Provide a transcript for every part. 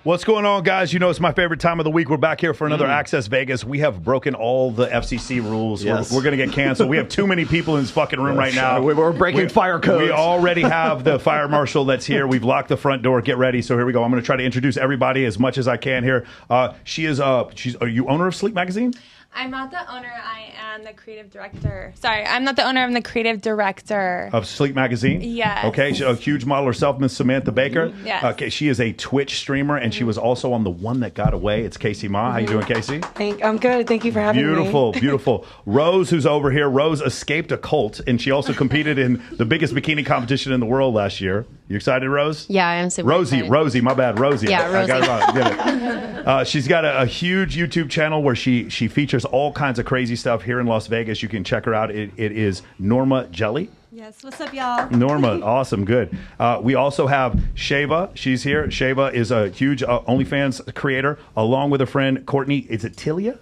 What's going on, guys? You know it's my favorite time of the week. We're back here for another Access Vegas. We have broken all the FCC rules. Yes. We're going to get canceled. We have too many people in this fucking room right now. We're breaking fire codes. We already have the fire marshal that's here. We've locked the front door. Get ready. So here we go. I'm going to try to introduce everybody as much as I can here. Are you owner of Sleep Magazine? I'm not the owner. I am the creative director. Sorry, I'm not the owner. I'm the creative director of Sleep Magazine. Yes. Okay, she's a huge model herself, Miss Samantha Baker. Yes. Okay, she is a Twitch streamer, and she was also on The One That Got Away. It's Casey Ma. How you doing, Casey? I'm good. Thank you for having me. Beautiful. Rose, who's over here. Rose escaped a cult, and she also competed in the biggest bikini competition in the world last year. You excited, Rose? Yeah, I am super excited. Rosie, my bad, Rosie. Yeah, Rosie. I got it wrong. Get it. She's got a huge YouTube channel where she features all kinds of crazy stuff here in Las Vegas. You can check her out. It is Norma Jelly. Yes, what's up, y'all? Norma, awesome, good. We also have Shava. She's here. Shava is a huge OnlyFans creator, along with a friend, Courtney. Is it Tilia?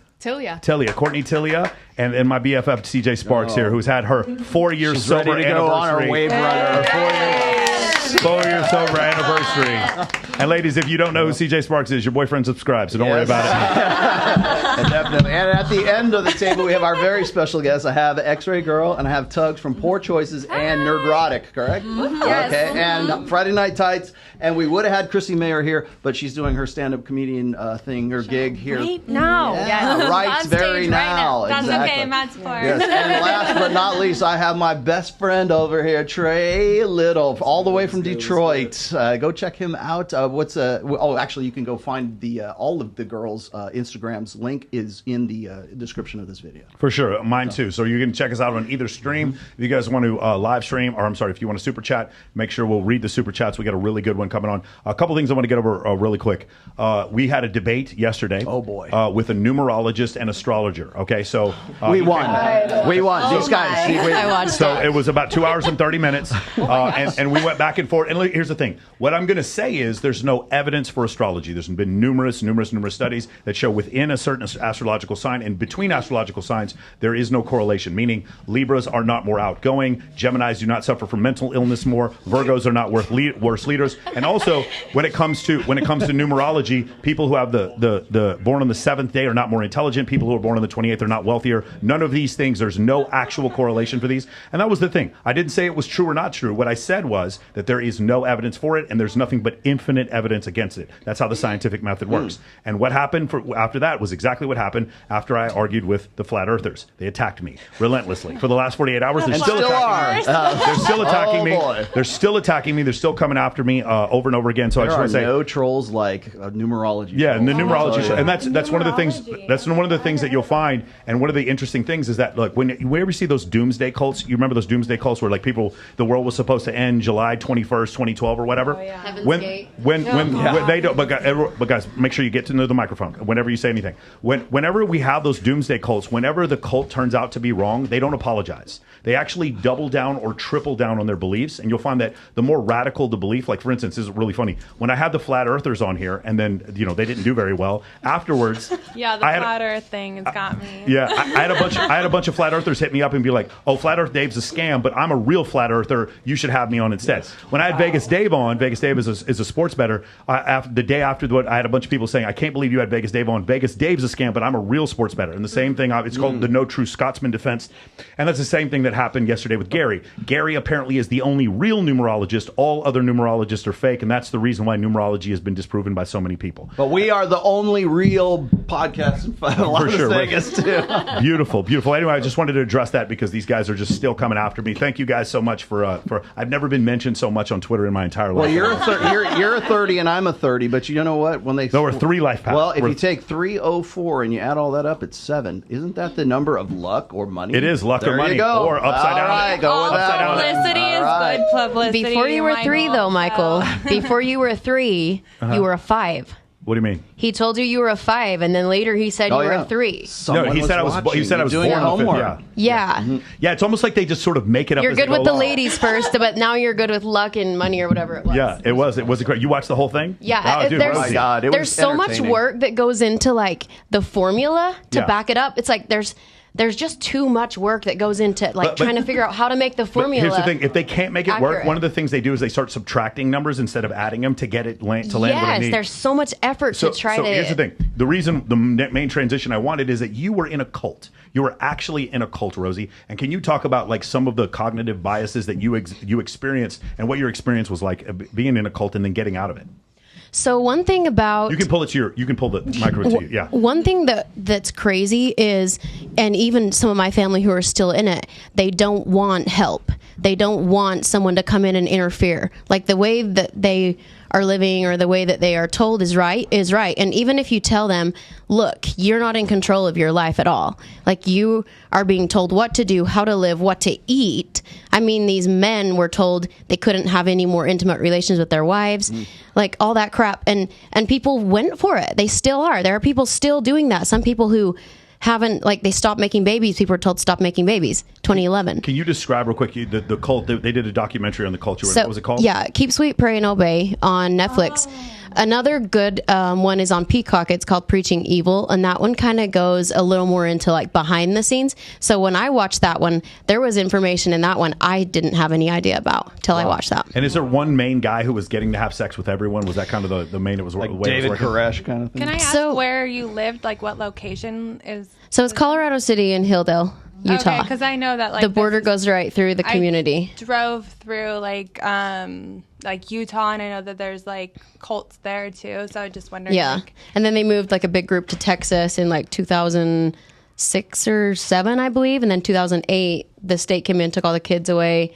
Courtney Tilia, and then my BFF CJ Sparks here, who's had her 4 years She's sober ready to go on her Wave Runner. 4 years sober anniversary. And ladies, if you don't know who CJ Sparks is, your boyfriend subscribes, so don't worry about it. Definitely. And at the end of the table, we have our very special guest. I have X-Ray Girl, and I have Tugs from Poor Choices and Nerdrotic, correct? Yes. Okay, and Friday Night Tights. And we would have had Chrissy Mayer here, but she's doing her stand-up comedian thing, her gig here. Right now. Yeah, right very now. That's exactly. okay, Matt's for. Yes. And last but not least, I have my best friend over here, Trey Little, all the way from Detroit. Go check him out. Actually, you can go find all of the girls' Instagram's link is in the description of this video. For sure, mine too. So you can check us out on either stream. If you guys want to live stream, or I'm sorry, if you want to super chat, make sure we'll read the super chats. We got a really good one coming on. A couple things I want to get over really quick. We had a debate yesterday. Oh boy, with a numerologist and astrologer. Okay, so we won. These guys. I watched So it was about 2 hours and 30 minutes, and we went back and forth. And here's the thing: what I'm going to say is there's no evidence for astrology. There's been numerous studies that show within a certain astrological sign and between astrological signs there is no correlation. Meaning Libras are not more outgoing, Geminis do not suffer from mental illness more, Virgos are not worse leaders, and also when it comes to numerology, people who have the born on the 7th day are not more intelligent. People who are born on the 28th are not wealthier. None of these things. There's no actual correlation for these, and that was the thing. I didn't say it was true or not true. What I said was that there is no evidence for it, and there's nothing but infinite evidence against it. That's how the scientific method works. And what happened after that was exactly what happened after I argued with the flat earthers. They attacked me relentlessly for the last 48 hours. They're still attacking me. They're still attacking me. They're still attacking me. They're still coming after me over and over again. So I just want to say, no trolls like numerology. Yeah, and the numerology, yeah. and that's one of the things. That's one of the things that you'll find. And one of the interesting things is that, look, when you ever see those doomsday cults, you remember those doomsday cults where like the world was supposed to end July 21st, 2012 or whatever. Oh, yeah. Heaven's When Gate. when they don't, but guys, make sure you get to know the microphone whenever you say anything. Whenever we have those doomsday cults, whenever the cult turns out to be wrong, they don't apologize. They actually double down or triple down on their beliefs, and you'll find that the more radical the belief, like for instance, this is really funny. When I had the flat earthers on here, and then they didn't do very well afterwards. Yeah, the flat earth thing has got me. Yeah, I had a bunch of flat earthers hit me up and be like, "Oh, Flat Earth Dave's a scam, but I'm a real flat earther. You should have me on instead." Yes. When I had Vegas Dave on, Vegas Dave is a sports bettor. The day after I had a bunch of people saying, "I can't believe you had Vegas Dave on. Vegas Dave's a scam, but I'm a real sports bettor." And the same thing, it's called the No True Scotsman defense, and that's the same thing that happened yesterday with Gary. Gary apparently is the only real numerologist. All other numerologists are fake, and that's the reason why numerology has been disproven by so many people. But we are the only real podcast in Las Vegas, too. Beautiful, beautiful. Anyway, I just wanted to address that because these guys are just still coming after me. Thank you guys so much for I've never been mentioned so much on Twitter in my entire life. Well, you're a 30 and I'm a 30, but you know what? When No, we're 3 life paths. Well, if you take 304 and you add all that up, it's 7. Isn't that the number of luck or money? It is luck or There money you go. or upside down. All right, go with that. Publicity is good publicity. Before you were 3, though, Michael. Before you were 3, you were a 5. What do you mean? He told you were a 5, and then later he said you were a 3. Someone he said I was. watching. He said I was You're doing born your on the 5th. homework. Yeah. Yeah, it's almost like they just sort of make it up. You're as they good go with the along. ladies first, but now you're good with luck and money or whatever it was. Yeah, it was. It was a great. You watched the whole thing? Yeah, Oh, dude, there's, Rosie. my God, it there's was so much entertaining. work that goes into like the formula to Yeah. back it up. It's like there's just too much work that goes into like But- trying to figure out how to make the But formula. here's the thing: if they can't make it work, accurate. one of the things they do is they start subtracting numbers instead of adding them to get it to land what it Yes, needs. there's so much effort to try to. Here's the thing: the reason, the main transition I wanted is that you were in a cult. You were actually in a cult, Rosie. And can you talk about like some of the cognitive biases that you experienced and what your experience was like being in a cult and then getting out of it? So one thing about You can pull it to you can pull the microphone to you. Yeah. One thing that's crazy is, and even some of my family who are still in it, they don't want help. They don't want someone to come in and interfere. Like the way that they are living or the way that they are told is right. And even if you tell them, look, you're not in control of your life at all. Like you are being told what to do, how to live, what to eat. I mean, these men were told they couldn't have any more intimate relations with their wives, like all that crap. And people went for it. They still are. There are people still doing that. Some people who haven't, like, they stopped making babies. People are told to stop making babies. 2011. Can you describe real quick the cult? They did a documentary on the cult. What was it called? Yeah, Keep Sweet, Pray, and Obey on Netflix. Another good one is on Peacock. It's called Preaching Evil, and that one kind of goes a little more into like behind the scenes. So when I watched that one, there was information in that one I didn't have any idea about till I watched that. And is there one main guy who was getting to have sex with everyone? Was that kind of the main? It was Like the way it was David working? Koresh kind of thing. Can I ask So- where you lived? Like what location is? So it's Colorado City and Hilldale, Utah. Okay, because I know that like the border goes right through the community. I drove through like Utah, and I know that there's like cults there too. So I was just wondering. Yeah. Like, And then they moved like a big group to Texas in like 2006 or 7, I believe. And then 2008, the state came in, took all the kids away.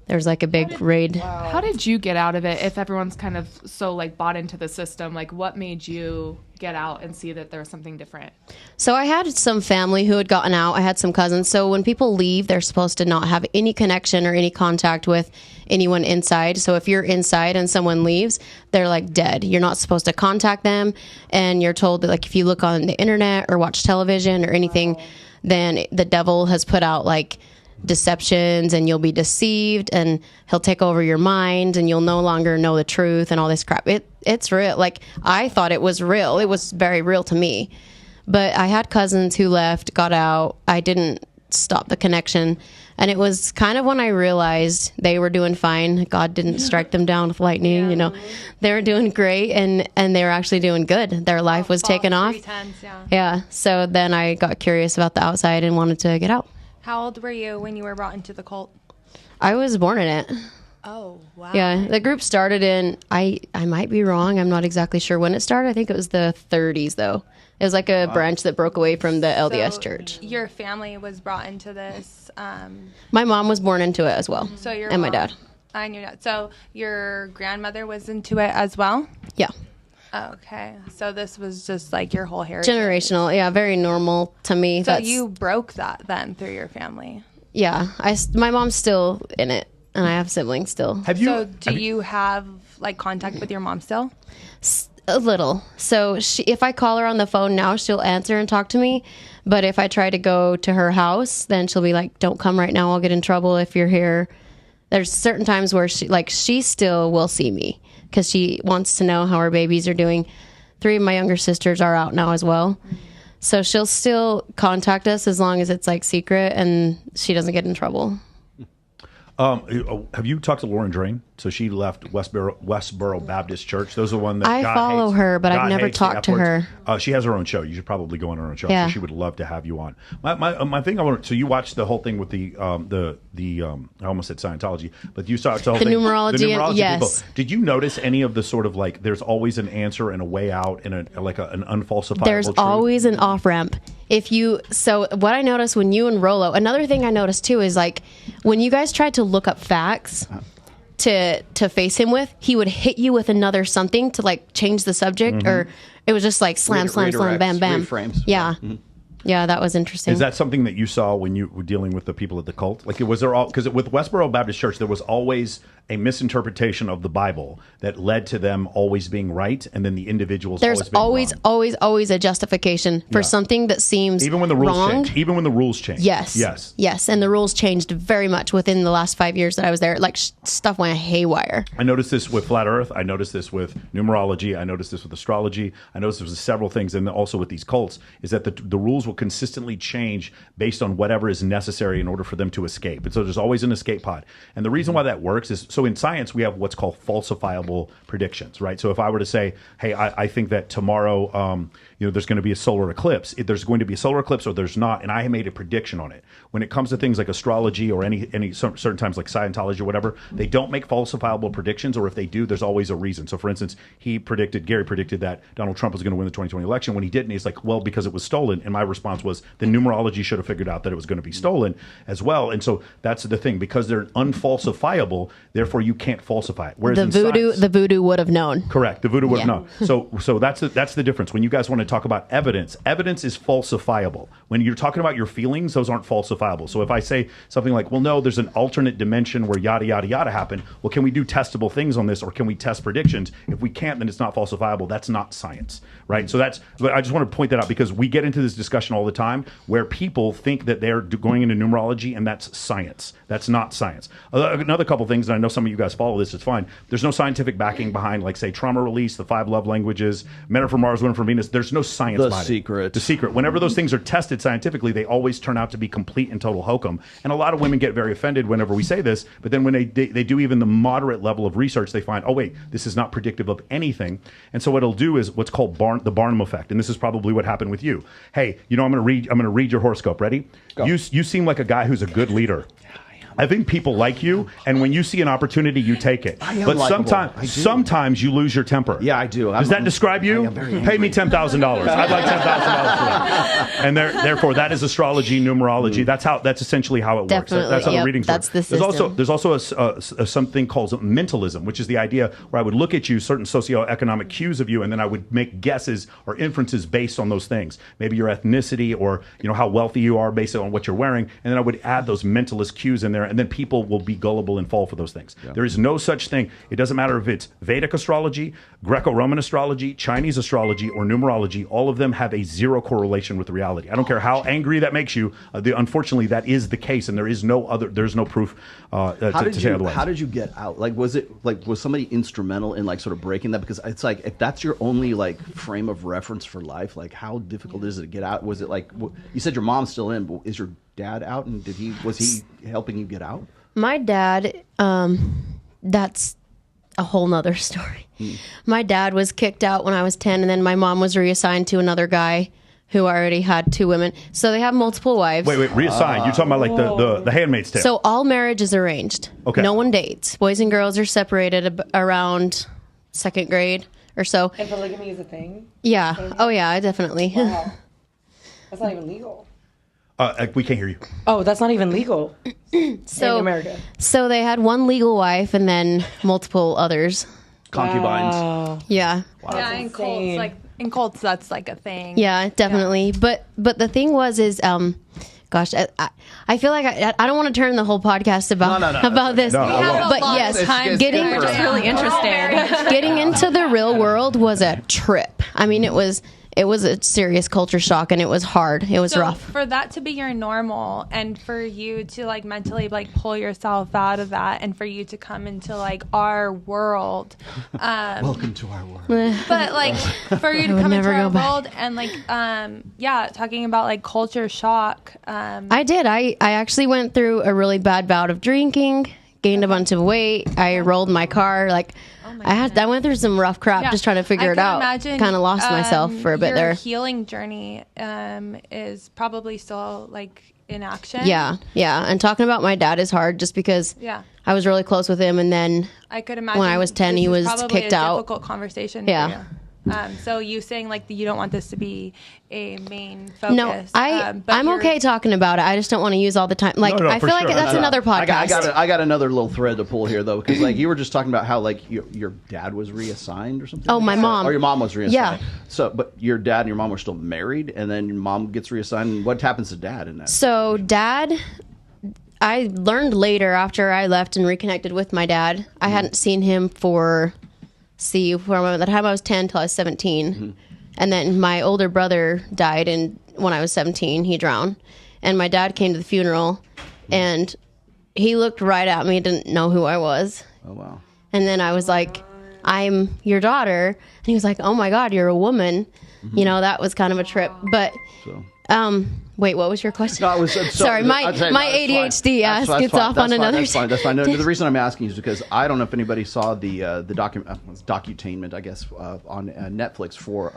There was like a big raid. How did you get out of it if everyone's kind of so like bought into the system? Like what made you get out and see that there was something different? So I had some family who had gotten out. I had some cousins. So when people leave, they're supposed to not have any connection or any contact with anyone inside. So if you're inside and someone leaves, they're like dead. You're not supposed to contact them. And you're told that like if you look on the internet or watch television or anything, then the devil has put out like deceptions and you'll be deceived and he'll take over your mind and you'll no longer know the truth and all this crap. It's real. Like I thought it was real. It was very real to me. But I had cousins who left, got out. I didn't stop the connection. And it was kind of when I realized they were doing fine. God didn't strike them down with lightning, you know. They were doing great and they were actually doing good. Their life was taken off. 3 times, yeah. Yeah. So then I got curious about the outside and wanted to get out. How old were you when you were brought into the cult? I was born in it. Oh, wow. Yeah, the group started in, I might be wrong. I'm not exactly sure when it started. I think it was the 30s, though. It was like a branch that broke away from the LDS So church. Your family was brought into this. My mom was born into it as well. So your and my mom- dad. And your dad. So your grandmother was into it as well? Yeah. Okay. So this was just like your whole heritage. Generational. Yeah, very normal to me. So you broke that then through your family. Yeah, my mom's still in it, and I have siblings still. Have you? So do you have like contact with your mom still? A little. So if I call her on the phone now, she'll answer and talk to me. But if I try to go to her house, then she'll be like, "Don't come right now. I'll get in trouble if you're here." There's certain times where she still will see me because she wants to know how her babies are doing. 3 of my younger sisters are out now as well. So she'll still contact us as long as it's like secret and she doesn't get in trouble. Have you talked to Lauren Drain? So she left Westboro Baptist Church. Those are the one that I God follow hates. her, but I've God never hates the talked F to words. her. She has her own show. You should probably go on her own show. Yeah. So she would love to have you on. My thing I want. So you watched the whole thing with the I almost said Scientology, but you saw the whole The thing. numerology, yes. People. Did you notice any of the sort of like? There's always an answer and a way out and an unfalsifiable. There's truth? always an off ramp. So what I noticed when you and Rolo, another thing I noticed too is like when you guys tried to look up facts to face him with, he would hit you with another something to like change the subject, or it was just like slam, bam, bam. Reframes. Yeah. Yeah, that was interesting. Is that something that you saw when you were dealing with the people at the cult? Like, was there all because with Westboro Baptist Church, there was always a misinterpretation of the Bible that led to them always being right, and then the individuals. There's always being wrong. always a justification for something that seems even when the rules wrong. change. Even when the rules change. Yes, and the rules changed very much within the last 5 years that I was there. Like stuff went haywire. I noticed this with flat Earth. I noticed this with numerology. I noticed this with astrology. I noticed this with several things, and also with these cults, is that the rules will consistently change based on whatever is necessary in order for them to escape. And so there's always an escape pod. And the reason why that works is, so in science, we have what's called falsifiable predictions, right? So if I were to say, hey, I think that tomorrow, there's going to be a solar eclipse. If there's going to be a solar eclipse or there's not, and I made a prediction on it. When it comes to things like astrology or any certain times like Scientology or whatever, they don't make falsifiable predictions, or if they do, there's always a reason. So for instance, Gary predicted that Donald Trump was going to win the 2020 election. When he didn't, he's like, well, because it was stolen. And my response was, the numerology should have figured out that it was going to be stolen as well. And so that's the thing, because they're unfalsifiable, therefore you can't falsify it. Whereas The voodoo would have known. Correct. The voodoo would have known. So that's the difference. When you guys want to talk about evidence is falsifiable. When you're talking about your feelings, those aren't falsifiable. So if I say something like, well, no, there's an alternate dimension where yada, yada, yada happened. Well, can we do testable things on this, or can we test predictions? If we can't, then it's not falsifiable. That's not science, right? So but I just want to point that out, because we get into this discussion all the time where people think that they're going into numerology and that's science. That's not science. Another couple things, and I know some of you guys follow this, it's fine. There's no scientific backing behind, like, say, trauma release, the 5 love languages, Men Are From Mars, Women Are From Venus. There's no science behind it. The secret. Whenever those things are tested scientifically, they always turn out to be complete and total hokum. And a lot of women get very offended whenever we say this, but then when they do even the moderate level of research, they find, oh, wait, this is not predictive of anything. And so what it'll do is what's called the Barnum effect. And this is probably what happened with you. Hey, I'm going to read your horoscope. Ready? Go. You seem like a guy who's a good leader. I think people like you, and when you see an opportunity, you take it. But sometimes you lose your temper. Yeah, I do. Does that describe you? Pay me $10,000. I'd like $10,000 for that. And therefore, that is astrology, numerology. That's essentially how it works. Definitely. That's how the readings work. The system. There's also something called mentalism, which is the idea where I would look at you, certain socioeconomic cues of you, and then I would make guesses or inferences based on those things. Maybe your ethnicity, or how wealthy you are based on what you're wearing, and then I would add those mentalist cues in there. And then people will be gullible and fall for those things. Yeah. There is no such thing. It doesn't matter if it's Vedic astrology, Greco-Roman astrology, Chinese astrology, or numerology. All of them have a zero correlation with reality. I don't care how angry that makes you. Unfortunately, that is the case, and there's no proof to say otherwise. How did you get out? Was somebody instrumental in sort of breaking that? Because it's like, if that's your only frame of reference for life, how difficult is it to get out? Was it you said your mom's still in, but is your dad out, and was he helping you get out? My dad, that's a whole nother story. My dad was kicked out when I was 10, and then my mom was reassigned to another guy who already had 2 women. So they have multiple wives. Wait, reassigned? You're talking about the Handmaid's Tale. So all marriage is arranged. Okay. No one dates. Boys and girls are separated around 2nd grade or so. And polygamy is a thing? Yeah. Oh, yeah, definitely. Wow. That's not even legal. We can't hear you. Oh, that's not even legal in America. So they had one legal wife and then multiple others. Concubines. Wow. Yeah. Wow. Yeah, in cults, that's a thing. Yeah, definitely. Yeah. But the thing is, gosh, I feel like I don't want to turn the whole podcast about this. But yes, we're just really interested. Getting into the real world was a trip. I mean, it was a serious culture shock, and it was hard. It was rough. For that to be your normal, and for you to mentally pull yourself out of that, and for you to come into our world. Welcome to our world. But for you to come into our world and talking about culture shock. I did. I actually went through a really bad bout of drinking, gained a bunch of weight. I rolled my car. Like, I went through some rough crap just trying to figure it out. Kind of lost myself for a bit there. Your healing journey is probably still like in action. Yeah. And talking about my dad is hard just because I was really close with him, and then I could imagine when I was 10, he was kicked out. Difficult conversation. Yeah. For you. So you saying like you don't want this to be a main focus? No, I'm okay talking about it. I just don't want to use all the time. Like I feel like that's another podcast. I got another little thread to pull here though, because like you were just talking about how like your dad was reassigned or something. Oh, my mom. Or your mom was reassigned. Yeah. So, but your dad and your mom were still married, and then your mom gets reassigned. And what happens to dad in that? So dad, I learned later after I left and reconnected with my dad. I hadn't seen him from the time I was 10 till I was 17. And then my older brother died, and when I was 17, he drowned. And my dad came to the funeral, and he looked right at me, didn't know who I was. Oh, wow. And then I was like, I'm your daughter. And he was like, oh my God, you're a woman. You know, that was kind of a trip. But, wait, what was your question? No, I was sorry. My ADHD gets off on another. That's fine. No, the reason I'm asking is because I don't know if anybody saw the docutainment, I guess, on Netflix for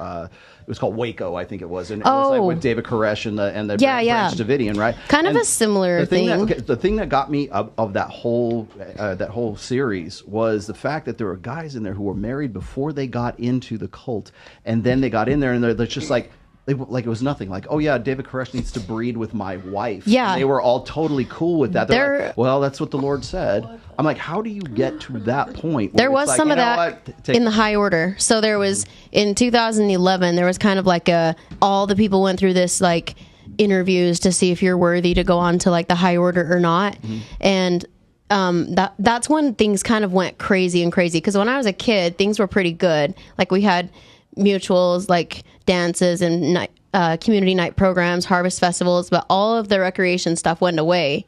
it was called Waco, I think it was, and it was like with David Koresh and the Branch Davidian, right? Kind of a similar thing. The thing that got me of that whole series was the fact that there were guys in there who were married before they got into the cult, and then they got in there and they're just like it was nothing. Like, oh yeah, David Koresh needs to breed with my wife. Yeah, and they were all totally cool with that. They're like, well, that's what the Lord said. I'm like, how do you get to that point? There was some of that in the high order. So there was in 2011. There was kind of like all the people went through this like interviews to see if you're worthy to go on to like the high order or not, and that's when things kind of went crazy. Because when I was a kid, things were pretty good. Like we had mutuals, like dances and community night programs, harvest festivals, but all of the recreation stuff went away.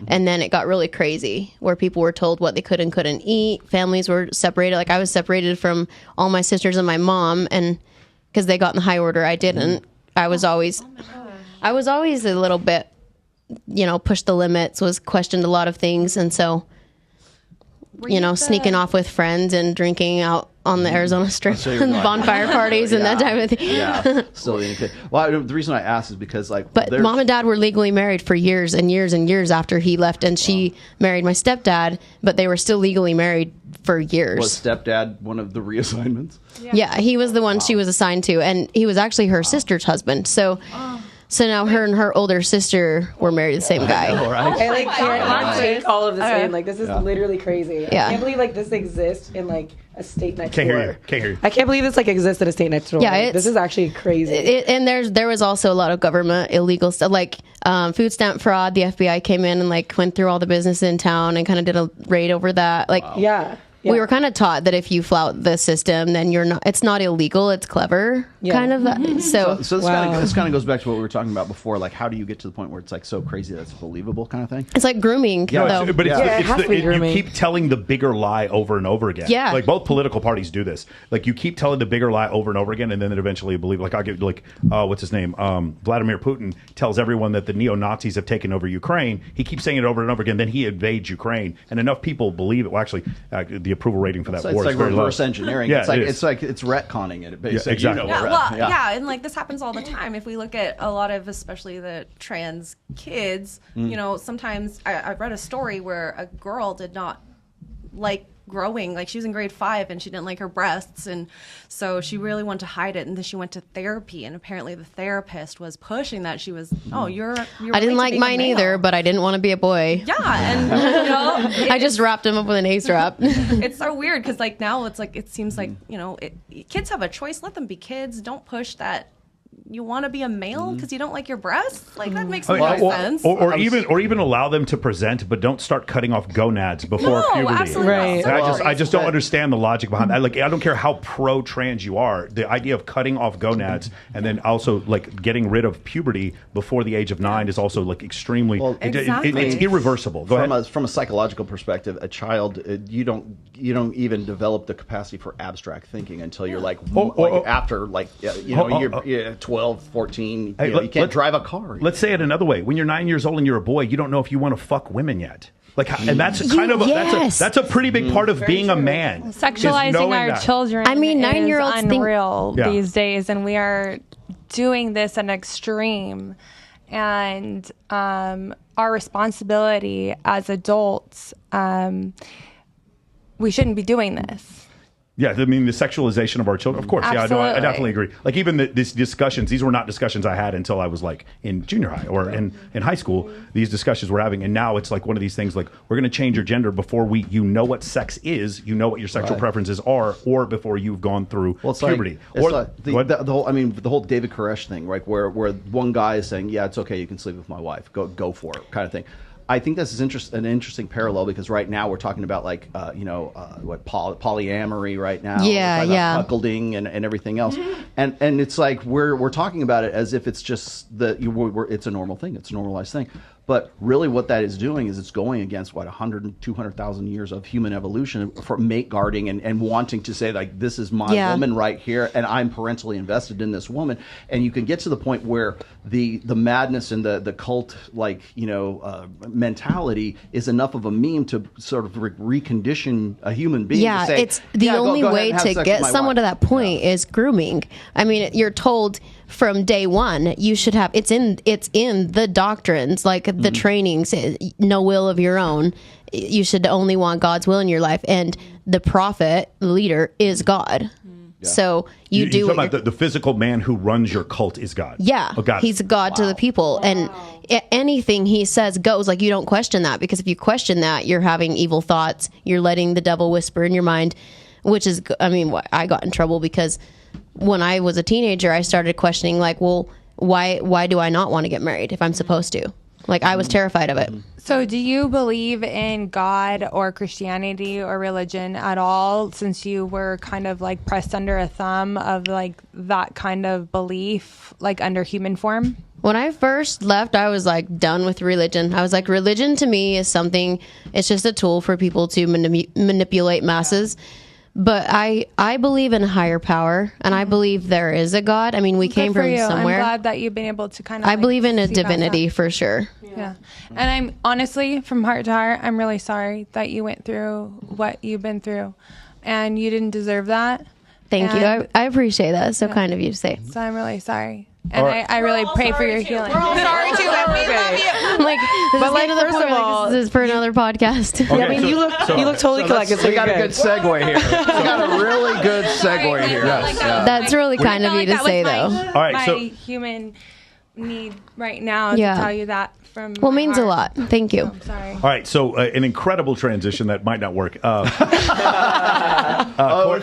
And then it got really crazy where people were told what they could and couldn't eat. Families were separated. Like I was separated from all my sisters and my mom, and because they got in the high order, I didn't. I was always a little bit, pushed the limits, was questioned a lot of things. And so, sneaking off with friends and drinking out on the Arizona Strip and bonfire parties and that type of thing. Yeah, still being a kid. Well, the reason I asked is because But mom and dad were legally married for years and years and years after he left, and she married my stepdad, but they were still legally married for years. Was stepdad one of the reassignments? Yeah, he was the one she was assigned to, and he was actually her sister's husband. So now her and her older sister were married to the same guy. I can't take all of this in. Like, this is literally crazy. Yeah. I can't believe like this exists in like a state next door. Can't hear you. I can't believe this like exists in a state next door. Yeah, this is actually crazy. And there was also a lot of government illegal stuff, like food stamp fraud. The FBI came in and like went through all the business in town and kind of did a raid over that. Like, Yeah. We were kind of taught that if you flout the system, then it's not illegal, it's clever, kind of. So this kind of goes back to what we were talking about before. Like, how do you get to the point where it's like so crazy that it's believable, kind of thing? It's like grooming, though. But you keep telling the bigger lie over and over again. Yeah, like both political parties do this. Like you keep telling the bigger lie over and over again, and then it eventually believe. Like I get what's his name? Vladimir Putin tells everyone that the neo-Nazis have taken over Ukraine. He keeps saying it over and over again. Then he invades Ukraine, and enough people believe it. Well, actually, the approval rating for that war is very low. Reverse engineering. Yeah, it's retconning it. Basically. Yeah, exactly. And like this happens all the time. If we look at a lot of, especially the trans kids, sometimes I read a story where a girl did not like growing, like she was in grade 5 and she didn't like her breasts, and so she really wanted to hide it, and then she went to therapy, and apparently the therapist was pushing that. She was, you're I didn't like mine either, but I didn't want to be a boy. Yeah, and I just wrapped him up with an ace wrap. It's so weird because like now it's like it seems like kids have a choice. Let them be kids. Don't push that you want to be a male because you don't like your breasts. Like that makes no sense. Or even allow them to present, but don't start cutting off gonads before puberty. Absolutely right. I just don't understand the logic behind that. Like I don't care how pro-trans you are. The idea of cutting off gonads and then also like getting rid of puberty before the age of 9 is also like extremely. It's irreversible. Go ahead. From a psychological perspective, a child you don't even develop the capacity for abstract thinking until you're after 12 12, 14, Hey, you can't drive a car. Let's say it another way. When you're 9 years old and you're a boy, you don't know if you want to fuck women yet. And that's kind of that's a pretty big part of being a man. Sexualizing our children. I mean, 9-year-olds think unreal these days, and we are doing this at an extreme. And our responsibility as adults, we shouldn't be doing this. Yeah, I mean, the sexualization of our children. Of course, Absolutely. yeah, I definitely agree. Like, even these discussions, these were not discussions I had until I was, like, in junior high or in high school. These discussions we're having. And now it's like one of these things, like, we're going to change your gender before you know what sex is, you know what your sexual preferences are, or before you've gone through puberty. The whole David Koresh thing, right, where one guy is saying, yeah, it's okay, you can sleep with my wife. Go for it, kind of thing. I think this is an interesting parallel because right now we're talking about polyamory right now. Yeah. Cuckolding and everything else, and it's like we're talking about it as if it's just it's a normal thing, it's a normalized thing. But really what that is doing is it's going against 100 and 200,000 years of human evolution for mate guarding and wanting to say, like, this is my woman right here and I'm parentally invested in this woman. And you can get to the point where the madness and the cult mentality is enough of a meme to sort of recondition a human being to say, it's the only way to get someone to that point is grooming. I mean, you're told from day one you should have it's in the doctrines, like the trainings, no will of your own. You should only want God's will in your life, and the prophet, the leader, is God. So you do talking about the physical man who runs your cult is God. Yeah, he's God to the people, and anything he says goes. Like, you don't question that, because if you question that, you're having evil thoughts. You're letting the devil whisper in your mind, which is, I mean, I got in trouble because when I was a teenager, I started questioning, like, well, why do I not want to get married if I'm supposed to? Like, I was terrified of it. So do you believe in God or Christianity or religion at all, since you were kind of like pressed under a thumb of like that kind of belief, like under human form? When I first left, I was like done with religion. I was like, religion to me is something, it's just a tool for people to manipulate masses. But I believe in a higher power, and I believe there is a God. I mean, we came from somewhere. I'm glad that you've been able to kind of. I believe in a divinity for sure. Yeah. And I'm honestly, from heart to heart, I'm really sorry that you went through what you've been through, and you didn't deserve that. Thank you. I appreciate that. So kind of you to say. So I'm really sorry. And I really pray for your healing. We're all sorry too, and we love you. I'm like, first of all, this is for another podcast. Okay, I mean, you look totally collected. So we got a good segue here. We got a really good segue here. That's really kind of you to say, though. All right, my so human need right now to tell you that from well, means a lot. Thank you. I'm sorry. all right, so an incredible transition that might not work. It's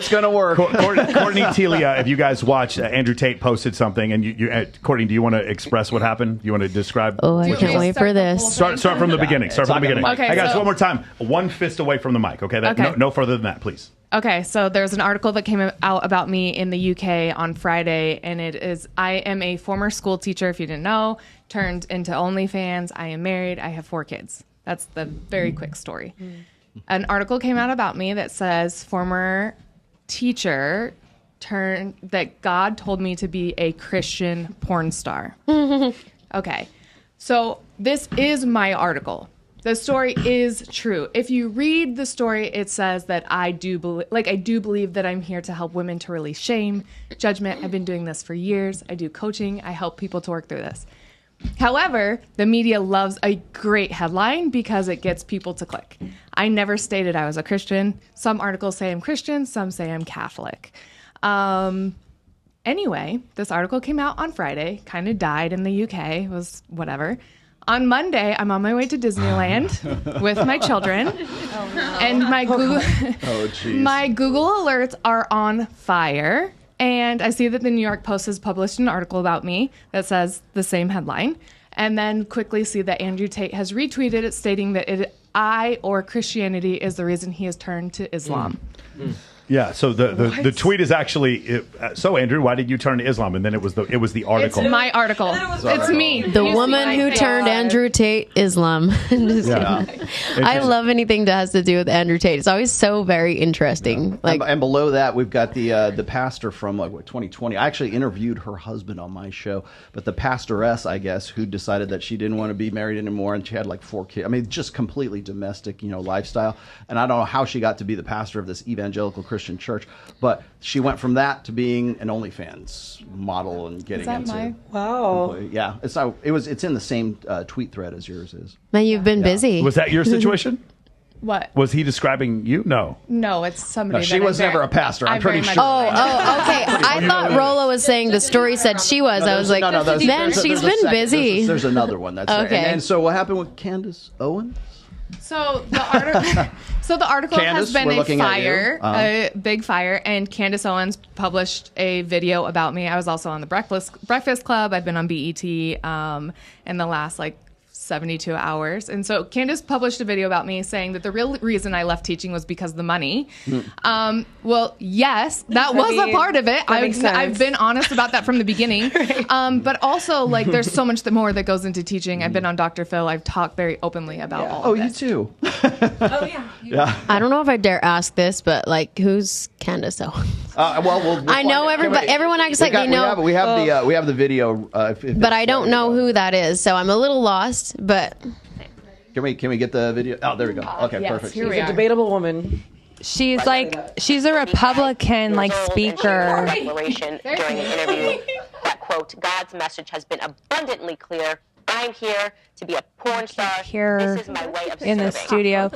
going to work. Courtney Telia, if you guys watched, Andrew Tate posted something, and Courtney, do you want to express what happened? You want to describe? Oh, I can't wait for this. Start from the beginning. Start from the beginning. Okay, hey guys, so- one more time. One fist away from the mic. Okay, no further than that, please. Okay, so there's an article that came out about me in the UK on Friday, and it is, I am a former school teacher, if you didn't know, turned into OnlyFans. I am married. I have 4 kids. That's the very quick story. An article came out about me that says former teacher that God told me to be a Christian porn star. Okay, so this is my article. The story is true. If you read the story, it says that I do believe that I'm here to help women to release shame, judgment. I've been doing this for years. I do coaching. I help people to work through this. However, the media loves a great headline because it gets people to click. I never stated I was a Christian. Some articles say I'm Christian. Some say I'm Catholic. Anyway, this article came out on Friday, kind of died in the UK. It was whatever. On Monday, I'm on my way to Disneyland with my children, and my Google alerts are on fire. And I see that the New York Post has published an article about me that says the same headline, and then quickly see that Andrew Tate has retweeted it, stating that I or Christianity is the reason he has turned to Islam. Yeah. So the tweet is actually so Andrew, why did you turn to Islam? And then it was the article. It's my article. It's me. The woman who turned Andrew Tate Islam. I love anything that has to do with Andrew Tate. It's always so very interesting. Like, and below that, we've got the pastor from 2020. I actually interviewed her husband on my show, but the pastoress, I guess, who decided that she didn't want to be married anymore, and she had like 4 kids. I mean, just completely domestic, lifestyle. And I don't know how she got to be the pastor of this evangelical Christian church, but she went from that to being an OnlyFans model and getting into. Wow. Yeah, it's in the same tweet thread as yours is. man, you've been busy. Was that your situation? What? Was he describing you? No. No, it's somebody. No, she was never a pastor. I'm pretty sure. Oh, okay. I thought Rolo was saying the story said she was. I was like, man, she's been busy. There's another one that's okay. There. And so what happened with Candace Owens? So the article Candace, has been we're a fire, at a big fire, and Candace Owens published a video about me. I was also on the Breakfast Club. I've been on BET in the last 72 hours. And so Candace published a video about me saying that the real reason I left teaching was because of the money. Well, yes, that was a part of it. I've been honest about that from the beginning. But also, there's so much more that goes into teaching. I've been on Dr. Phil. I've talked very openly about all of this. You too. Oh, yeah. Yeah. I don't know if I dare ask this, but who's Candace Owens? We'll I know everybody. Everyone acts like they know. We have the video. But I don't know who that is, so I'm a little lost. But can we get the video? Oh, there we go. Okay, yes, perfect. She's a debatable woman. She's a Republican speaker. Declaration during an interview that quote, God's message has been abundantly clear. I'm here to be a porn star. Here this is my way of in the serving. studio.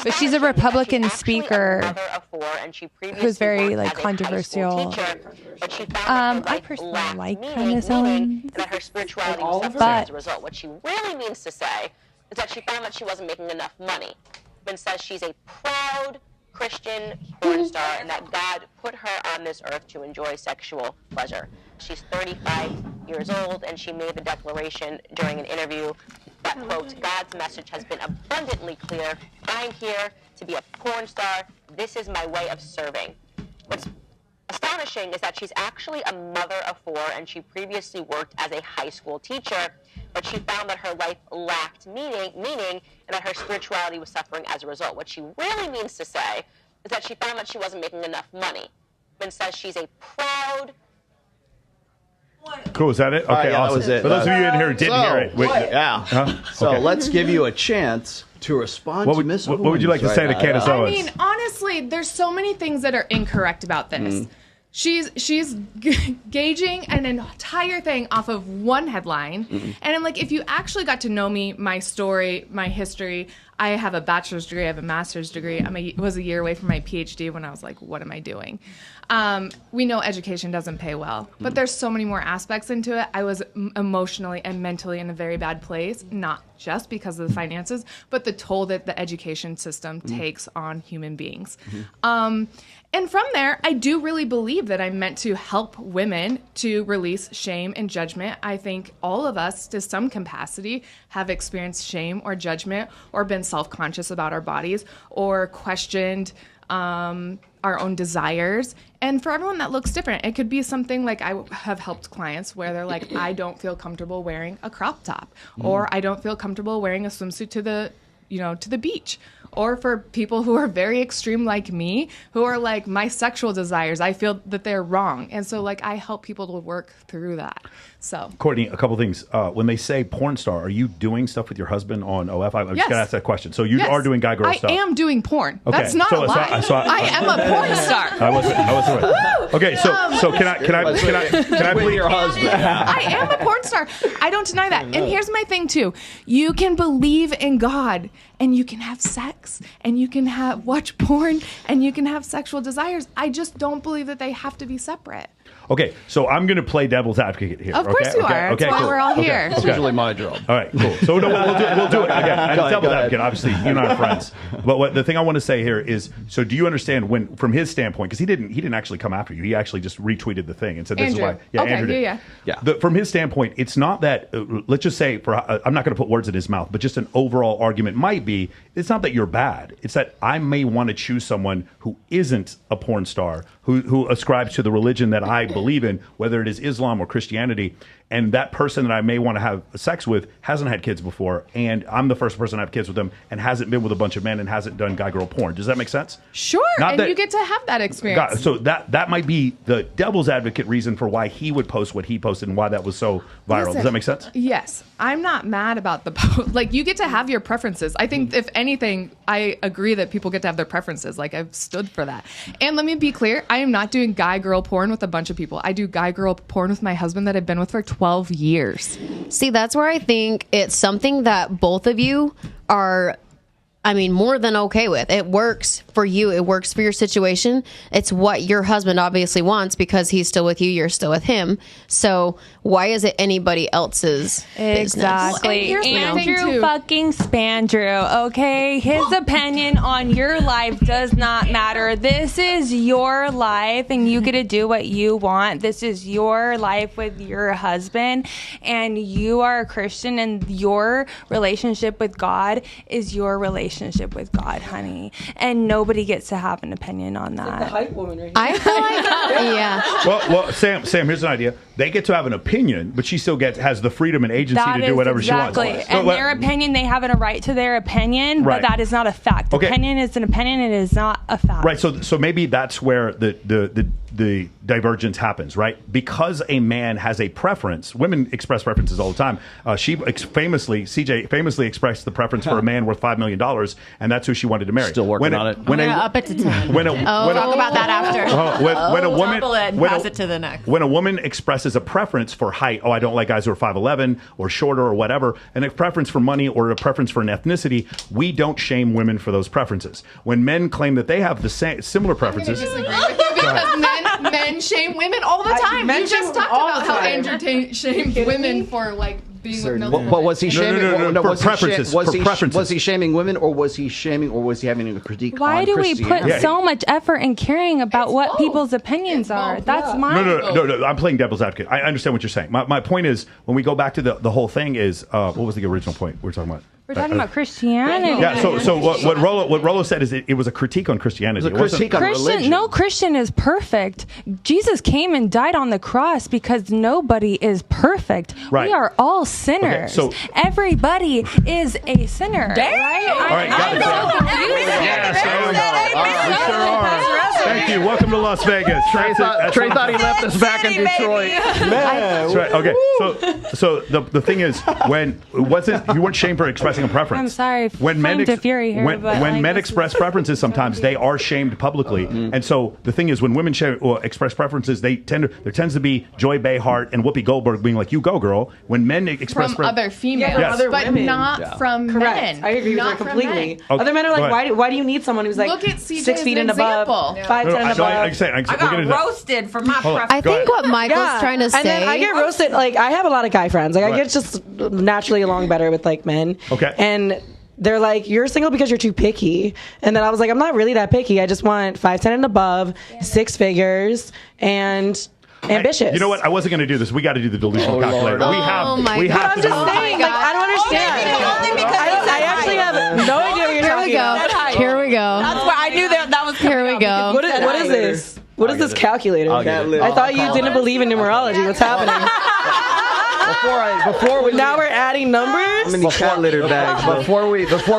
But she's a Republican She's actually a speaker mother of 4, and she previously who's very worked as a controversial. high school teacher, but she found that her I life personally lacked like meaning, Candace meaning Owens. that her spirituality was suffering But as a result. What she really means to say is that she found that she wasn't making enough money. But says she's a proud Christian porn star and that God put her on this earth to enjoy sexual pleasure. She's 35 years old, and she made the declaration during an interview that, quote, God's message has been abundantly clear. I'm here to be a porn star. This is my way of serving. What's astonishing is that she's actually a mother of 4, and she previously worked as a high school teacher, but she found that her life lacked meaning, and that her spirituality was suffering as a result. What she really means to say is that she found that she wasn't making enough money, and says she's a proud. Cool. Is that it? Okay, yeah, awesome. that was it. For those of you in here who didn't hear it. Yeah. So Okay. let's give you a chance to respond to Miss Owens. What would you like to say to Candace I Owens? mean, honestly, there's so many things that are incorrect about this. She's gauging an entire thing off of one headline. And I'm like, if you actually got to know me, my story, my history, I have a bachelor's degree, I have a master's degree. I was a year away from my PhD when I was like, what am I doing? We know education doesn't pay well, but there's so many more aspects into it. I was emotionally and mentally in a very bad place, not just because of the finances, but the toll that the education system takes on human beings. And from there, I do really believe that I'm meant to help women to release shame and judgment. I think all of us, to some capacity, have experienced shame or judgment or been self-conscious about our bodies or questioned our own desires. And for everyone that looks different, it could be something like I have helped clients where they're like, I don't feel comfortable wearing a crop top, or I don't feel comfortable wearing a swimsuit to the beach. Or for people who are very extreme like me, who are like, my sexual desires, I feel that they're wrong. And so I help people to work through that. So Courtney, a couple things. When they say porn star, are you doing stuff with your husband on OF? I'm just going to ask that question. So you are doing guy-girl stuff. I am doing porn. Okay. That's not a lie. I am a porn star. I wasn't right. Okay, so can I please your husband? I am a porn star. I don't deny that. And here's my thing too. You can believe in God and you can have sex and you can watch porn and you can have sexual desires. I just don't believe that they have to be separate. Okay, so I'm going to play devil's advocate here. Of course you are. That's why we're all here. It's usually my job. All right, cool. So no, we'll do it again. As devil's advocate, obviously, you and I are friends. But the thing I want to say here is, so do you understand when, from his standpoint, because he didn't actually come after you. He actually just retweeted the thing and said, "This Andrew. is why." Yeah, Okay, Andrew did. yeah. From his standpoint, it's not that. Let's just say, I'm not going to put words in his mouth, but just an overall argument might be, it's not that you're bad. It's that I may want to choose someone who isn't a porn star, who ascribes to the religion that I believe in, whether it is Islam or Christianity, and that person that I may want to have sex with hasn't had kids before, and I'm the first person to have kids with them, and hasn't been with a bunch of men, and hasn't done guy-girl porn. Does that make sense? Sure, you get to have that experience. So that might be the devil's advocate reason for why he would post what he posted and why that was so viral. Listen, Does that make sense? Yes. I'm not mad about the post. Like, you get to have your preferences. I think, if anything, I agree that people get to have their preferences. Like, I've stood for that. And let me be clear, I am not doing guy-girl porn with a bunch of people. I do guy-girl porn with my husband that I've been with for 12 years. See, that's where I think it's something that both of you are, more than okay with. It works for you. It works for your situation. It's what your husband obviously wants because he's still with you. You're still with him. So why is it anybody else's Exactly. Well, Andrew fucking Spandrew, okay? His opinion on your life does not matter. This is your life, and you get to do what you want. This is your life with your husband, and you are a Christian, and your relationship with God is your relationship with God, honey. And nobody gets to have an opinion on that. The hype woman right here. I feel like, yeah. Well, Sam, here's an idea. They get to have an opinion, but she still has the freedom and agency to do whatever she wants. And their opinion, they have a right to their opinion, but that is not a fact. Opinion is an opinion. It is not a fact. Right. So maybe that's where the divergence happens, right? Because a man has a preference. Women express preferences all the time. CJ famously expressed the preference for a man worth $5 million, and that's who she wanted to marry. Still working on it. When up it to 10. We'll talk about that after. When a woman topple it and pass it to the next. When a woman expresses a preference for height, I don't like guys who are 5'11" or shorter or whatever, and a preference for money or a preference for an ethnicity, we don't shame women for those preferences. When men claim that they have the similar preferences, I'm going to disagree with you because men shame women all the time. You just talked about how Andrew shamed women for being with milk. But was he shaming? No, for preferences. Was he shaming women, or was he having a critique? Why do we put Christianity? so much effort in caring about what people's opinions are? That's my No. I'm playing devil's advocate. I understand what you're saying. My point is, when we go back to the whole thing is, what was the original point we were talking about? We're talking about Christianity. Yeah. So what Rollo said is it was a critique on Christianity. It was a critique on religion. No Christian is perfect. Jesus came and died on the cross because nobody is perfect. Right. We are all sinners. Okay, so everybody is a sinner. Right? All right, got it. Yes, we sure are. Thank you. Welcome to Las Vegas. Trey thought he left us back in Detroit. Man. That's right. Okay. So the thing is, you weren't shamed for expressing a preference. I'm sorry. When men men express preferences, sometimes they are shamed publicly. And so the thing is, when women express preferences, there tends to be Joy Behar and Whoopi Goldberg being like, "You go, girl." When men express from other females, other but women. not from men. I agree with her completely. Other men are like, why do you need someone who's like Look at CJ 6 feet and above, 5'10" and above? I got roasted for my preference. I think what Michael's trying to say. And then I get roasted. I have a lot of guy friends. I get just naturally along better with men. Okay. And they're like, "You're single because you're too picky." And then I was like, "I'm not really that picky. I just want 5'10" and above, 6 figures, and ambitious." You know what? I wasn't going to do this. We got to do the delusional calculator. Lord. We have. My But I'm just saying, I don't understand. I actually have no idea what you're talking about. Here we go. That's why I knew that was Here we go. What is this? What is this calculator? I thought you didn't believe in numerology. What's happening? Before we now we're adding numbers. Before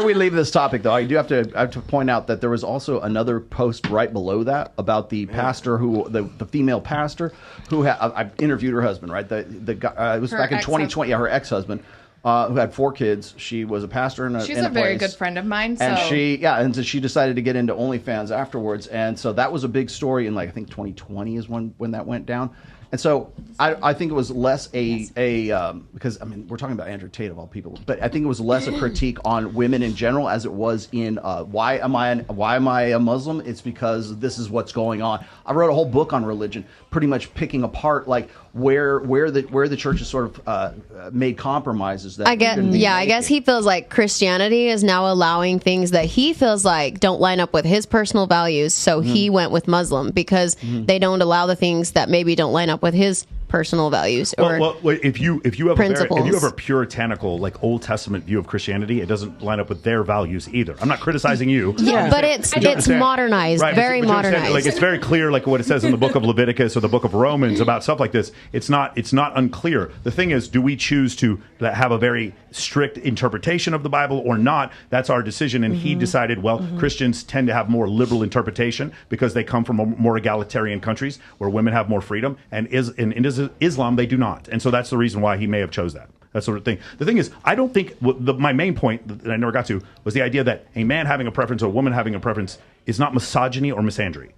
we leave this topic, though, I have to point out that there was also another post right below that about the pastor the female pastor who I interviewed her husband. Right, the guy it was back in 2020. Yeah, her ex-husband. Who had 4 kids. She was a pastor in a She's in a very good friend of mine. So. And so she decided to get into OnlyFans afterwards. And so that was a big story in I think 2020 is when that went down. And so I think it was less because I mean we're talking about Andrew Tate of all people, but I think it was less a critique on women in general as it was in why am I a Muslim? It's because this is what's going on. I wrote a whole book on religion, pretty much picking apart like where the church has sort of made compromises that I guess he feels like Christianity is now allowing things that he feels like don't line up with his personal values, so he went with Muslim because they don't allow the things that maybe don't line up with his personal values or well, if you have principles. if you have a puritanical like Old Testament view of Christianity, it doesn't line up with their values either. I'm not criticizing you. Yeah, but it's modernized, right, very modernized. Like it's very clear, like what it says in the book of Leviticus or the book of Romans about stuff like this. It's not unclear. The thing is, do we choose to have a very strict interpretation of the Bible or not? That's our decision. And he decided, well, Christians tend to have more liberal interpretation because they come from more egalitarian countries where women have more freedom, and in Islam they do not. And so that's the reason why he may have chose that sort of thing. The thing is, I don't think my main point that I never got to was the idea that a man having a preference or a woman having a preference is not misogyny or misandry.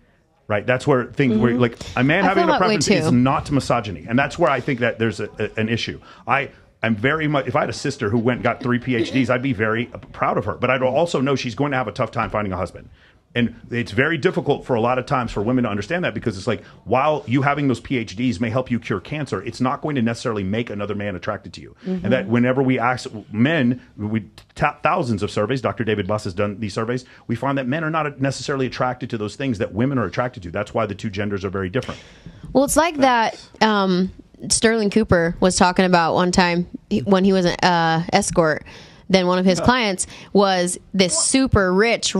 Right, that's where things where like a man having a preference is not misogyny, and that's where I think that there's an issue. I'm very much, if I had a sister who went and got 3 PhDs, I'd be very proud of her. But I'd also know she's going to have a tough time finding a husband. And it's very difficult for a lot of times for women to understand that, because it's like, while you having those PhDs may help you cure cancer, it's not going to necessarily make another man attracted to you. And that whenever we ask men, we tap thousands of surveys, Dr. David Buss has done these surveys, we find that men are not necessarily attracted to those things that women are attracted to. That's why the two genders are very different. Well, it's like that Sterling Cooper was talking about one time when he was an escort. Then one of his clients was this super rich,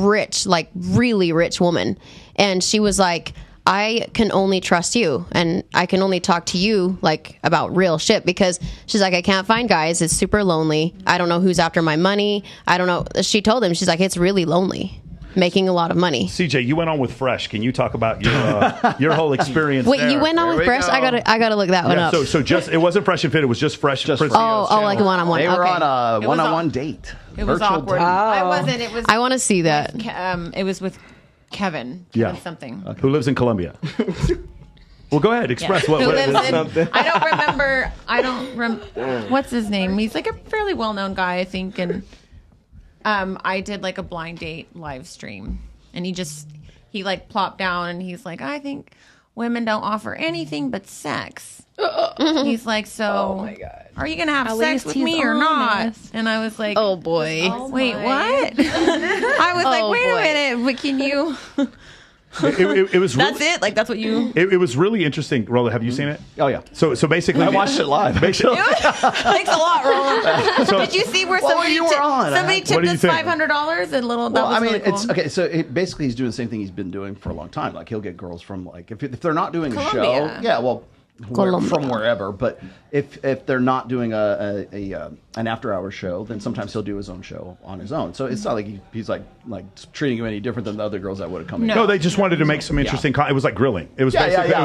like really rich woman. And she was like, I can only trust you, and I can only talk to you like about real shit, because she's like, I can't find guys. It's super lonely. I don't know who's after my money. I don't know. She told him, she's like, it's really lonely making a lot of money. CJ, you went on with Fresh. Can you talk about your whole experience? Wait, there? you went on with Fresh? I gotta look that one up. So just, it wasn't Fresh and Fit. It was just Fresh. Like a one-on-one. They were on a one-on-one date. It was awkward. I wasn't. It was. I want to see that. It was with Kevin. Something. Who lives in Colombia. Well, go ahead. Express what something. I don't remember. What's his name? He's like a fairly well-known guy, I think, and. I did like a blind date live stream, and he like plopped down and he's like, I think women don't offer anything but sex. He's like, so oh my God. Are you gonna have sex with me or not? And I was like, oh boy. Wait, what? I was like, wait a minute, but can you It was that's it? Like, that's what you... It was really interesting. Roland, have you seen it? Oh, yeah. So basically... I watched it live. Thanks a lot, Roland. Did you see where somebody tipped us $500? And little, that was really cool. It's... Okay, so basically he's doing the same thing he's been doing for a long time. Like, he'll get girls from, like... If they're not doing a show... Yeah, well... from wherever, but if they're not doing an after-hours show, then sometimes he'll do his own show on his own. So it's not like he's like treating you any different than the other girls that would have come in. No, they just wanted to make some interesting. It was like grilling. It was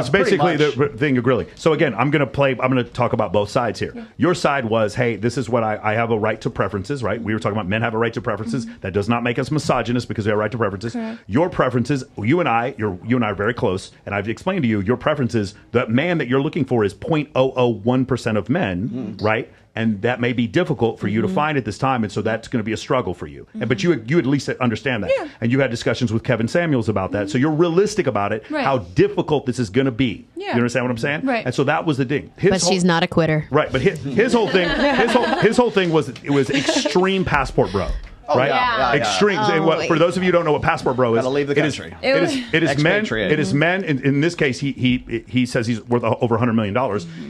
basically the thing of grilling. So again, I'm going to talk about both sides here. Yeah. Your side was, hey, this is what I have a right to preferences, right? We were talking about men have a right to preferences. That does not make us misogynist because we have a right to preferences. Correct. Your preferences, you and I are very close, and I've explained to you your preferences. The man that you're looking for is 0.001% of men, right? And that may be difficult for you to find at this time, and so that's going to be a struggle for you. But you at least understand that, and you had discussions with Kevin Samuels about that. So you're realistic about it, how difficult this is going to be. Yeah. You understand what I'm saying? Right. And so that was the thing. But she's not a quitter, right? But his whole thing, his whole thing was extreme passport bro. Oh, right? Yeah. Extreme. For those of you who don't know what passport bro is, gotta leave the country. It is men. In this case, he says he's worth over $100 million.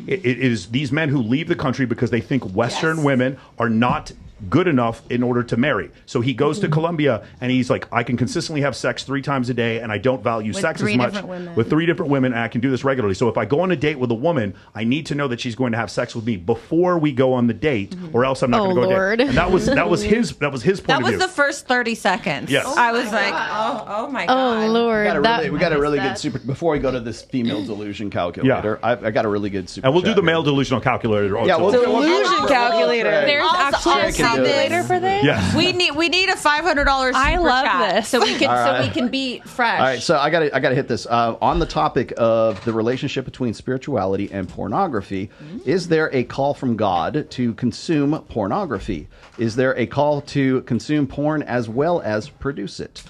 It is these men who leave the country because they think Western women are not good enough in order to marry. So he goes to Colombia and he's like, I can consistently have sex 3 times a day, and I don't value sex as much with 3 different women, and I can do this regularly. So if I go on a date with a woman, I need to know that she's going to have sex with me before we go on the date, or else I'm not going to go on a date. And that was his point of view. That was the first 30 seconds. Yes. I was like, oh my God. Oh Lord. We got a really good before we go to this female delusion calculator. I got a really good super. And we'll do the male delusional calculator. Yeah, delusion calculator. There's actually a have this. Later for this? Yes. We need a $500 super I love chat this. so we can be fresh. All right, so I gotta hit this on the topic of the relationship between spirituality and pornography. Is there a call from God to consume pornography? Is there a call to consume porn as well as produce it?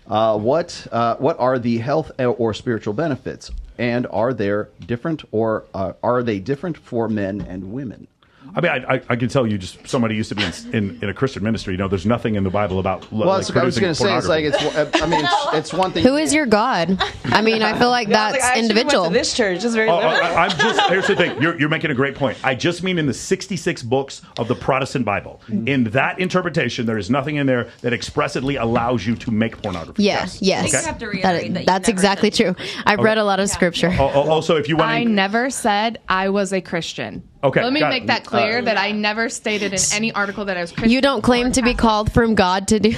What are the health or spiritual benefits, and are they different for men and women? I mean, I can tell you, just somebody used to be in a Christian ministry. You know, there's nothing in the Bible about Well, like, I was going to say, it's like pornography. I mean, it's one thing. Who is your God? I mean, I feel like that's I actually individual. went to this church. It's very liberal. I'm just, here's the thing. You're making a great point. I just mean in the 66 books of the Protestant Bible. In that interpretation, there is nothing in there that expressly allows you to make pornography. Yes. I think you have to reiterate that you That's never exactly said true. I've read a lot of scripture. Also, if you want I to... never said I was a Christian. Okay, Let me got make it. that clear that I never stated in any article that I was Christian. You don't claim to be called from God to do. You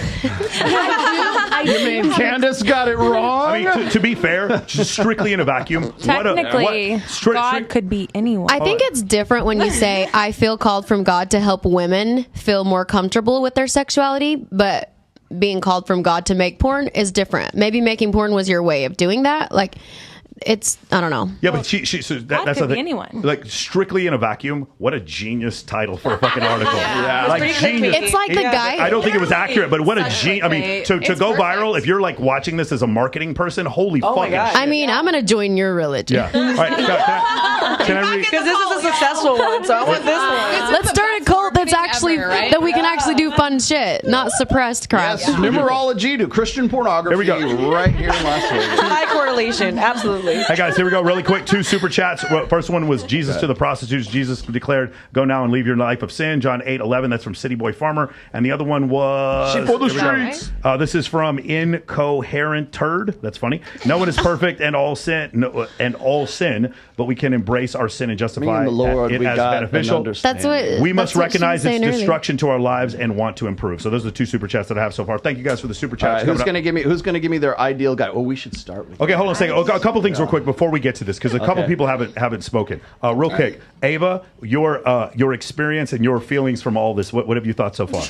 mean Candace got it wrong? I mean, to be fair, just strictly in a vacuum. Technically, God could be anyone. I think it's different when you say, I feel called from God to help women feel more comfortable with their sexuality, but being called from God to make porn is different. Maybe making porn was your way of doing that. Like, it's, I don't know. Yeah, but so that's could the be thing. anyone. Like, strictly in a vacuum, what a genius title for a fucking article. Yeah. Like, It's pretty genius. It's like the guy. I don't think it was accurate, but what a Such genius. I mean, clickbait. to It's go perfect. viral, if you're like watching this as a marketing person, holy Oh my fucking God. shit. I mean, I'm going to join your religion. Yeah. All right, can I read? Because this is a successful one, so I want this one. Let's start a cult that's actually, ever, right? that we can actually do fun shit, not suppressed crap. Yes, numerology to Christian pornography. There we go. Right here in Las Vegas. High correlation, absolutely. Hey guys, here we go. Really quick, 2 super chats. Well, first one was Jesus to the prostitutes. Jesus declared, "Go now and leave your life of sin." John 8:11. That's from City Boy Farmer. And the other one was She for the here we go. streets. This is from Incoherent Turd. That's funny. No one is perfect, and all sin, but we can embrace our sin and Me justify and the Lord, it we as got an beneficial. understanding. That's what We must that's what she was recognize its saying earlier. destruction to our lives and want to improve. So those are the 2 super chats that I have so far. Thank you guys for the super All chats. right, who's Coming up. going to give me their ideal guy? Well, we should start with Okay, hold on a second. A couple things real quick before we get to this, because a couple Okay. people haven't spoken. Real quick, Ava, your experience and your feelings from all this. What have you thought so far?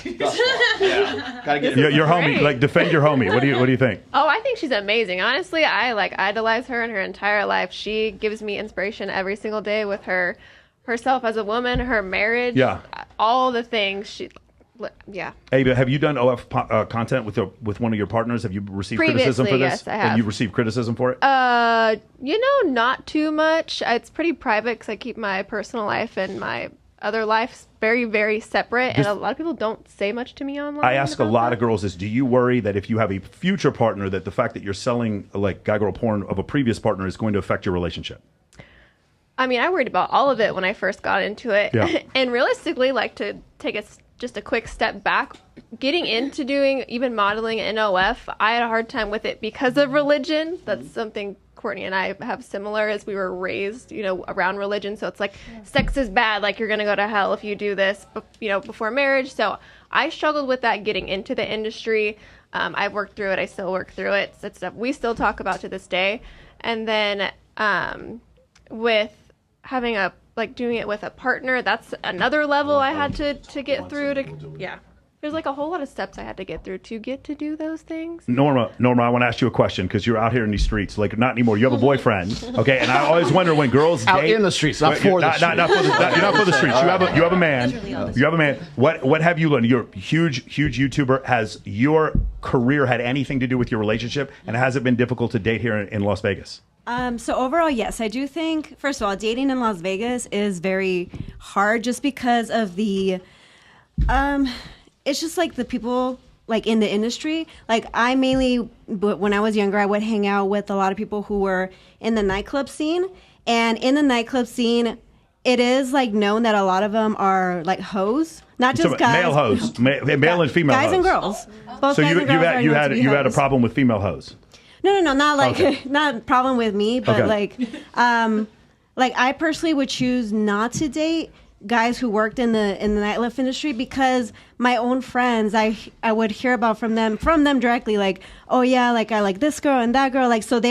Gotta get Your homie, like defend your homie. What do you think? Oh, I think she's amazing. Honestly, I idolize her in her entire life. She gives me inspiration every single day with herself as a woman, her marriage, Yeah. all the things. Yeah. Ava, have you done OF content with one of your partners? Have you received criticism for Previously, this? yes, I have. And you received criticism for it? Not too much. It's pretty private because I keep my personal life and my other life very, very separate. And a lot of people don't say much to me online. I ask a about lot that. of girls this: do you worry that if you have a future partner, that the fact that you're selling like guy-girl porn of a previous partner is going to affect your relationship? I mean, I worried about all of it when I first got into it. Yeah. And realistically, like, to take just a quick step back, getting into doing even modeling and OF, I had a hard time with it because of religion. That's something Courtney and I have similar, as we were raised, around religion. So it's like, sex is bad, like you're going to go to hell if you do this, before marriage. So I struggled with that getting into the industry. I've worked through it. I still work through it. It's stuff we still talk about to this day. And then with having doing it with a partner, that's another level I had to get through there's like a whole lot of steps I had to get through to get to do those things. Norma, I want to ask you a question, because you're out here in these streets. Like, not anymore. You have a boyfriend, okay? And I always wonder when girls Out date in the streets, not for the streets. Not for the, you're not for the streets. You have a man. You have a man. What have you learned? You're a huge YouTuber. Has your career had anything to do with your relationship? And has it been difficult to date here in Las Vegas? So overall, yes, I do think, first of all, dating in Las Vegas is very hard just because of the, it's just like the people like in the industry. Like I mainly, when I was younger, I would hang out with a lot of people who were in the nightclub scene. And in the nightclub scene, it is like known that a lot of them are like hoes, not just guys. Male hoes, male and female guys hoes. and girls. Both So guys and girls are known to be you had a hoes. problem with female hoes. No, not like Okay. not a problem with me, but Okay. like I personally would choose not to date guys who worked in the nightlife industry, because my own friends, I would hear about from them directly, like, oh yeah, like I like this girl and that girl, like, so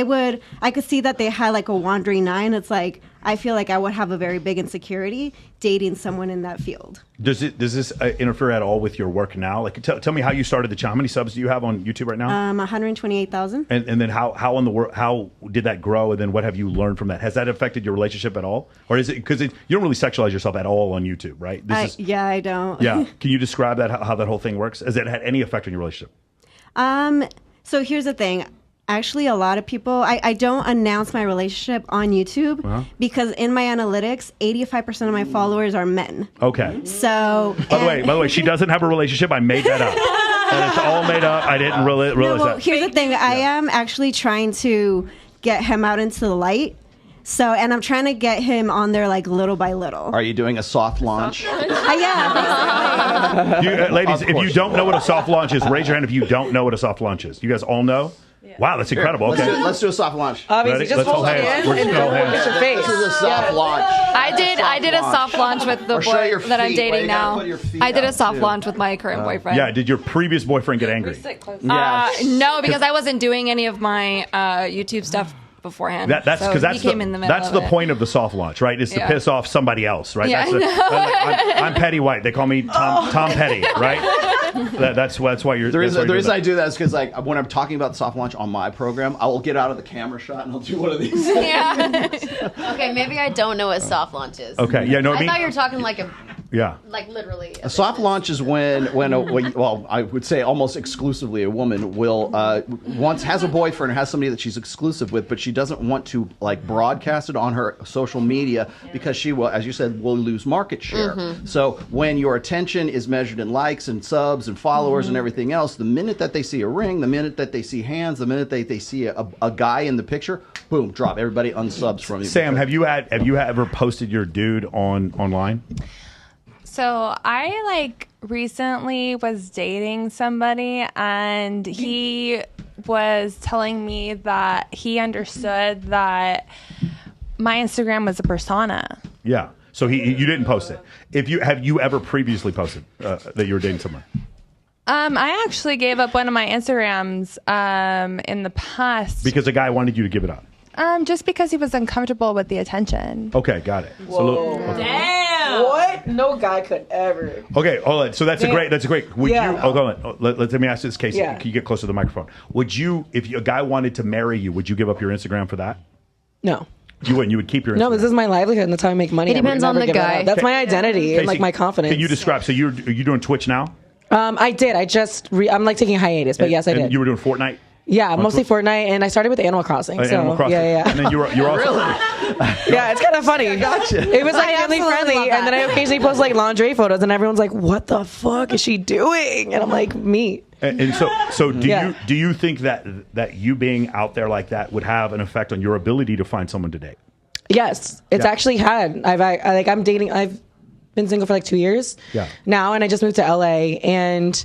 I could see that they had like a wandering eye, and it's like I feel like I would have a very big insecurity dating someone in that field. Does this interfere at all with your work now? Like, tell me how you started the channel. How many subs do you have on YouTube right now? 128,000. And then how did that grow? And then what have you learned from that? Has that affected your relationship at all? Or is it because you don't really sexualize yourself at all on YouTube, right? Yeah, I don't. Yeah. Can you describe that, how that whole thing works? Has it had any effect on your relationship? So here's the thing. Actually, a lot of people, I don't announce my relationship on YouTube because in my analytics, 85% of my followers are men. Okay. So By the way, she doesn't have a relationship. I made that up. And it's all made up. I didn't realize that. Here's the thing. I am actually trying to get him out into the light. So, and I'm trying to get him on there like little by little. Are you doing a soft launch? Yeah. Ladies, if you don't know what a soft launch is, raise your hand if you don't know what a soft launch is. You guys all know? Wow, that's incredible. Here, Okay. let's do a soft launch. Obviously, Ready? just Let's hold hold hands hands. We're and just gonna don't hold look at your face. This is a soft launch. I did a soft launch with the Or show boy your that I'm feet. dating Well, you gotta now. put your feet I did a out, soft too. launch with my current boyfriend. Yeah, did your previous boyfriend get angry? No, because I wasn't doing any of my YouTube stuff beforehand. That's so because he came in the middle that's of the it. point of the soft launch, right? Is to Yeah. piss off somebody else, right? Yeah, I'm Petty White. They call me Tom Petty, right? That's why you're. The reason I do that is because like when I'm talking about the soft launch on my program, I will get out of the camera shot and I'll do one of these. Okay, maybe I don't know what soft launch is. Okay, yeah, no, I thought you were talking like literally. A soft launch is when well, I would say almost exclusively a woman will once has a boyfriend or has somebody that she's exclusive with, but she doesn't want to like broadcast it on her social media because she will, as you said, will lose market share. So when your attention is measured in likes and subs and followers and everything else, the minute that they see a ring, the minute that they see hands, the minute they see a guy in the picture, boom, drop. Everybody unsubs from you. Sam, have you ever posted your dude online? So I recently was dating somebody and he was telling me that he understood that my Instagram was a persona. Yeah. So you didn't post it. Have you ever previously posted that you were dating someone? I actually gave up one of my Instagrams in the past. Because a guy wanted you to give it up. Just because he was uncomfortable with the attention. Okay, got it. Damn. What? No guy could ever. Okay, hold on. So that's a great. Would Yeah. you? Hold on. Let me ask this, Casey. Yeah. Can you get closer to the microphone? Would you, if a guy wanted to marry you, would you give up your Instagram for that? No. You wouldn't. You would keep your Instagram. No, this is my livelihood and that's how I make money. It depends on the guy. That's my identity and Casey, my confidence. Can you describe? So are you doing Twitch now? I did. I just I'm taking a hiatus, but yes, I And did. you were doing Fortnite. Yeah, mostly Fortnite, and I started with Animal Crossing. So Animal Crossing. yeah. And then you're also Yeah, it's kind of funny. Gotcha. It was like I family absolutely friendly, love and then I that. occasionally post like lingerie photos, and everyone's like, "What the fuck is she doing?" And I'm like, "Me." And so do Yeah. you think that you being out there like that would have an effect on your ability to find someone to date? Yes, it's actually had. I'm dating. I've been single for like 2 years now, and I just moved to LA, and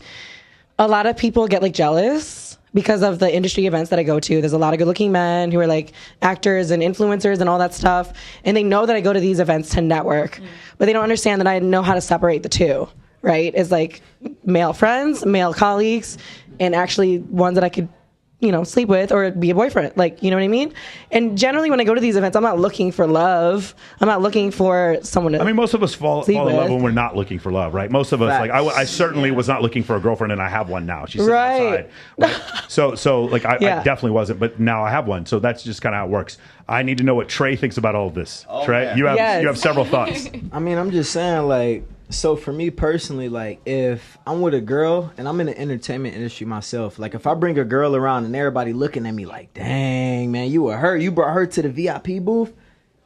a lot of people get like jealous because of the industry events that I go to. There's a lot of good-looking men who are like actors and influencers and all that stuff, and they know that I go to these events to network, but they don't understand that I know how to separate the two. Right? It's like male friends, male colleagues, and actually ones that I could, sleep with or be a boyfriend. Like, you know what I mean? And generally when I go to these events, I'm not looking for love. I'm not looking for someone to Most of us fall in love with. when we're not looking for love, right? Most of us, Facts. I certainly was not looking for a girlfriend, and I have one now. She's sitting Right. outside. So I Yeah. definitely wasn't, but now I have one. So that's just kind of how it works. I need to know what Trey thinks about all of this. Trey, man. you have Yes. several thoughts. I mean, I'm just saying, so for me personally, if I'm with a girl and I'm in the entertainment industry myself, if I bring a girl around and everybody looking at me like, dang, man, you brought her to the VIP booth.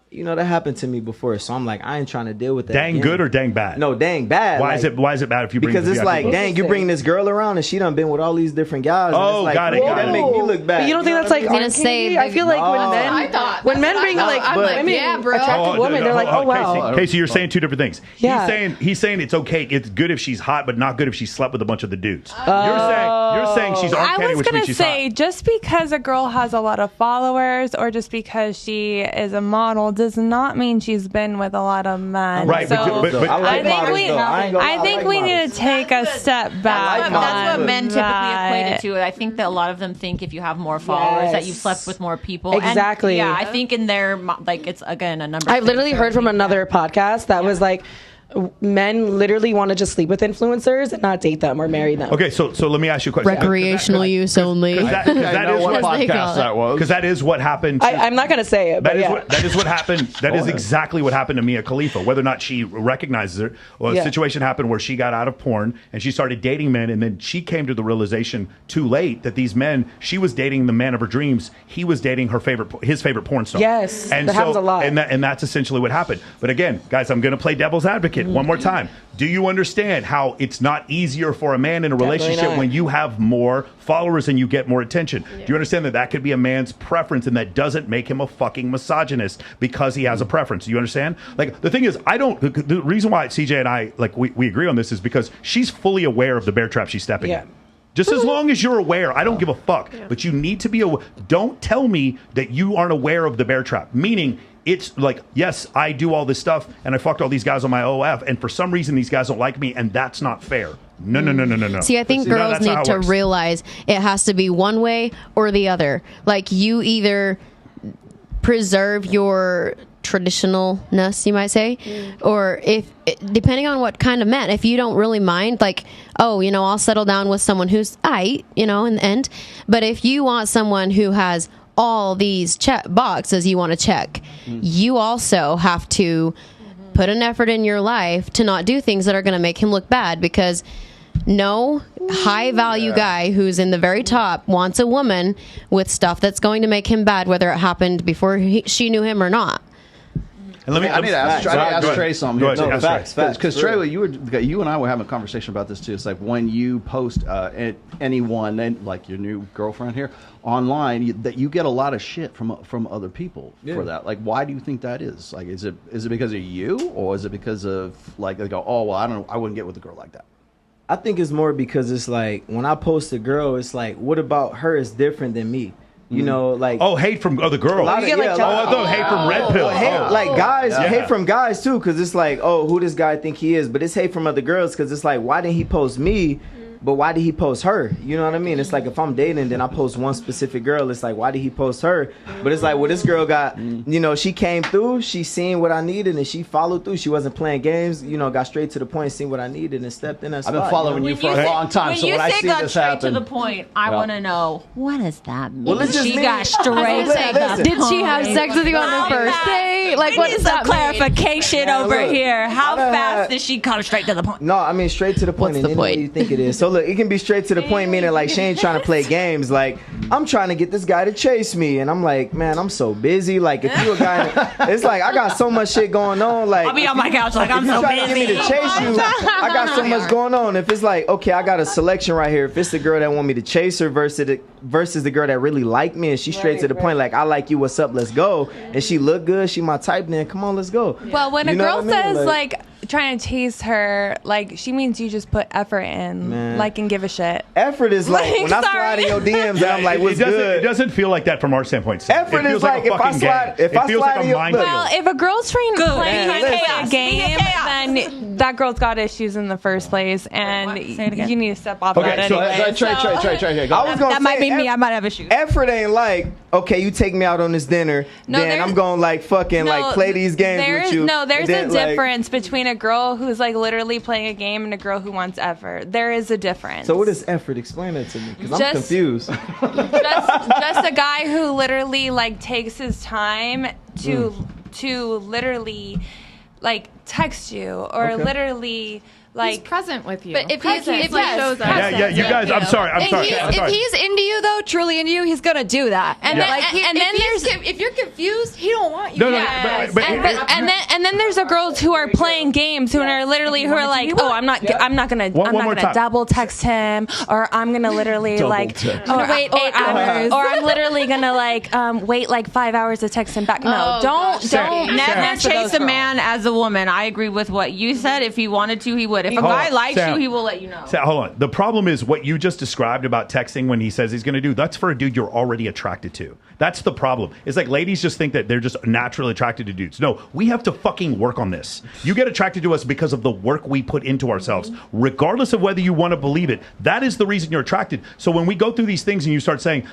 That happened to me before, so I'm like, I ain't trying to deal with that. Dang again. good or dang bad? No, dang bad. Why is it bad if you bring Because the it's VIP like, booth? dang, you bring this girl around and she done been with all these different guys. Oh, and it's like, got it, whoa, got that it. make me look bad. But you don't think that's like gonna uncanny? say I feel like when No. men, I thought. when men bring I'm like, women yeah, bro. attractive women, they're like, oh wow. Casey, you're saying two different things. Yeah. He's saying it's okay. It's good if she's hot, but not good if she slept with a bunch of the dudes. You're saying she's I uncanny, was which going means to she's say, hot. just because a girl has a lot of followers or just because she is a model does not mean she's been with a lot of men. Right, so but I think we need to take a step back. That's what men typically that. equate it to. I think that a lot of them think if you have more followers that you've slept with more people. Exactly. And, yeah, I think in their like it's again a number. I've literally heard from another podcast that was like, men literally want to just sleep with influencers and not date them or marry them. Okay, so let me ask you a question. Recreational use only. That is what podcast that was. Because that is what happened. I'm not going to say it, but that is what happened. That is exactly what happened to Mia Khalifa. Whether or not she recognizes it, a situation happened where she got out of porn and she started dating men, and then she came to the realization too late that these men, she was dating the man of her dreams. He was dating his favorite porn star. Yes, and that happens a lot. And that's essentially what happened. But again, guys, I'm going to play devil's advocate one more time. Do you understand how it's not easier for a man in a relationship when you have more followers and you get more attention? Do you understand that could be a man's preference, and that doesn't make him a fucking misogynist because he has a preference? Do you understand? Like, the thing is, the reason why CJ and I, like, we agree on this is because she's fully aware of the bear trap she's stepping in. Just as long as you're aware, I don't give a fuck. But you need to be aware. Don't tell me that you aren't aware of the bear trap. Meaning, it's like, yes, I do all this stuff, and I fucked all these guys on my OF, and for some reason these guys don't like me, and that's not fair. No. See, I think girls need to realize it has to be one way or the other. Like, you either preserve your traditionalness, you might say, or if depending on what kind of man, if you don't really mind, like, oh, I'll settle down with someone who's in the end. But if you want someone who has all these boxes you want to check, you also have to put an effort in your life to not do things that are going to make him look bad, because no high value guy who's in the very top wants a woman with stuff that's going to make him bad, whether it happened before she knew him or not. And I need to ask Trey something. Because Trey, you and I were having a conversation about this too. It's like when you post anyone, and like your new girlfriend here, online, that you get a lot of shit from other people for that. Like, why do you think that is? Like, is it because of you, or is it because of, like, they go, oh, well, I wouldn't get with a girl like that? I think it's more because it's like when I post a girl, it's like, what about her is different than me? You know, like, hate from other girls. I thought hate from red pill. Like guys, hate from guys too, because it's like, oh, who does guy think he is? But it's hate from other girls because it's like, why didn't he post me? But why did he post her? You know what I mean? It's like, if I'm dating, then I post one specific girl. It's like, why did he post her? But it's like, well, this girl got, she came through, she seen what I needed, and she followed through. She wasn't playing games, got straight to the point, seen what I needed, and stepped in that spot. I've been following you for a long time, so when I see this happen. To the point, I want to know, what does that mean? Well, she got straight to the point. Did she have sex with you on the first day? Like, what is that clarification over here? How fast did she come straight to the point? No, I mean, straight to the point. What's the point? You think it is. So look, it can be straight to the point, meaning like she ain't trying to play games. Like, I'm trying to get this guy to chase me, and I'm like, man, I'm so busy. Like, if you a guy, it's like I got so much shit going on. Like, I'll be on my couch like I'm so busy. If you trying to get me to chase you, I got so much going on. If it's like, okay, I got a selection right here. If it's the girl that want me to chase her versus the girl that really like me, and she straight to the point, like, I like you, what's up, let's go. And she look good, she my type, then come on, let's go. Well, when a girl says like trying to chase her, like, she means you just put effort in, like, and give a shit. Effort is like when I slide in your DMs, and I'm like, what's good? It doesn't feel like that from our standpoint. Effort is like if I slide in your, well, if a girl's trying to play a game, then that girl's got issues in the first place, and you need to step off that anyway. Trey, here. I was gonna that might be me. I might have issues. Effort ain't like, okay, you take me out on this dinner, then I'm going like fucking like play these games with you. No, there's a difference between a girl who's like literally playing a game and a girl who wants effort. There is a difference. So what is effort? Explain that to me, because I'm confused. just a guy who literally like takes his time to literally like text you or literally like he's present with you. But if you shows up. You guys, I'm sorry. If he's into you though, truly into you, he's gonna do that. And then if you're confused, he don't want you. No, and then there's the girls who are playing games who are literally who are like, oh, I'm not gonna double text him, or I'm gonna literally wait 8 hours, or I'm literally gonna wait 5 hours to text him back. No, don't never chase a man as a woman. I agree with what you said. If he wanted to, he would. If a guy likes you, he will let you know. Sam, hold on. The problem is what you just described about texting when he says he's going to do. That's for a dude you're already attracted to. That's the problem. It's like ladies just think that they're just naturally attracted to dudes. No, we have to fucking work on this. You get attracted to us because of the work we put into ourselves, regardless of whether you want to believe it. That is the reason you're attracted. So when we go through these things and you start saying,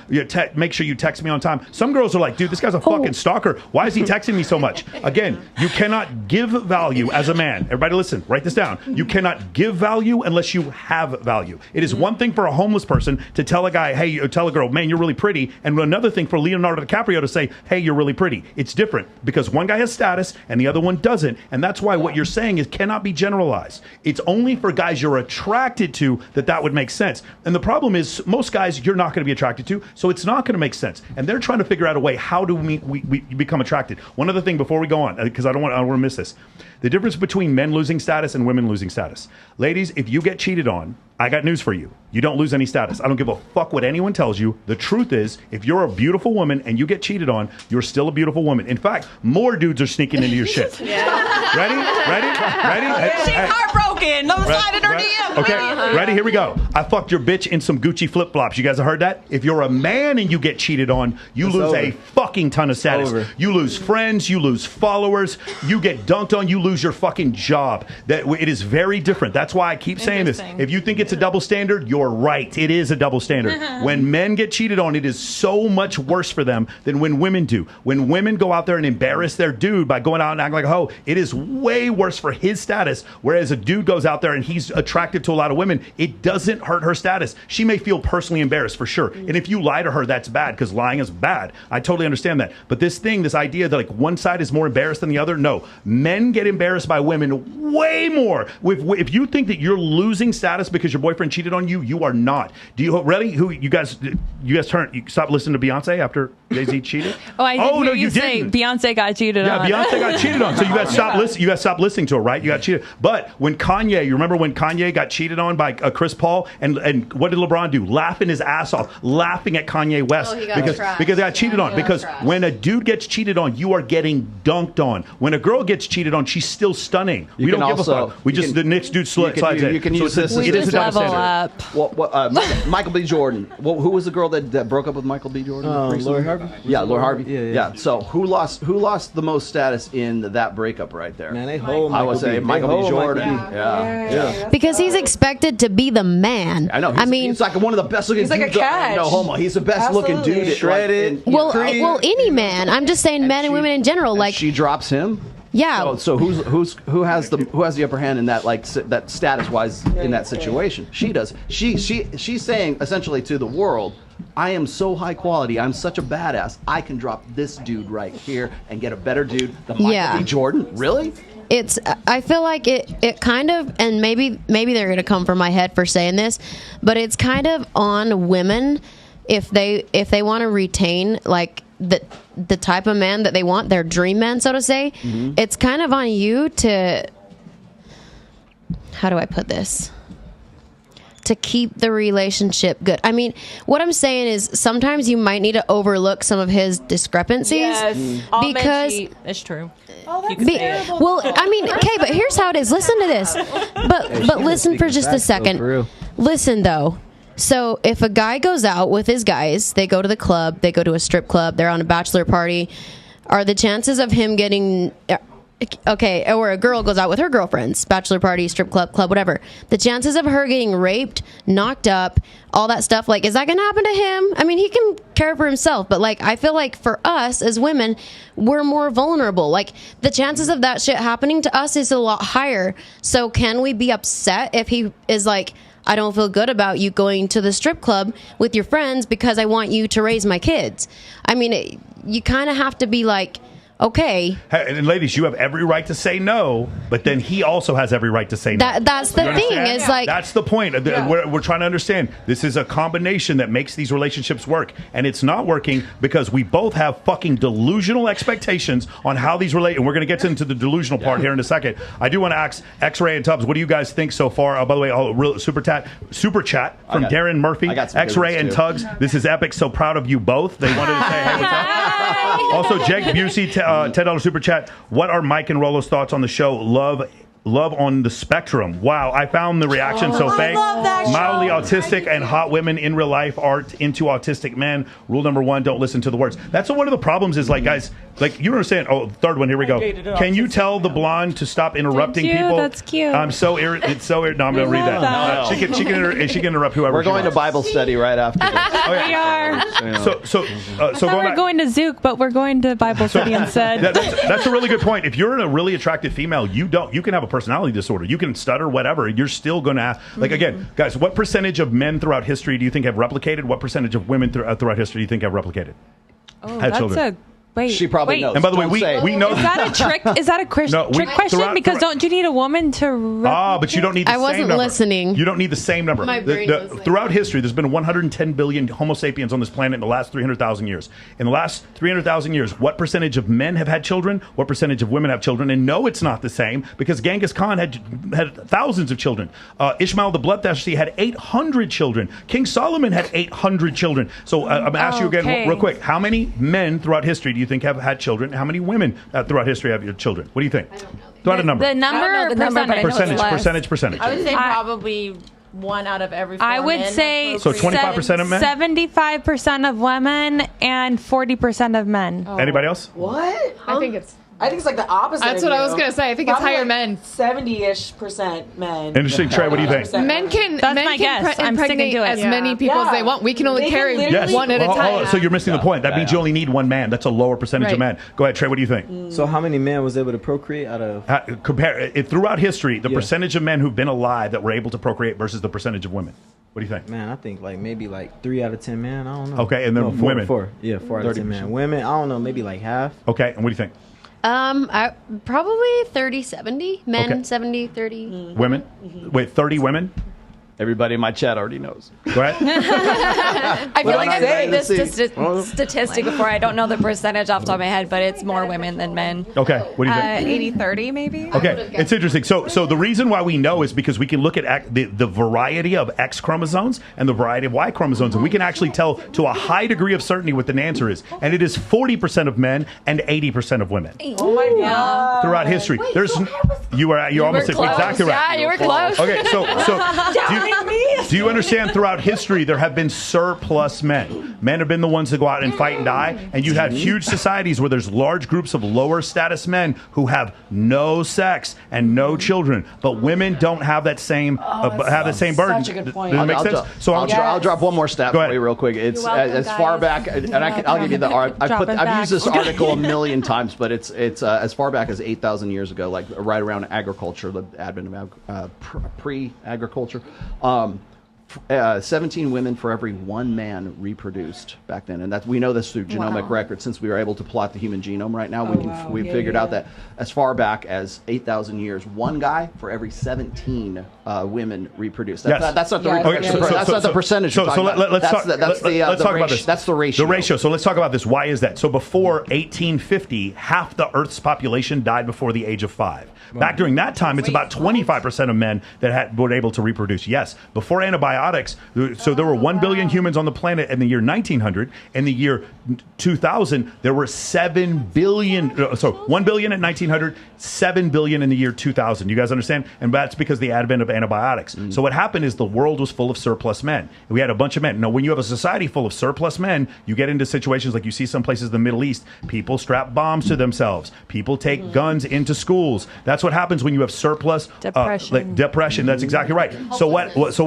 make sure you text me on time, some girls are like, dude, this guy's a fucking stalker. Why is he texting me so much? Again, you cannot give value as a man. Everybody listen, write this down. You cannot give value unless you have value. It is one thing for a homeless person to tell a guy, hey, tell a girl, man, you're really pretty. And another thing for Leonardo DiCaprio to say, hey, you're really pretty. It's different because one guy has status and the other one doesn't. And that's why what you're saying is cannot be generalized. It's only for guys you're attracted to that would make sense. And the problem is most guys you're not going to be attracted to, so it's not going to make sense. And they're trying to figure out a way, how do we become attracted? One other thing before we go on, because I don't want to miss this. The difference between men losing status and women losing status. Ladies, if you get cheated on, I got news for you. You don't lose any status. I don't give a fuck what anyone tells you. The truth is, if you're a beautiful woman and you get cheated on, you're still a beautiful woman. In fact, more dudes are sneaking into your shit. Ready? She's heartbroken. Don't slide in her DM. Okay, ready? Here we go. I fucked your bitch in some Gucci flip-flops. You guys have heard that? If you're a man and you get cheated on, you lose a fucking ton of status. You lose friends. You lose followers. You get dunked on. You lose your fucking job. It is very different. That's why I keep saying this. If you think it's a double standard, you're right. It is a double standard. When men get cheated on, it is so much worse for them than when women do. When women go out there and embarrass their dude by going out and acting like a hoe, it is way worse for his status. Whereas a dude goes out there and he's attracted to a lot of women, it doesn't hurt her status. She may feel personally embarrassed for sure. And if you lie to her, that's bad because lying is bad. I totally understand that. But this idea that one side is more embarrassed than the other, no. Men get embarrassed by women way more. If you think that you're losing status because your boyfriend cheated on you, you are not. Do you really? You guys stop listening to Beyonce after Jay-Z cheated? I did hear you say Beyonce got cheated on. Yeah, Beyonce got cheated on. So you guys stop listening to her, right? You got cheated. But when Kanye, you remember when Kanye got cheated on by Chris Paul, and what did LeBron do? Laughing his ass off, laughing at Kanye West because they got cheated on. Because when a dude gets cheated on, you are getting dunked on. When a girl gets cheated on, she's still stunning. We don't give a fuck. The next dude slides in. You can use this. It is a double standard. Michael B. Jordan. Who was the girl that broke up with Michael B. Jordan? Lori Harvey. Yeah, Lori Harvey. Yeah. So who lost the most status in that breakup right there? Man, they hold I would say Michael B. Jordan. Yeah. Because he's expected to be the man. I know. He's like one of the best looking. He's like a catch. No homo. He's the best looking dude. Shredded. Well, any man. I'm just saying, men and women in general. Like she drops him. Yeah. So who has the upper hand in that that status wise in that situation? She does. She's saying essentially to the world, I am so high quality. I'm such a badass. I can drop this dude right here and get a better dude than Michael B. Jordan. Really? I feel like it kind of, and maybe they're gonna come from my head for saying this, but it's kind of on women if they want to retain like the type of man that they want, their dream man, so to say. Mm-hmm. It's kind of on you to, how do I put this? To keep the relationship good. I mean, what I'm saying is sometimes you might need to overlook some of his discrepancies. Yes. Because it's true. Oh, that's terrible. Well, I mean, okay, but here's how it is. Listen to this. But listen for just a second. Listen though. So if a guy goes out with his guys, they go to the club, they go to a strip club, they're on a bachelor party, are the chances of him getting, okay, or a girl goes out with her girlfriends, bachelor party, strip club, whatever, the chances of her getting raped, knocked up, all that stuff, like, is that going to happen to him? I mean, he can care for himself, but like, I feel like for us as women, we're more vulnerable. Like, the chances of that shit happening to us is a lot higher. So can we be upset if he is like, I don't feel good about you going to the strip club with your friends because I want you to raise my kids? I mean, you kind of have to be like, okay. And ladies, you have every right to say no, but then he also has every right to say no. That's the thing. Is like that's the point. We're trying to understand. This is a combination that makes these relationships work, and it's not working because we both have fucking delusional expectations on how these relate. And we're going to get into the delusional part here in a second. I do want to ask X-Ray and Tubbs, what do you guys think so far? By the way, super chat from Darren Murphy, X-Ray and Tubbs. This is epic. So proud of you both. They wanted to say hey, what's up? Also, Jake Busey, $10 super chat. What are Mike and Rolo's thoughts on the show Love on the Spectrum? Wow, I found the reaction so fake. Mildly autistic and hot women in real life art into autistic men. Rule number 1, don't listen to the words. That's one of the problems is like, guys, like you understand. Oh, third one, here we go. Can you tell the blonde to stop interrupting people? That's cute. I'm so irritated. It's so irritated. No, I'm going to read that. She can interrupt whoever. We're going to Bible study right after this. We are. So we're going to Zook, but we're going to Bible study instead. That's a really good point. If you're a really attractive female, you can have a personality disorder. You can stutter, whatever. You're still going to have, like, again, guys, what percentage of men throughout history do you think have replicated? What percentage of women throughout history do you think have replicated? Oh, had that's children? Wait, she probably knows. And by the way, we know. Is that a trick? Is that a trick question? Because don't you need a woman to? But you don't need the same number. I wasn't listening. You don't need the same number. My brain was throughout history, there's been 110 billion Homo sapiens on this planet in the last 300,000 years. In the last 300,000 years, what percentage of men have had children? What percentage of women have children? And no, it's not the same because Genghis Khan had thousands of children. Ishmael the Bloodthirsty had 800 children. King Solomon had 800 children. So I'm going to ask you again real quick. How many men throughout history do you think have had children? How many women throughout history have your children? What do you think? Throw out a number. The number, percentage. I would say probably 1 out of every 4 I would men say so 25% of men, 75% of women, and 40% of men. Anybody else? What? I think it's like the opposite. That's what I was gonna say. I think it's higher men. 70-ish% men. Interesting, Trey. What do you think? Men can. That's men my can guess. I'm sticking impregnate to it. as many people as they want. We can only They carry can literally- one at a time. So you're missing the point. That means you only need one man. That's a lower percentage of men. Go ahead, Trey. What do you think? So how many men was able to procreate out of? Compare it throughout history. The percentage of men who've been alive that were able to procreate versus the percentage of women. What do you think? Man, I think maybe 3 out of 10 men. I don't know. Okay, and then women. 4 out of 10 men. Women, I don't know, maybe half. Okay, and what do you think? Probably 30-70 men, Okay. 70-30 Women? Wait, 30 women? Everybody in my chat already knows. Go ahead. I feel like I've heard this statistic before. I don't know the percentage off the top of my head, but it's more women than men. Okay, what do you think? 80-30 maybe. Okay, it's interesting. So the reason why we know is because we can look at the variety of X chromosomes and the variety of Y chromosomes, and we can actually tell to a high degree of certainty what the answer is. And it is 40% of men and 80% of women. Oh my God! Throughout history, you're almost exactly right. Yeah, you were close. Okay, so do you understand? Throughout history, there have been surplus men. Men have been the ones that go out and fight and die, and you have huge societies where there's large groups of lower status men who have no sex and no children, but women don't have that same burden. Such a good point. Does it make sense? So I'll drop one more stat for you real quick. It's as far back, and I'll give you the I've used this article a million times, but it's as far back as 8,000 years ago, like right around agriculture, the advent of pre-agriculture. 17 women for every 1 man reproduced back then, and that we know this through genomic records. Since we were able to plot the human genome right now, we've figured out that as far back as 8,000 years, 1 guy for every 17 women reproduced. That's not the that's not the percentage. So let's talk about this. That's the ratio. The ratio. So let's talk about this. Why is that? So before 1850, half the Earth's population died before the age of 5. Back during that time, it's about 25% of men that were able to reproduce. Yes, before antibiotics, so there were 1 billion humans on the planet in the year 1900. In the year 2000, there were 7 billion. So 1 billion in 1900, 7 billion in the year 2000. You guys understand? And that's because of the advent of antibiotics. So what happened is the world was full of surplus men. We had a bunch of men. Now, when you have a society full of surplus men, you get into situations like you see some places in the Middle East. People strap bombs to themselves. People take guns into schools. That's what happens when you have surplus depression. That's exactly right. So what was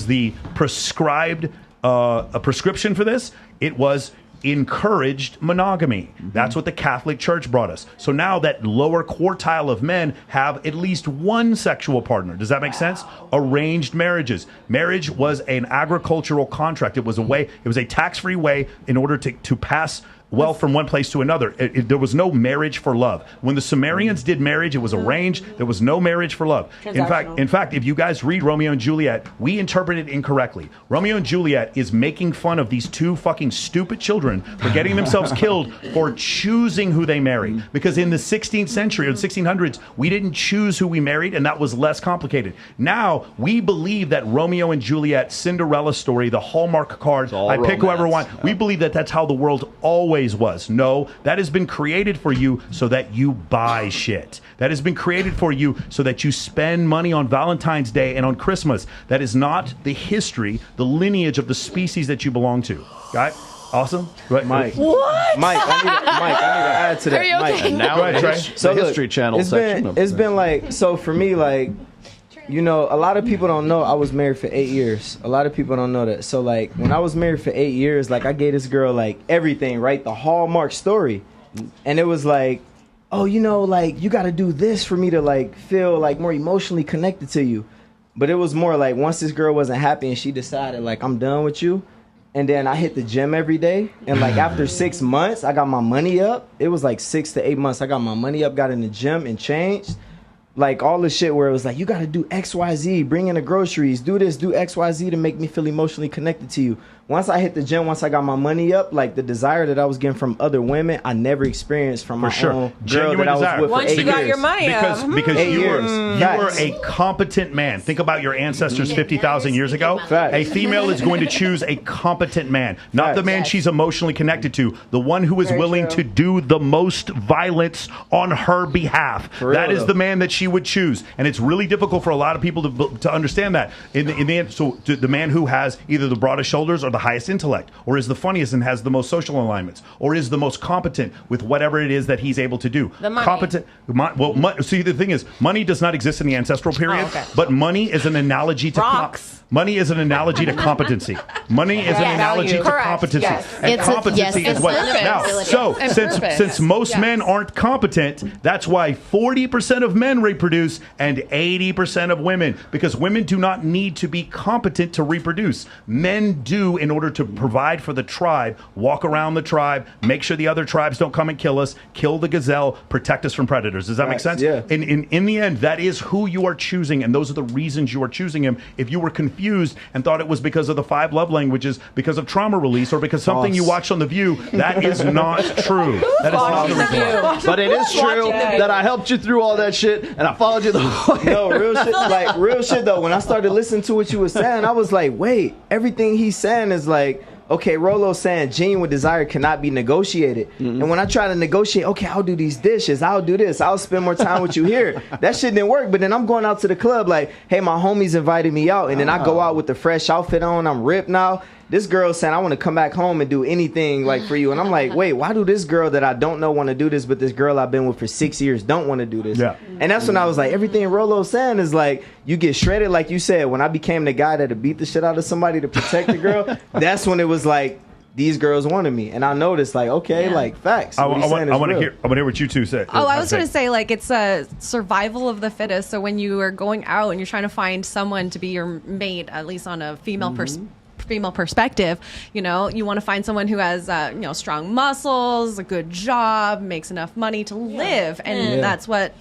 the prescribed a prescription for this? It was encouraged monogamy. That's what the Catholic Church brought us. So now that lower quartile of men have at least one sexual partner. Does that make sense? Arranged marriages. Marriage was an agricultural contract. It was a tax-free way in order to pass wealth from one place to another. There was no marriage for love. When the Sumerians did marriage, it was arranged. There was no marriage for love. In fact, if you guys read Romeo and Juliet, we interpret it incorrectly. Romeo and Juliet is making fun of these two fucking stupid children for getting themselves killed for choosing who they marry. Because in the 16th century or the 1600s, we didn't choose who we married, and that was less complicated. Now, we believe that Romeo and Juliet, Cinderella story, the Hallmark card, I pick whoever I want. Yeah. We believe that that's how the world always was. No, that has been created for you so that you buy shit. That has been created for you so that you spend money on Valentine's Day and on Christmas. That is not the history, the lineage of the species that you belong to. Right? Awesome. Right. Mike. What? Mike, I need to add to that. Are you okay? Mike. And now the History Channel section. It's been like, so for me, like, you know, a lot of people don't know I was married for 8 years. A lot of people don't know that. So, like, when I was married for 8 years, like, I gave this girl, like, everything, right? The Hallmark story. And it was like, oh, you know, like, you got to do this for me to, like, feel, like, more emotionally connected to you. But it was more like, once this girl wasn't happy and she decided, like, I'm done with you. And then I hit the gym every day. And, like, after 6 months, I got my money up. It was, like, 6 to 8 months. I got my money up, got in the gym and changed. Like, all the shit where it was like, you got to do X, Y, Z, bring in the groceries, do this, do X, Y, Z to make me feel emotionally connected to you. Once I hit the gym, once I got my money up, like, the desire that I was getting from other women, I never experienced from my own girl that I was with for 8 years. Once you got your money up. Because you were a competent man. Think about your ancestors 50,000 years ago. Facts. A female is going to choose a competent man, not the man she's emotionally connected to, the one who is willing to do the most violence on her behalf. That is the man that she would choose. And it's really difficult for a lot of people to understand that. In the end, so the man who has either the broadest shoulders or the highest intellect, or is the funniest and has the most social alignments, or is the most competent with whatever it is that he's able to do. The money. Competent. See, the thing is, money does not exist in the ancestral period, but money is an analogy to money is an analogy to competency. Money is an analogy to competency. Yes. And competency is what now. So since most men aren't competent, that's why 40% of men reproduce and 80% of women, because women do not need to be competent to reproduce. Men do in order to provide for the tribe, walk around the tribe, make sure the other tribes don't come and kill us, kill the gazelle, protect us from predators. Does that make sense? Yeah. In the end, that is who you are choosing, and those are the reasons you are choosing him. If you were confused and thought it was because of the 5 love languages, because of trauma release, or because something you watched on The View, that is not true. That is not the reason. But it is true that I helped you through all that shit, and I followed you the whole way. No, real shit though. When I started listening to what you were saying, I was like, wait, everything he's saying is like, okay, Rolo's saying genuine desire cannot be negotiated. And when I try to negotiate, okay, I'll do these dishes, I'll do this, I'll spend more time with you here. That shit didn't work. But then I'm going out to the club like, hey, my homies invited me out. And then I go out with the fresh outfit on. I'm ripped now. This girl saying, I want to come back home and do anything like for you. And I'm like, wait, why do this girl that I don't know want to do this, but this girl I've been with for 6 years don't want to do this? Yeah. And that's when I was like, everything Rolo's saying is like, you get shredded, like you said. When I became the guy that beat the shit out of somebody to protect the girl, that's when it was like, these girls wanted me. And I noticed like, okay, like facts. I want to hear what you two say. I was going to say, like, it's a survival of the fittest. So when you are going out and you're trying to find someone to be your mate, at least on a female perspective, you know, you want to find someone who has strong muscles, a good job, makes enough money to live, and that's what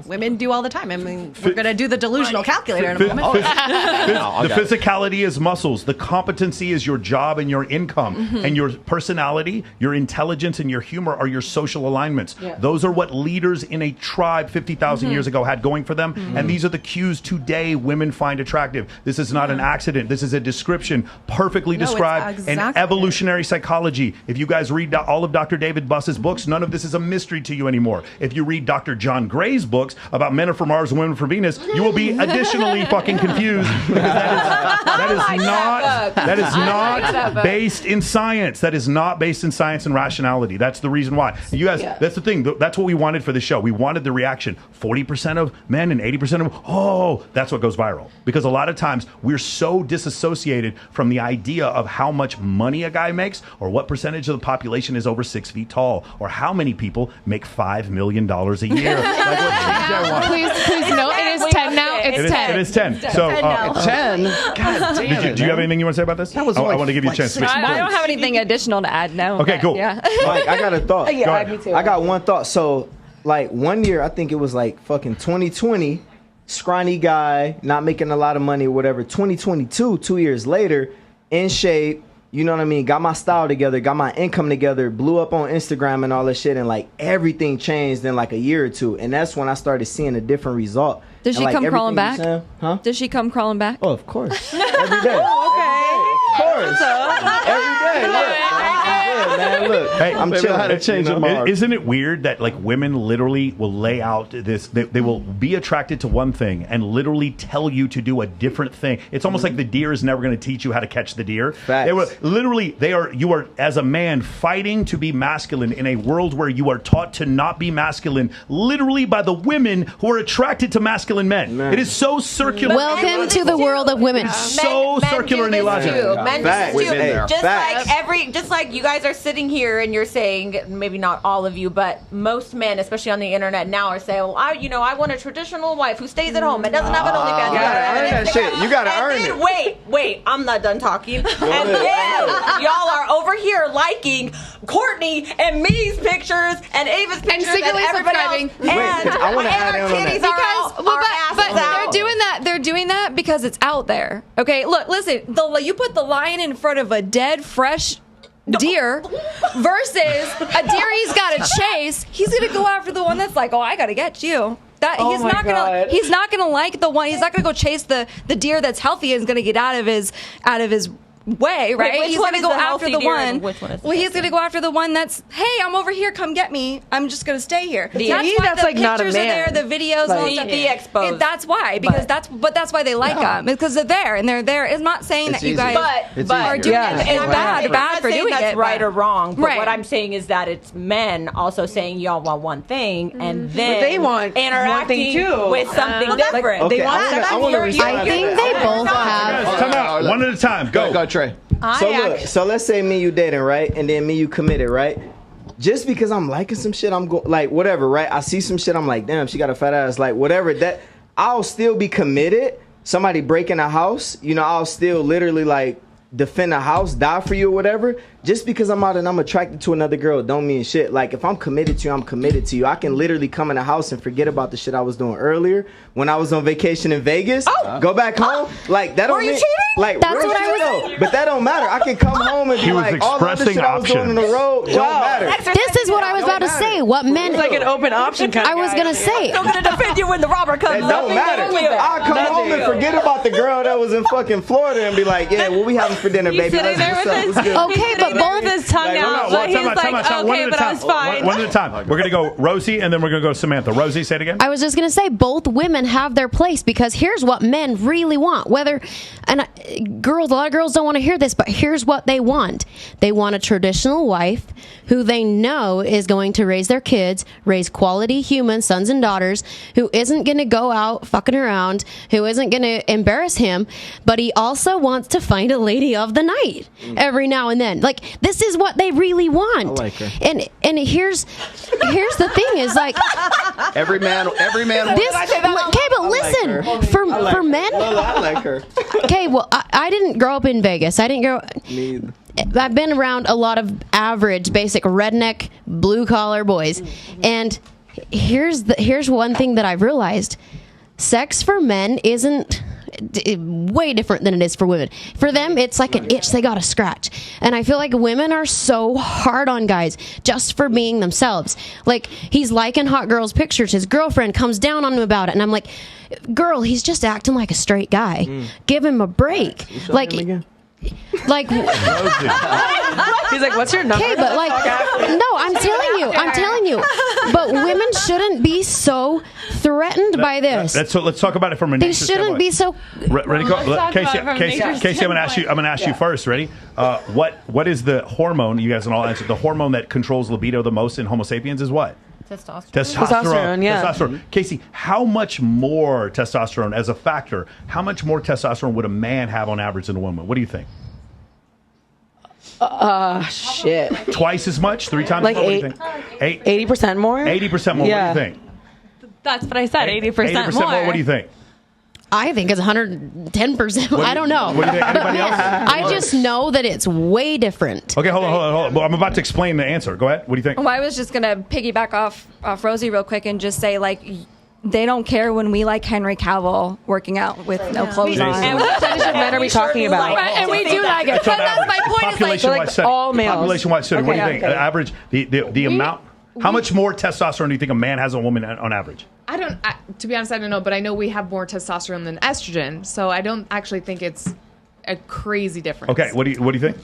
women do all the time. I mean, we're gonna do the delusional calculator in a moment. The physicality is muscles, the competency is your job and your income, and your personality, your intelligence, and your humor are your social alignments. Those are what leaders in a tribe 50,000 years ago had going for them, and these are the cues today women find attractive. This is not an accident. This is a description perfectly described in evolutionary psychology. If you guys read all of Dr. David Buss's books, none of this is a mystery to you anymore. If you read Dr. John Gray's books about men are from Mars and women from Venus, you will be additionally fucking confused, because that is not based in science. That is not based in science and rationality. That's the reason why. You guys, that's the thing. That's what we wanted for the show. We wanted the reaction. 40% of men and 80% of that's what goes viral. Because a lot of times we're so disassociated from the idea of how much money a guy makes, or what percentage of the population is over 6 feet tall, or how many people make $5 million a year. Like what please note, it is 10 now. It's 10. It is 10. So, 10. God damn it. do you have anything you want to say about this? That was I like want to give you a chance to speak. I don't have anything additional to add. No. Okay, cool. Yeah. Mike, I got a thought. Yeah, me too. I got one thought. So, like, one year, I think it was like fucking 2020, scrawny guy, not making a lot of money or whatever. 2022, 2 years later, in shape, you know what I mean? Got my style together, got my income together, blew up on Instagram and all that shit, and like everything changed in like a year or two. And that's when I started seeing a different result. Does she And, like, come crawling everything you back? saying- Huh? Does she come crawling back? Oh, of course. Every day. Of course. Every day. Look, I'm good, man. Look, Hey, I'm chilling. How to change them all. Isn't it weird that like women literally will lay out this? They will be attracted to one thing and literally tell you to do a different thing. It's almost like the deer is never going to teach you how to catch the deer. Facts. They were literally you are as a man fighting to be masculine in a world where you are taught to not be masculine, literally by the women who are attracted to masculine men. Man. It is so circular. Welcome to the world of women. So circular and illogical. Men do Facts. this too. Hey, Just like you guys are sitting here and you're saying, maybe not all of you, but most men, especially on the internet now, are saying, well, I want a traditional wife who stays at home and doesn't have an OnlyFans. You gotta earn that shit. You gotta earn it. Wait, I'm not done talking. And then y'all are over here liking Courtney and me's pictures and Ava's pictures and secretly everybody subscribing. else. And I wanna add our in on that. titties are out. Our ass But is out. they're doing that because it's out there. Okay, look, listen. You put the lion in front of a dead, fresh deer versus a deer he's got to chase. He's gonna go after the one that's like, oh, I gotta get you. He's not gonna like the one. He's not gonna go chase the deer that's healthy and is gonna get out of his way, right? which He's one gonna is go the after healthy the deer one. and which one is the Well, he's healthy? gonna go after the one that's, hey, I'm over here, come get me. I'm just gonna stay here. To me, that's the like not a pictures are man. there, the videos, and all Like- that The stuff. exposed. That's why, because that's why they like them, because they're there and they're there. It's not saying It's that you easy. guys are doing Yeah. it. And It's bad I'm not for saying doing that's it. right but- or wrong. But Right. what I'm saying is that it's men also saying y'all want one thing and then But they want interacting one thing too. with something different. Okay, They want I wanna I think they both have. Time out. One at a time. Go. Trey. So let's say me and you dating, right? And then me and you committed, right? Just because I'm liking some shit, I'm going like whatever, right? I see some shit, I'm like, damn, she got a fat ass, like whatever. That I'll still be committed. Somebody breaking a house, I'll still literally like defend a house, die for you or whatever. Just because I'm out and I'm attracted to another girl don't mean shit. Like if I'm committed to you, I'm committed to you. I can literally come in the house and forget about the shit I was doing earlier when I was on vacation in Vegas. Go back home. Like that don't Were you mean cheating? like That's real what I shit, was though. But that don't matter. I can come home and be He was like all the other expressing shit I was doing on the road don't matter. This is what I was about to say. What men? It's like an open option kind of I was guy. gonna say. I'm gonna defend you when the robber comes. That don't matter. I'll come home and forget about the girl that was in fucking Florida and be like, yeah, what we having for dinner, baby? sitting there What's with up? his- What's good? Okay, but both his tongue Like, out, but he's like, One okay, at a but I time. was fine. One at a time. We're going to go Rosie, and then we're going to go Samantha. Rosie, say it again. I was just gonna say both women have their place because here's what men really want. A lot of girls don't want to hear this, but here's what they want. They want a traditional wife who they know is going to raise their kids, raise quality human sons and daughters, who isn't going to go out fucking around, who isn't going to embarrass him, but he also wants to find a lady of the night every now and then. Like this is what they really want. I like her. And here's the thing is like Every man. this, okay, but listen, for men, I like her. okay, well, I didn't grow up in Vegas. Neither. I've been around a lot of average, basic redneck, blue collar boys, and here's one thing that I've realized: sex for men isn't way different than it is for women. For them, it's like an itch they gotta scratch. And I feel like women are so hard on guys just for being themselves. Like, he's liking hot girls' pictures. His girlfriend comes down on him about it. And I'm like, girl, he's just acting like a straight guy. Give him a break. Like, him again? like He's like, what's your number? okay, but like, no, I'm telling you. But women shouldn't be so threatened by this. Let's talk about it from a They nature shouldn't be so. Ready? Go. talk Casey, about it from Casey, nature's Casey, I'm gonna ask you first. Ready? What is the hormone? You guys can all answer. The hormone that controls libido the most in Homo sapiens is what? Testosterone, yeah. Testosterone. Casey, how much more testosterone as a factor? How much more testosterone would a man have on average than a woman? What do you think? Shit. Twice as much? 3 times? Like more? What do you think? 80% more? 80% more. Yeah. What do you think? That's what I said. 80% more. What do you think? I think it's 110%. I don't know. What do you think? Anybody else? I just know that it's way different. Okay, hold on. Well, I'm about to explain the answer. Go ahead. What do you think? Well, I was just going to piggyback off Rosie real quick and just say, like, they don't care when we like Henry Cavill working out with no clothes on. And what percentage of men are we talking about? Right, and we do like it. But that's my point. Population-wide study. all males. Population-wide study. What do you think? Okay. Average, the amount. How much more testosterone do you think a man has than a woman on average? To be honest, I don't know, but I know we have more testosterone than estrogen, so I don't actually think it's a crazy difference. Okay, what do you think?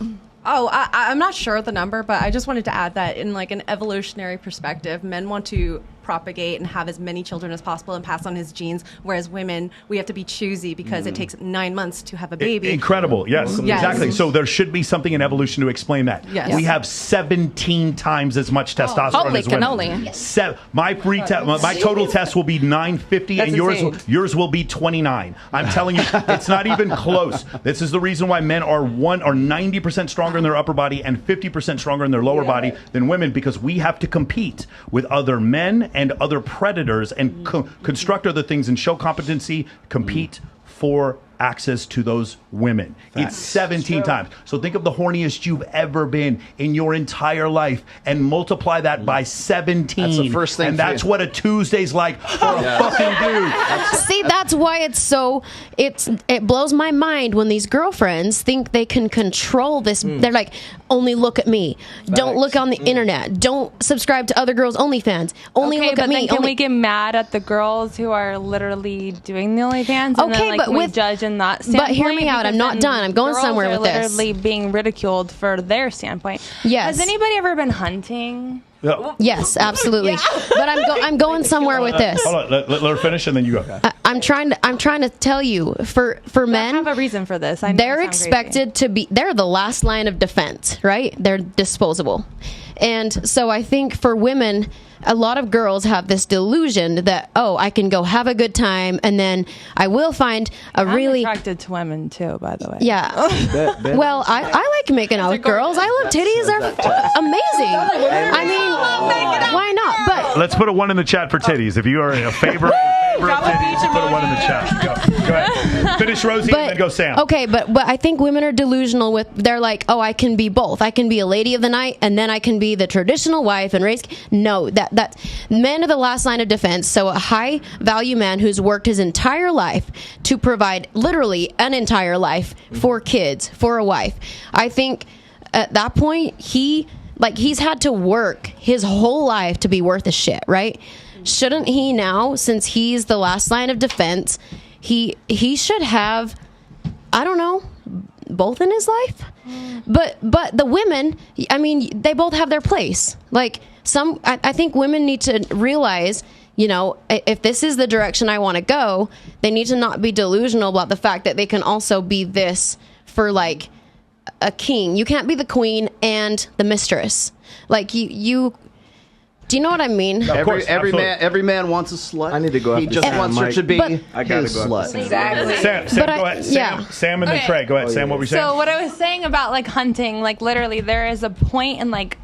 Oh, I'm not sure of the number, but I just wanted to add that in like an evolutionary perspective, men want to propagate and have as many children as possible and pass on his genes, whereas women, we have to be choosy because it takes 9 months to have a baby. Incredible. Yes, Yes. exactly. So there should be something in evolution to explain that. Yes. We have 17 times as much testosterone Holy as women. cannoli. My total test will be 950 That's and insane. yours will be 29. I'm telling you, it's not even close. This is the reason why men are 90% stronger in their upper body and 50% stronger in their lower body than women, because we have to compete with other men and other predators and construct other things and show competency, compete for access to those women. It's 17 times. So think of the horniest you've ever been in your entire life and multiply that by 17. That's the first thing and for that's you. what a Tuesday's like for a fucking dude. See, that's why it blows my mind when these girlfriends think they can control this. They're like, only look at me. Don't look on the internet. Don't subscribe to other girls' OnlyFans. Only look at me. Then can we get mad at the girls who are literally doing the OnlyFans? And then, but we judge in that standpoint? But hear me out. I'm not done. I'm going girls somewhere are with this. literally being ridiculed for their standpoint. Yes. Has anybody ever been hunting? Yes, absolutely. But I'm going somewhere with this. Hold on, let her finish and then you go. I'm trying to tell you, for men, I have a reason for this. I know they're I sound expected to be. They're the last line of defense, right? They're disposable, and so I think for women, a lot of girls have this delusion that, oh, I can go have a good time and then I will find I'm attracted to women too, by the way. Yeah. Well, I like making out with girls. I love titties. They're amazing. I mean, why not? But Let's put a 1 in the chat for titties. If you are a favorite of titties, put a 1 in the chat. Go ahead. Finish Rosie and then go Sam. Okay, but I think women are delusional with, they're like, oh, I can be both. I can be a lady of the night and then I can be the traditional wife and raise. No, that men are the last line of defense. So a high value man who's worked his entire life to provide literally an entire life for kids, for a wife. I think at that point, he's had to work his whole life to be worth a shit, right? Shouldn't he now, since he's the last line of defense, he should have, I don't know, both in his life? But the women, I mean, they both have their place. Like, I think women need to realize, you know, if this is the direction I want to go, they need to not be delusional about the fact that they can also be this for, like, a king. You can't be the queen and the mistress. Like, you do you know what I mean? Every man wants a slut. I need to go after He just Sam, wants her Mike. to be I gotta his go after slut. Sam. Exactly. Sam, go ahead. Sam and then Okay. Trey. Go ahead. Sam, what were you saying? So what I was saying about like hunting, like literally there is a point in like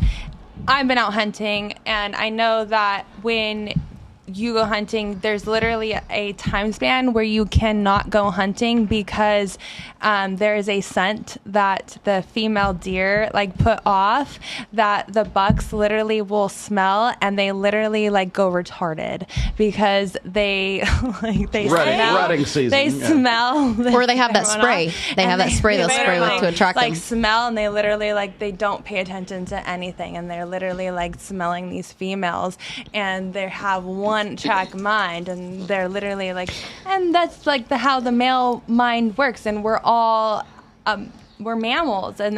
I've been out hunting and I know that when you go hunting, there's literally a time span where you cannot go hunting because there is a scent that the female deer like put off that the bucks literally will smell and they literally like go retarded because they like they smell rutting season. they smell Or they have that spray. They have that spray they'll spray with to attract like them. smell and they literally like they don't pay attention to anything and they're literally like smelling these females and they have one track mind and they're literally like, and that's like how the male mind works and we're all we're mammals and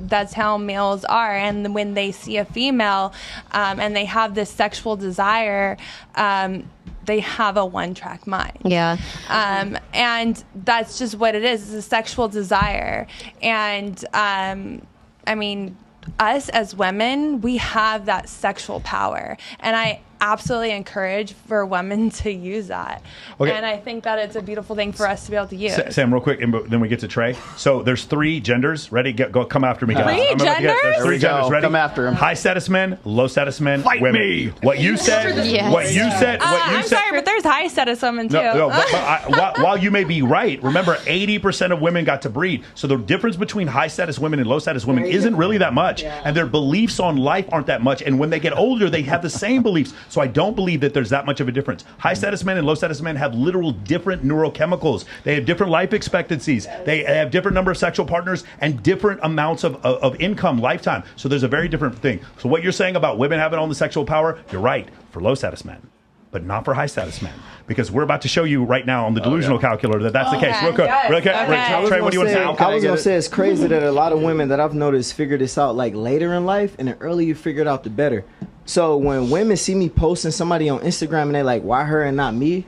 that's how males are, and when they see a female and they have this sexual desire, they have a one-track mind. Yeah. And that's just what it is. It's a sexual desire. And I mean, us as women, we have that sexual power. And absolutely encourage for women to use that. Okay. And I think that it's a beautiful thing for us to be able to use. Sam, real quick, and then we get to Trey. So there's 3 genders. Ready? Go, come after me, guys. Three genders? There's 3 genders. Ready? Come after him. High status men, low status men, Fight women. me. What you said? Yes. What you said? I'm sorry, but there's high status women too. No, while you may be right, remember 80% of women got to breed. So the difference between high status women and low status women isn't really that much. And their beliefs on life aren't that much. And when they get older, they have the same beliefs. So I don't believe that there's that much of a difference. High status men and low status men have literal different neurochemicals. They have different life expectancies. They have different number of sexual partners and different amounts of income lifetime. So there's a very different thing. So what you're saying about women having all the sexual power, you're right for low status men, but not for high status men, because we're about to show you right now on the delusional calculator that that's the case. Real quick, Trey, what do you want to say? I was gonna say it's crazy that a lot of women that I've noticed figure this out like later in life, and the earlier you figure it out, the better. So when women see me posting somebody on Instagram and they like, why her and not me?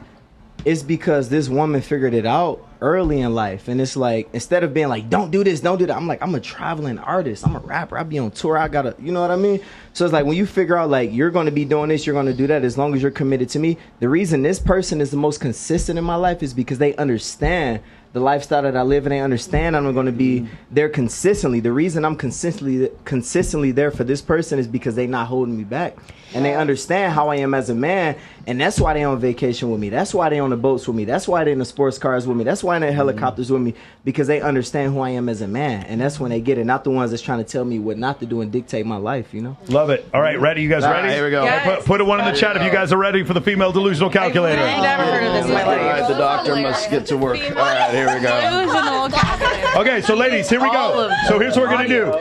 It's because this woman figured it out early in life. And it's like, instead of being like, don't do this, don't do that, I'm like, I'm a traveling artist. I'm a rapper. I be on tour. I gotta, you know what I mean? So it's like, when you figure out like, you're going to be doing this, you're going to do that, as long as you're committed to me. The reason this person is the most consistent in my life is because they understand the lifestyle that I live, and they understand I'm going to be there consistently. The reason I'm consistently there for this person is because they not holding me back. And they understand how I am as a man, and that's why they on vacation with me. That's why they on the boats with me. That's why they in the sports cars with me. That's why they in the helicopters with me, because they understand who I am as a man. And that's when they get it, not the ones that's trying to tell me what not to do and dictate my life, you know? Love it. All right, ready? You guys ready? Here we go. Yes. Put a 1 in the chat if you guys are ready for the female delusional calculator. I've never heard of this in my life. All right, the doctor must get to work. All right, here we go. Delusional calculator. Okay, so ladies, here we go. So here's what we're gonna do.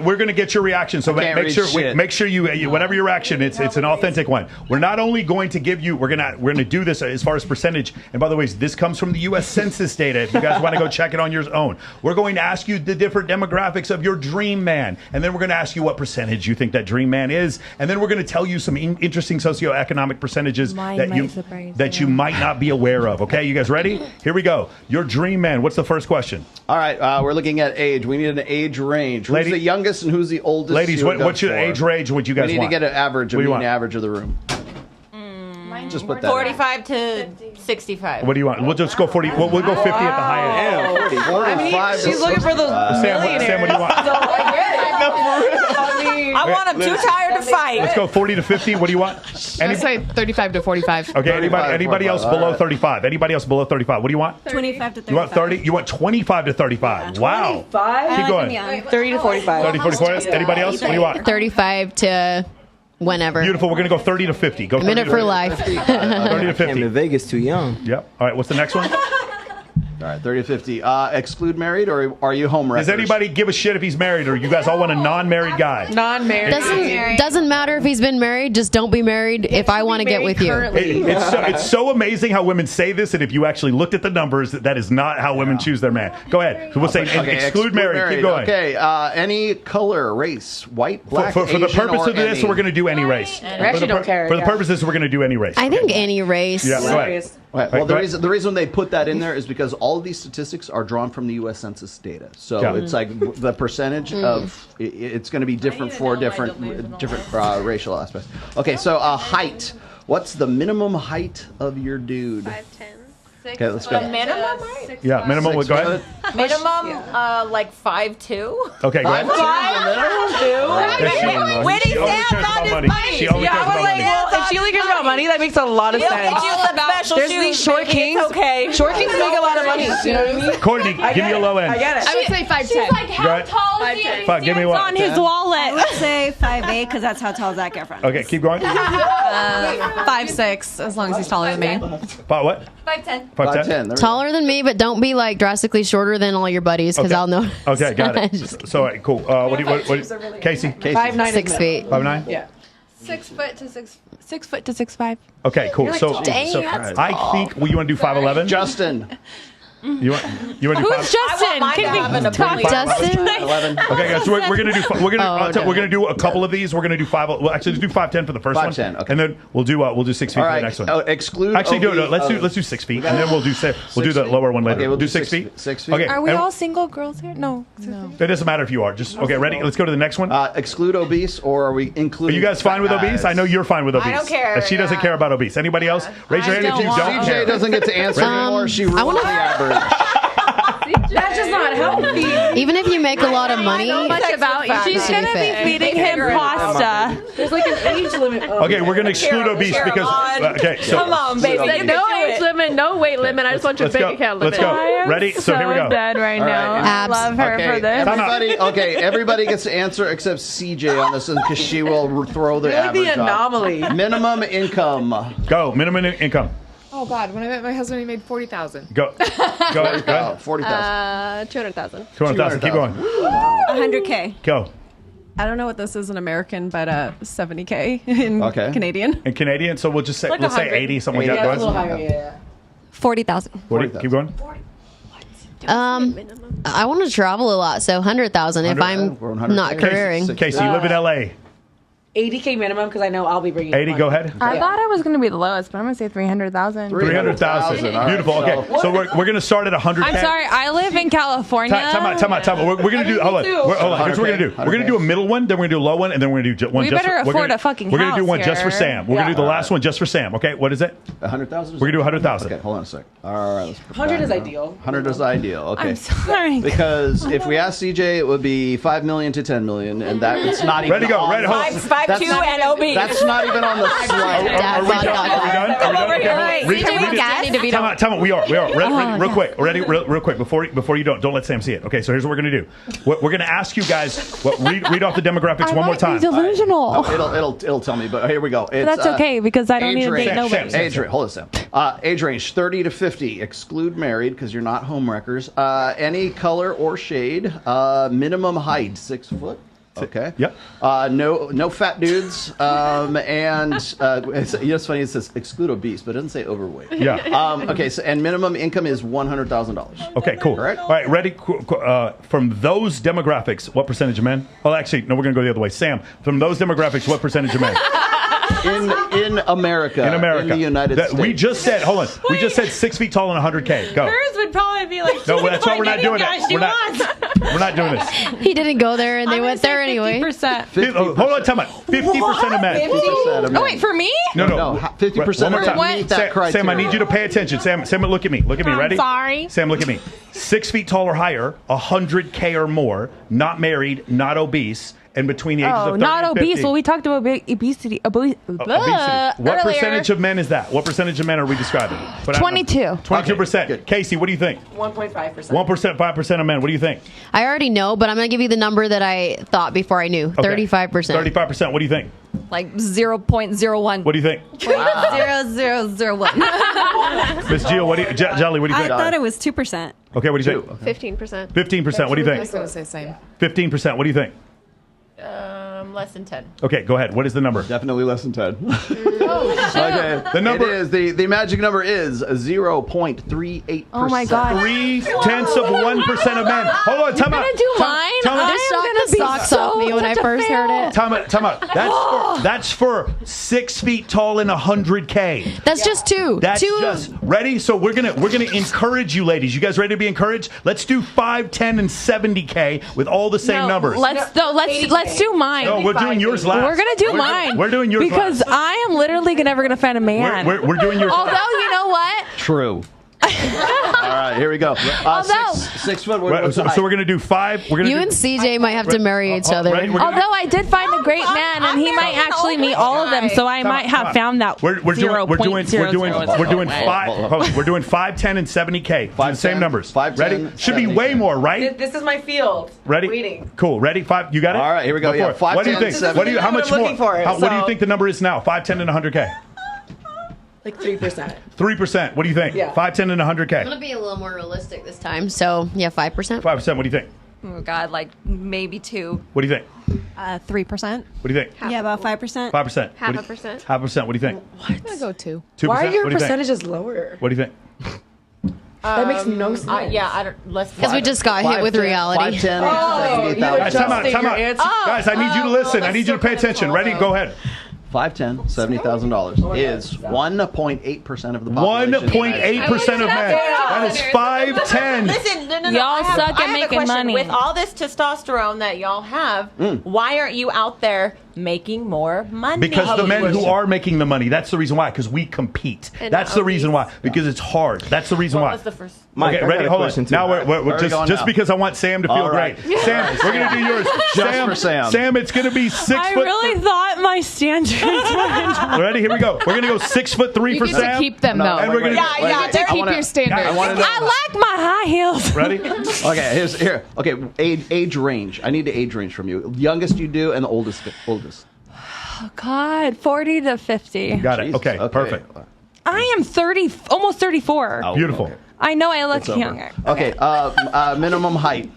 We're gonna get your reaction. So make sure you whatever your reaction, it's an authentic one. We're not only going to give you, we're gonna do this as far as percentage. And by the way, this comes from the U.S. Census data. If you guys want to go check it on your own, we're going to ask you the different demographics of your dream man, and then we're going to ask you what percentage you think that dream man is, and then we're going to tell you some interesting socioeconomic percentages that you might not be aware of. Okay, you guys ready? Here we go. Your dream man. What's the first question? All right, we're looking at age. We need an age range. Who's the youngest and who's the oldest? Ladies, what's your age range? What you guys want? We need to get an average. We need an average of the room. Just put that 45 to 65. What do you want? We'll just go 40. We'll go 50 at the high end. 45. She's looking for the millionaires. Sam, what do you want? I want him too tired to fight. Let's go 40 to 50. What do you want? I'd say 35 to 45. Okay, anybody else below 35? Anybody else below 35? What do you want? 25 to 35. You want 30? You want 25 to 35. Wow. 25? Keep going. 30 to 45. 30 to 45. Anybody else? What do you want? 35 to whenever. Beautiful. We're going to go 30 to 50. Go 30 minute for life. 30 to 50. Damn, the Vegas too young. Yep. All right, what's the next one? All right, 30 to 50. Exclude married, or are you home wreckers? Does anybody give a shit if he's married, or you guys all want a non-married guy? Non-married. Doesn't matter if he's been married. Just don't be married if I want to get with you. It's so amazing how women say this, and if you actually looked at the numbers, that is not how women choose their man. Go ahead. So we'll say exclude married. Keep going. Okay. Any color, race, white, black, for the Asian, purpose or of this, any. we're going to do any race. We actually don't care. For the purposes, we're going to do any race. I think any race. Yeah, go ahead. Okay, well, the reason they put that in there is because all of these statistics are drawn from the U.S. Census data. So it's like the percentage of it's going to be different for different racial aspects. Okay, so height. What's the minimum height of your dude? 5'10". Okay, let's go. Minimum height? Yeah, minimum. Go ahead. Minimum, like 5'2". Okay, go ahead. 5'2". When he stands on his money. She only cares about money. If she only cares about money, that makes a lot of sense. There's these short kings. Okay. Short kings make a lot of money. You know what I mean? Courtney, give me a low end. I get it. I would say 5'10". She's like, how tall is he? Give me one. On his wallet. I would say 5'8", because that's how tall Zac Efron is. Okay, keep going. 5'6", as long as he's taller than me. What? 5'10". 5'10". Taller than me, but don't be like drastically shorter than all your buddies, because I'll know. Okay, got it. So, all right, cool. What do you, Casey? 5'9", 6 feet. 5'9"? Yeah. 6 foot to 6'5". Okay, cool. So, Dang, I think you want to do 5'11"? Justin. You want to do Who's 5? Justin? Can we talk Justin? 11. Okay, guys. So we're gonna do we're gonna do a couple of these. We're gonna do 5. Well, actually, let's do 5, 10 for the first 5, one, 10, okay. and then we'll do 6 feet All for right. the next one. Exclude. Actually, OB, let's do 6 feet, and then we'll do the lower one later. Okay, we'll do do 6 6 feet. 6 feet. Okay. Are we and all single girls here? No. It doesn't matter if you are. Just okay. Ready? Let's go to the next one. Exclude obese, or are we Are including? you guys fine with obese? I know you're fine with obese. don't care, She doesn't care about obese. Anybody else? Raise your hand if you don't CJ care. doesn't get to answer anymore. She ruined the average. That's just not healthy. Even if you make a lot of money, much about you. She's gonna be feeding him pasta. There's like an age limit. Okay, we're gonna exclude obese because. Okay, so Come on, baby. No age limit, no weight limit. I just want your let's bank go. account Let's limit. go. Ready? So here we go. Dead right All now. right. I love her Okay, for this. everybody gets to answer except CJ on this one because she will throw the average the anomaly. off. Minimum income. Go. Minimum income. Oh God, when I met my husband, he made 40,000. Go. Go ahead. 40,000. 200,000. 200,000. Keep going. 100K. Go. I don't know what this is in American, but 70K in Canadian. In Canadian, so we'll just say Like 80, something like that. Yeah, it's a Go little ahead. higher. Yeah. 40,000. 40. Keep going. I want to travel a lot, so 100,000 if I'm not careering. Casey, you live in LA. 80K minimum because I know I'll be bringing. 80. Go ahead. I thought I was going to be the lowest, but I'm going to say 300,000. 300,000. All right. Beautiful. Okay, so we're going to start at 100K. I'm sorry, I live in California. Time out. We're going to do. Hold on. Here's what we're going to do. We're going to do a middle one, then we're going to do a low one, and then we're going to do one. We just better for, afford a fucking We're going to do house one just for here. Sam. We're going to do the last one just for Sam. Okay, what is it? 100,000. We're going to do 100,000. Okay, hold on a sec. All right, let's 100 is ideal. 100 is ideal. Okay. I'm sorry. Because if we ask CJ, it would be 5 million to 10 million, and that it's not even. Ready to go. on Ready. Hold on. 5'2" and obese. That's not even on the slide. Are we done? Okay, Time out. We are. Real quick. Real quick. Before you don't let Sam see it. Okay, so here's what we're going to do. We're going to ask you guys. Read off the demographics one more time. Delusional. No, it'll tell me, but here we go. It's, That's okay because I don't need to date nobody. Age range. Hold on, Sam. Age range 30 to 50. Exclude married because you're not homewreckers. Any color or shade. Minimum height 6 foot. Okay. Yep. No fat dudes. And it's funny. It says exclude obese, but it doesn't say overweight. Yeah. Okay. So and minimum income is $100,000. Okay. Cool. All right. All right. Ready? From those demographics, what percentage of men? Well, actually, no. We're going to go the other way. Sam, from those demographics, what percentage of men? In America. In the United States. We just said. Hold on. We just said 6 feet tall and 100K. Go. Hers would probably be like. No, that's why we're not doing that. We're not doing this. He didn't go there, and they went there anyway. 50%. Hold on, time out. 50% of men. 50% of men. Oh, wait, for me? No. 50% One more of time. men meet that criteria. Sam, I need you to pay attention. Sam, look at me. Ready? Sorry. Sam, look at me. 6 feet tall or higher, 100K or more, not married, not obese, and between the ages of 30 not and obese. 50. Well, we talked about obesity. Obesity. What earlier. percentage of men is that? What percentage of men are we describing? 22. 22%. Casey, what do you think? 1.5%. 1%, 5% of men. What do you think? I already know, but I'm going to give you the number that I thought before I knew. 35%. 35%. What do you think? Like 0.01. What do you think? 0.0001. Miss Jill, Jolly, what do you I think? thought it was 2%. Okay, what do you think? 15%. 15%. What do you I was think? going to say same. 15%. What do you think? Less than 10. Okay, go ahead. What is the number? Definitely less than 10. Oh, shit. Okay. The number is the magic number is 0.38%. Oh my God. 0.3% of men. Hold on, time out. You're gonna do mine? This shocked the socks off me when I first heard it. Time out. That's for 6 feet tall and 100K. That's just two. That's just ready. So we're gonna encourage you, ladies. You guys ready to be encouraged? Let's do 5, 10, and 70K with all the same numbers. Let's do mine. No, we're doing yours last. We're gonna do mine. We're doing yours because last. I am literally never gonna find a man. We're doing yours Although last. you know what? True. All right, here we go. Although- 6 foot. So we're gonna do 5. We're gonna You do, and CJ might have to marry each other. Ready? We're gonna Although I did find a great man, and he might actually meet all of them, so I might have found that. We're doing 5, 10, and 70K. 5, same 10, numbers. 5, ready? 10, Should be 70K. way more, right? This is my field. Ready? Waiting. Cool. Ready? 5. You got it. All right, here we go. for Yeah, it. 5, What do you 10, think? 70. What do you? How much I'm more? looking for it, What do you so- think the number is now? 5, 10, and 100K. Like 3%. 3%. What do you think? Yeah. 5, 10, and I'm 100K. going to be a little more realistic this time. So, yeah, 5%. 5%. What do you think? Oh God, like maybe 2. What do you think? 3%. What do you think? Yeah, about 5%. 5%. Half What a do you- percent. Half a percent. What do you think? I'm going to go 2. 2%. Why are your What do you think? percentages lower? What do you think? That makes no sense. I don't. Let's Because we just got hit with reality. 5'10", Guys, 70,000. time out. Guys, I need you to listen. I need you to pay attention. Ready? Go ahead. 5'10", $70,000 is 1.8% of the population. 1.8% of men. That is 5'10". Listen, no. Y'all I have- suck I at have a making question. money. With all this testosterone that y'all have, why aren't you out there making more money? Because the men who are making the money, that's the reason why. Because we compete. And That's the reason why. Because it's hard. That's the reason What why. was the first? Mike, Okay, I ready? got a Hold question on. too. Now we're Where are we going just now? because I want Sam to feel All right. great. Sam, we're gonna do yours. Just for Sam. Sam, it's gonna be 6 I foot. really thought my standards were. Ready? Here we go. We're gonna go 6'3" You for get Sam. to keep them though. And we're gonna Yeah, You get to keep your standards. I wanna know. I like my high heels. Ready? Okay, here. Okay, age range. I need the age range from you. Youngest you do and the oldest. Oh, God, 40 to 50. Got it. Jesus, Okay, perfect. I am 30, almost 34. Oh, Beautiful. okay. I know I look It's over. younger. Okay, minimum height.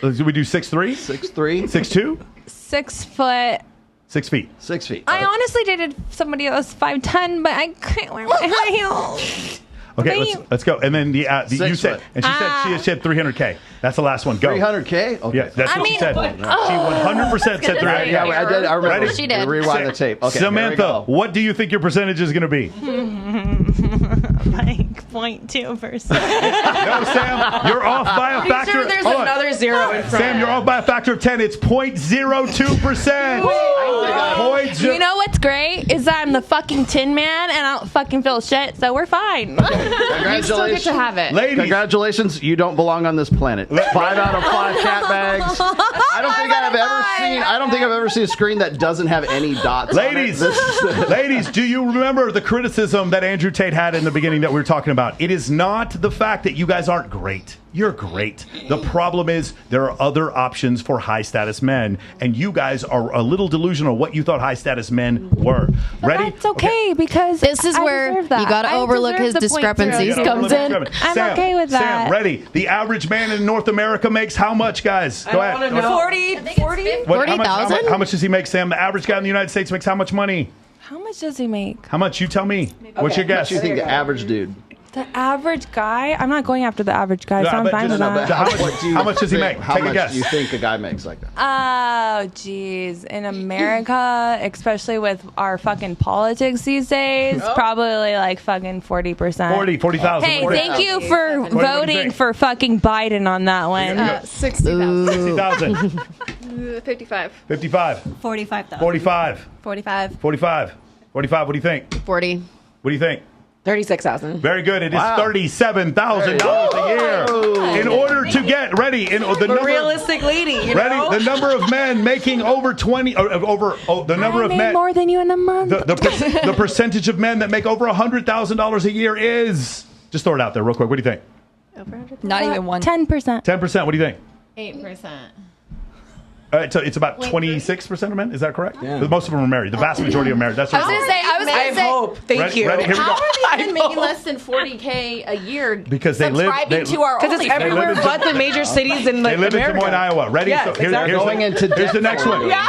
Do we do 6'3"? 6'3", 6'2"? 6 foot. 6 feet. 6 feet. I honestly dated somebody that was 5'10", but I couldn't wear my high heels. Okay, let's go. And then the you 6 said, foot. and she said 300K. That's the last one. Go. 300K. Okay. Yeah, that's what she said. She 100% said 300K. Yeah, I did. I remember. Ready? She did. Rewind the tape. Okay, Samantha, what do you think your percentage is going to be? Like 0.2%. No, Sam, you're off by a factor. Sure, there's Hold on. another zero in front. Sam, you're off by a factor of 10. It's 0.02%. You know what's great is that I'm the fucking Tin Man and I don't fucking feel shit, so we're fine. You still get to have it. Ladies, Congratulations, you don't belong on this planet. 5 out of 5 cat bags. I don't think I've ever seen a screen that doesn't have any dots. Ladies, ladies, do you remember the criticism that Andrew Tate had in the beginning that we were talking about? It is not the fact that you guys aren't great. You're great. The problem is there are other options for high status men, and you guys are a little delusional what you thought high status men were. Ready? That's okay because This is I where deserve that. you got to I overlook deserve his the discrepancies. 0.02. Comes in. I'm Sam, okay with that. Sam, ready? The average man in North America makes how much, guys? Go ahead. 40. What- how much- 40,000? How much does he make, Sam? The average guy in the United States makes how much money? How much does he make? How much? You tell me. What's your guess? What do you think the average dude? The average guy? I'm not going after the average guy, so No, I'm but fine just- with no, that. but how much does he make? How Take a much guess. do you think a guy makes like that? Oh, geez. In America, especially with our fucking politics these days, probably like fucking 40%. 40,000. Hey, thank you for do you voting think? for fucking Biden on that one. 60,000. 60,000. 55. 55. 45,000. 45. 45. 45. 45. What do you think? 40. What do you think? 36,000. Very good. It is Wow. $37,000 a year. In order to get ready, the number, Realistic lady, you ready, know? the number of men making over 20, the number I of made men, more than you in a month. the percentage of men that make over $100,000 a year is. Just throw it out there real quick. What do you think? Not even one. 10%. 10%. What do you think? 8%. So it's about 26% of men. Is that correct? Yeah. Most of them are married. The vast majority are married. That's I was gonna say. I hope. Thank you. Ready? Here we How go. are they even making less than 40K a year? Because they live- subscribing to our Because it's OnlyFans? everywhere live in- but the major cities in They live in America. Des Moines, Iowa. Ready? Yes, So exactly. here's the next one. Yeah.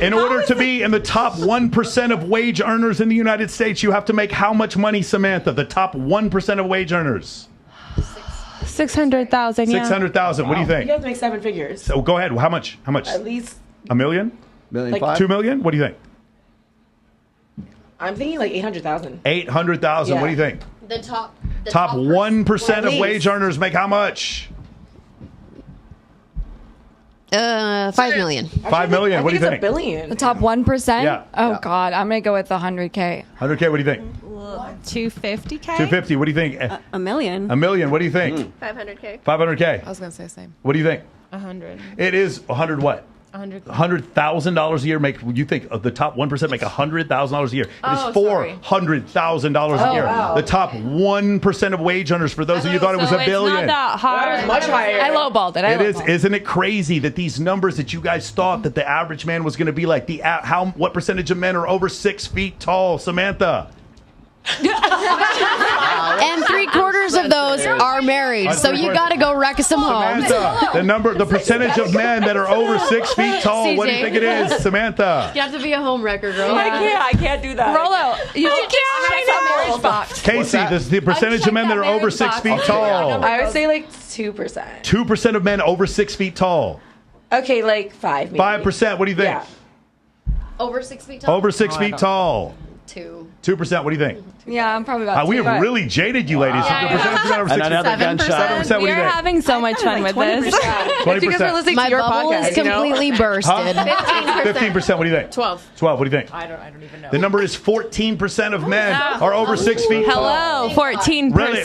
In order to be in the top 1% of wage earners in the United States, you have to make how much money, Samantha? The top 1% of wage earners. 600,000, yeah. 600,000. What do you You think? guys make 7 figures. So go ahead. How much? How much? At least, $1 million? Million Like- five? 2 million? What do you think? I'm thinking like 800,000. 800,000. Yeah. What do you think? The top. Top 1% of At wage least. earners make how much? 5 million. 5 million. What do you It's think? $1 billion. The top 1%? Yeah. Oh, Yeah. God. I'm going to go with 100K. 100K. What do you think? 250K? 250. What do you think? A million. $1 million. What do you think? 500K. 500K. I was going to say the same. What do you think? 100. It is 100 what? 100. $100,000 a year make you think of the top 1% make $100,000 a year. It is Oh, sorry. $400,000 a year. wow. The top 1% of wage earners for those of you who thought it was So a billion. It's not that hard. That was much higher. I lowballed it. It is, isn't it crazy that these numbers that you guys thought that the average man was going to be like what percentage of men are over 6 feet tall, Samantha? And 3/4 of those are married. So you got to go wreck some homes. Samantha, the percentage of men that are over 6 feet tall. What do you think it is, Samantha? You have to be a home wrecker, girl. I can't do that. Rolo, you can't. Casey, this is the percentage of men that are over 6 feet tall. I would say like 2%. 2% of men over 6 feet tall. Okay, like 5. Maybe. 5%. What do you think? Yeah. Over 6 feet tall? Over 6 feet tall. 2%. What do you think? Yeah, I'm probably about We have really jaded you ladies. Yeah, The percentage of men over 6 feet. 7%. What do We're you think? having so much fun with this. 20%. My bubble is completely bursted. 15%. What do you think? 12. 12. What do you think? I don't even know. The number is 14% of men are over 6 feet tall. Hello, 14%. Ready.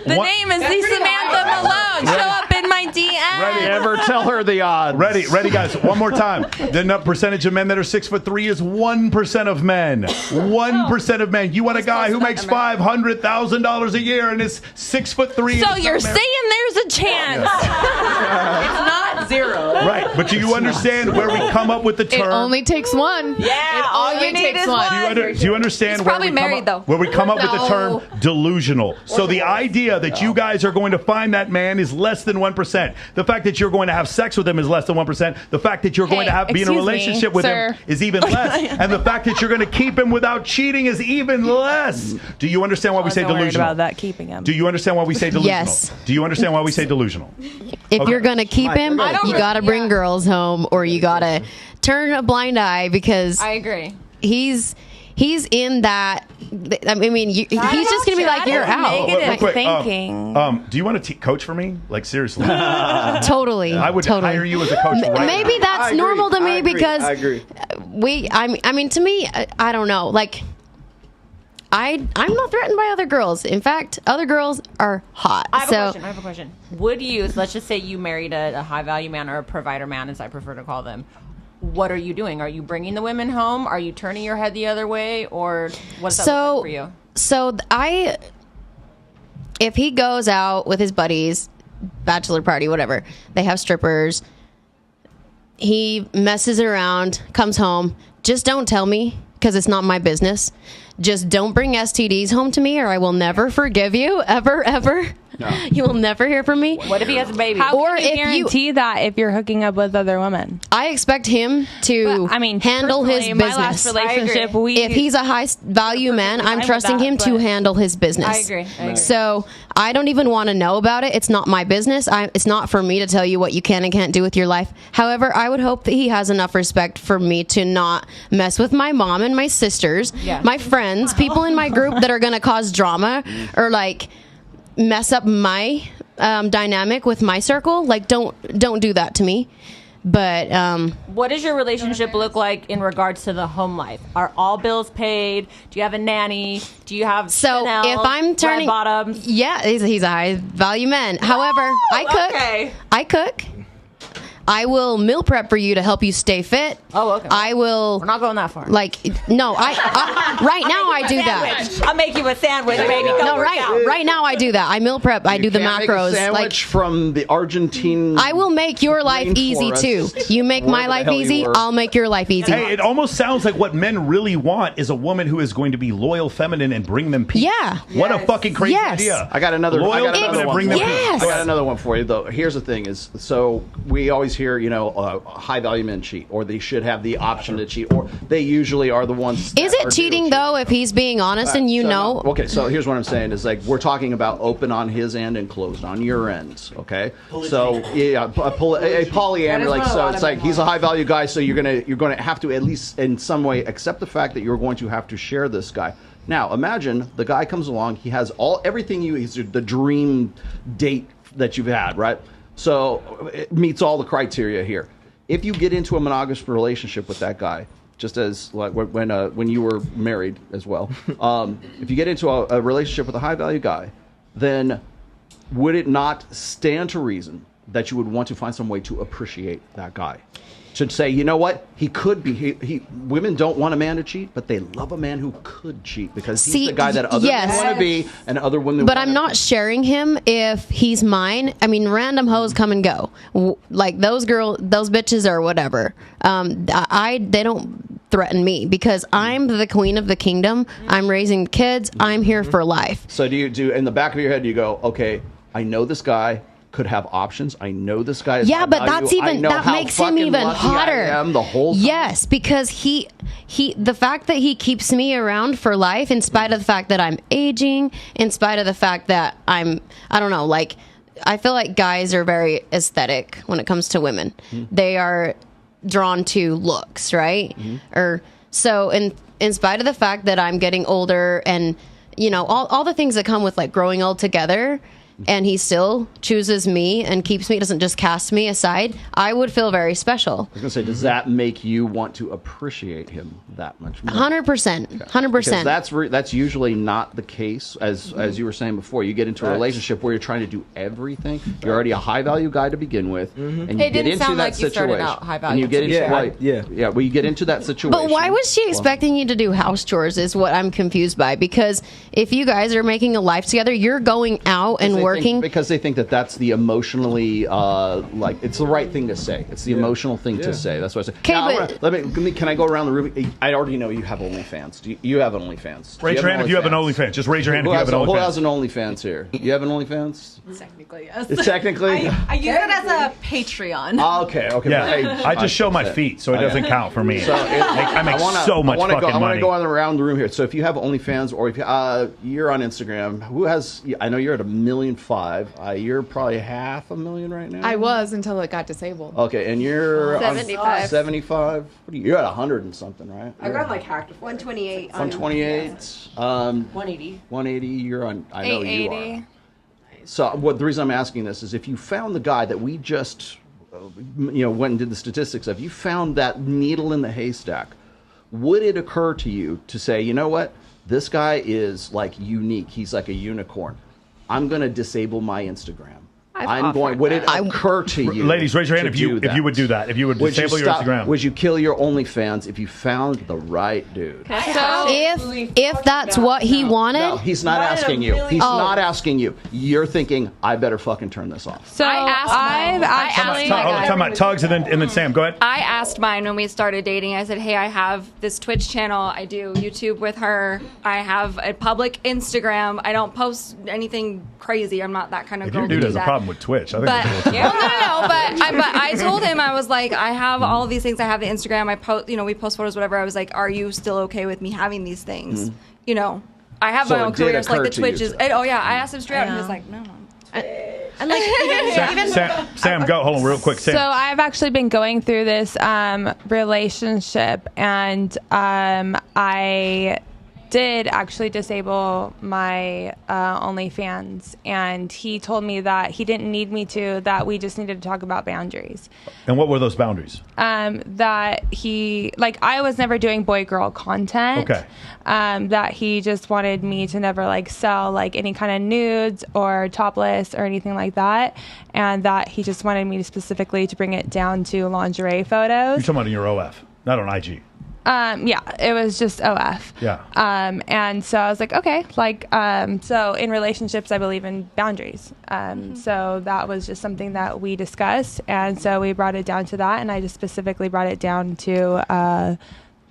The name is the Samantha Malone. Show up in my DM. Ready. Never tell her the odds. Ready, guys. One more time. The percentage of men that are 6'3" is 1% of men. 1% of men. You want a guy who makes $500,000 a year and is 6'3". So you're saying there's a chance? It's not 0. Right, but do you understand where we come up with the term? It only takes one. Yeah, all you need is one. Do you understand where we come up with the term delusional? So the idea that you guys are going to find that man is less than 1%. The fact that you're going to have sex with him is less than 1%. The fact that you're going to be in a relationship with him is even less. And the fact that you're going to keep him without cheating is even less. Do you understand why we say delusional? About that keeping him. Do you understand why we say delusional? Yes. Do you understand why we say delusional? If you're going to keep him, you got to bring girls home, or you got to turn a blind eye, because I agree. He's in that. I mean, he's just going to be like, you're out. Negative thinking. Do you want to coach for me? Like, seriously. Totally. I would hire you as a coach right Maybe now. that's normal to me because I agree. I mean, to me, I don't know. Like, I'm not threatened by other girls. In fact, other girls are hot. I have a question. Would you, let's just say you married a high value man or a provider man, as I prefer to call them. What are you doing? Are you bringing the women home? Are you turning your head the other way? Or what's that look like for you? So if he goes out with his buddies, bachelor party, whatever, they have strippers, he messes around, comes home, just don't tell me, because it's not my business. Just don't bring STDs home to me, or I will never forgive you, ever, ever. No. You will never hear from me. What if he has a baby? How can you guarantee that if you're hooking up with other women? I expect him to handle his business. My last relationship, if he's a high value man, I'm trusting him to handle his business. I agree. So I don't even want to know about it. It's not my business. It's not for me to tell you what you can and can't do with your life. However, I would hope that he has enough respect for me to not mess with my mom and my sisters, my friends, people in my group that are going to cause drama or like mess up my dynamic with my circle. Like, don't do that to me. But what does your relationship look like in regards to the home life? Are all bills paid? Do you have a nanny? Do you have Chanel, if I'm turning bottoms? Yeah, he's a high value man. However, I cook. I will meal prep for you to help you stay fit. Oh, okay. I will. We're not going that far. Like, no, I right now I do that. I'll make you a sandwich, baby. Right now I do that. I meal prep. I do the macros. Make a sandwich from the Argentine. I will make your life easy too. You make my life easy, I'll make your life easy. Hey, it almost sounds like what men really want is a woman who is going to be loyal, feminine, and bring them peace. Yeah. What a fucking crazy idea. I got another loyal, one. feminine, bring them peace. I got another one for you though. Here's the thing: is so we always hear high value men cheat, or they should have the option to cheat, or they usually are the ones. Is it cheating though if he's being honest and you know? Okay, so here's what I'm saying is like we're talking about open on his end and closed on your end. Okay, so yeah, a polyamory, like so it's like he's a high value guy, so you're gonna have to at least in some way accept the fact that you're going to have to share this guy. Now imagine the guy comes along, he has everything he's the dream date that you've had, right? So it meets all the criteria here. If you get into a monogamous relationship with that guy, just as like when you were married as well, if you get into a relationship with a high value guy, then would it not stand to reason that you would want to find some way to appreciate that guy? Should say, you know what, he could be. Women don't want a man to cheat, but they love a man who could cheat because he's the guy that other men want to be, and other women. But I'm not sharing him if he's mine. I mean, random hoes come and go, like those bitches or whatever. They don't. threaten me because I'm the queen of the kingdom. I'm raising kids. I'm here for life. So do you in the back of your head, you go, okay, I know this guy could have options. I know this guy is yeah, but that's even that makes him even hotter. The whole time. Yes, because he the fact that he keeps me around for life, in spite of the fact that I'm aging, in spite of the fact that I don't know, like I feel like guys are very aesthetic when it comes to women. They are drawn to looks, right? Or so in spite of the fact that I'm getting older and you know all the things that come with like growing old together, and he still chooses me and keeps me, doesn't just cast me aside, I would feel very special. I was going to say, does that make you want to appreciate him that much more? 100%. 100%. Because that's usually not the case, as you were saying before. You get into a relationship where you're trying to do everything. You're already a high-value guy to begin with. And you get into that situation. And you get into, well, you get into that situation. But why was she expecting you to do house chores is what I'm confused by. Because if you guys are making a life together, you're going out and working. Because they think that that's the emotionally, like, it's the right thing to say. It's the emotional thing to say. That's what I say. Okay, can I go around the room? I already know you have OnlyFans. Do you have OnlyFans? Raise your hand if you have an OnlyFans. Just raise your hand if you have an OnlyFans. Who has an OnlyFans here? You have an OnlyFans? Technically, yes. Technically? I use it as a Patreon. Oh, okay. Yeah, I just show my feet, so it doesn't count for me. So I make so much fucking money. I want to go around the room here. So if you have OnlyFans or if you're on Instagram, who has? I know you're at 1.5 million. You're probably 500,000 right now. I was until it got disabled. Okay, and you're 75. 75. You're at 100 and something, right? I got like hacked. 128. 128. 180. 180. You're on. I know you 880. are. So the reason I'm asking this is if you found the guy that we just, went and did the statistics of, you found that needle in the haystack, would it occur to you to say, you know what, this guy is like unique. He's like a unicorn. I'm going to disable my Instagram. Would it occur to you? Ladies, raise your hand if you would do that. If you would disable your Instagram. Would you kill your OnlyFans if you found the right dude? So if that's what he wanted, no, he's not asking you. He's not asking you. You're thinking, I better fucking turn this off. So I've actually talking about Tugs and then Sam. Go ahead. I asked mine when we started dating. I said, hey, I have this Twitch channel. I do YouTube with her. I have a public Instagram. I don't post anything crazy. I'm not that kind of girl. If your dude has a problem with Twitch, I think. But but I told him, I was like, I have all of these things. I have the Instagram. I post, we post photos, whatever. I was like, are you still okay with me having these things? I have my own career. So like the Twitch is. Oh yeah, I asked him straight out, and he was like, no. And like Sam, go. Hold on, real quick. Sam. So I've actually been going through this relationship, and I did actually disable my OnlyFans, and he told me that he didn't need me to, that we just needed to talk about boundaries. And what were those boundaries? That he, like, I was never doing boy-girl content. Okay. That he just wanted me to never, like, sell, like, any kind of nudes or topless or anything like that, and that he just wanted me to specifically to bring it down to lingerie photos. You're talking about in your OF, not on IG. Yeah, it was just OF. Yeah. And so I was like, okay, so in relationships, I believe in boundaries. So that was just something that we discussed. And so we brought it down to that. And I just specifically brought it down to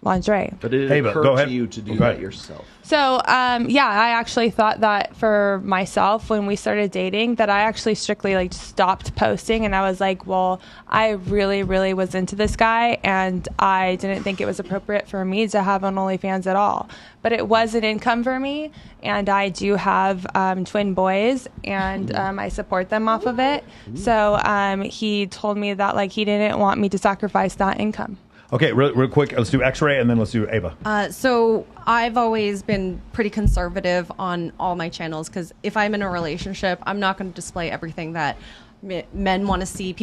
lingerie. But did it occur to you to do that yourself? So, yeah, I actually thought that for myself when we started dating, that I actually strictly like stopped posting, and I was like, well, I really, really was into this guy, and I didn't think it was appropriate for me to have an OnlyFans at all. But it was an income for me, and I do have twin boys, and I support them off of it. So he told me that like he didn't want me to sacrifice that income. Okay, real quick, let's do X-Ray and then let's do Ava. So I've always been pretty conservative on all my channels because if I'm in a relationship, I'm not going to display everything that men want to see.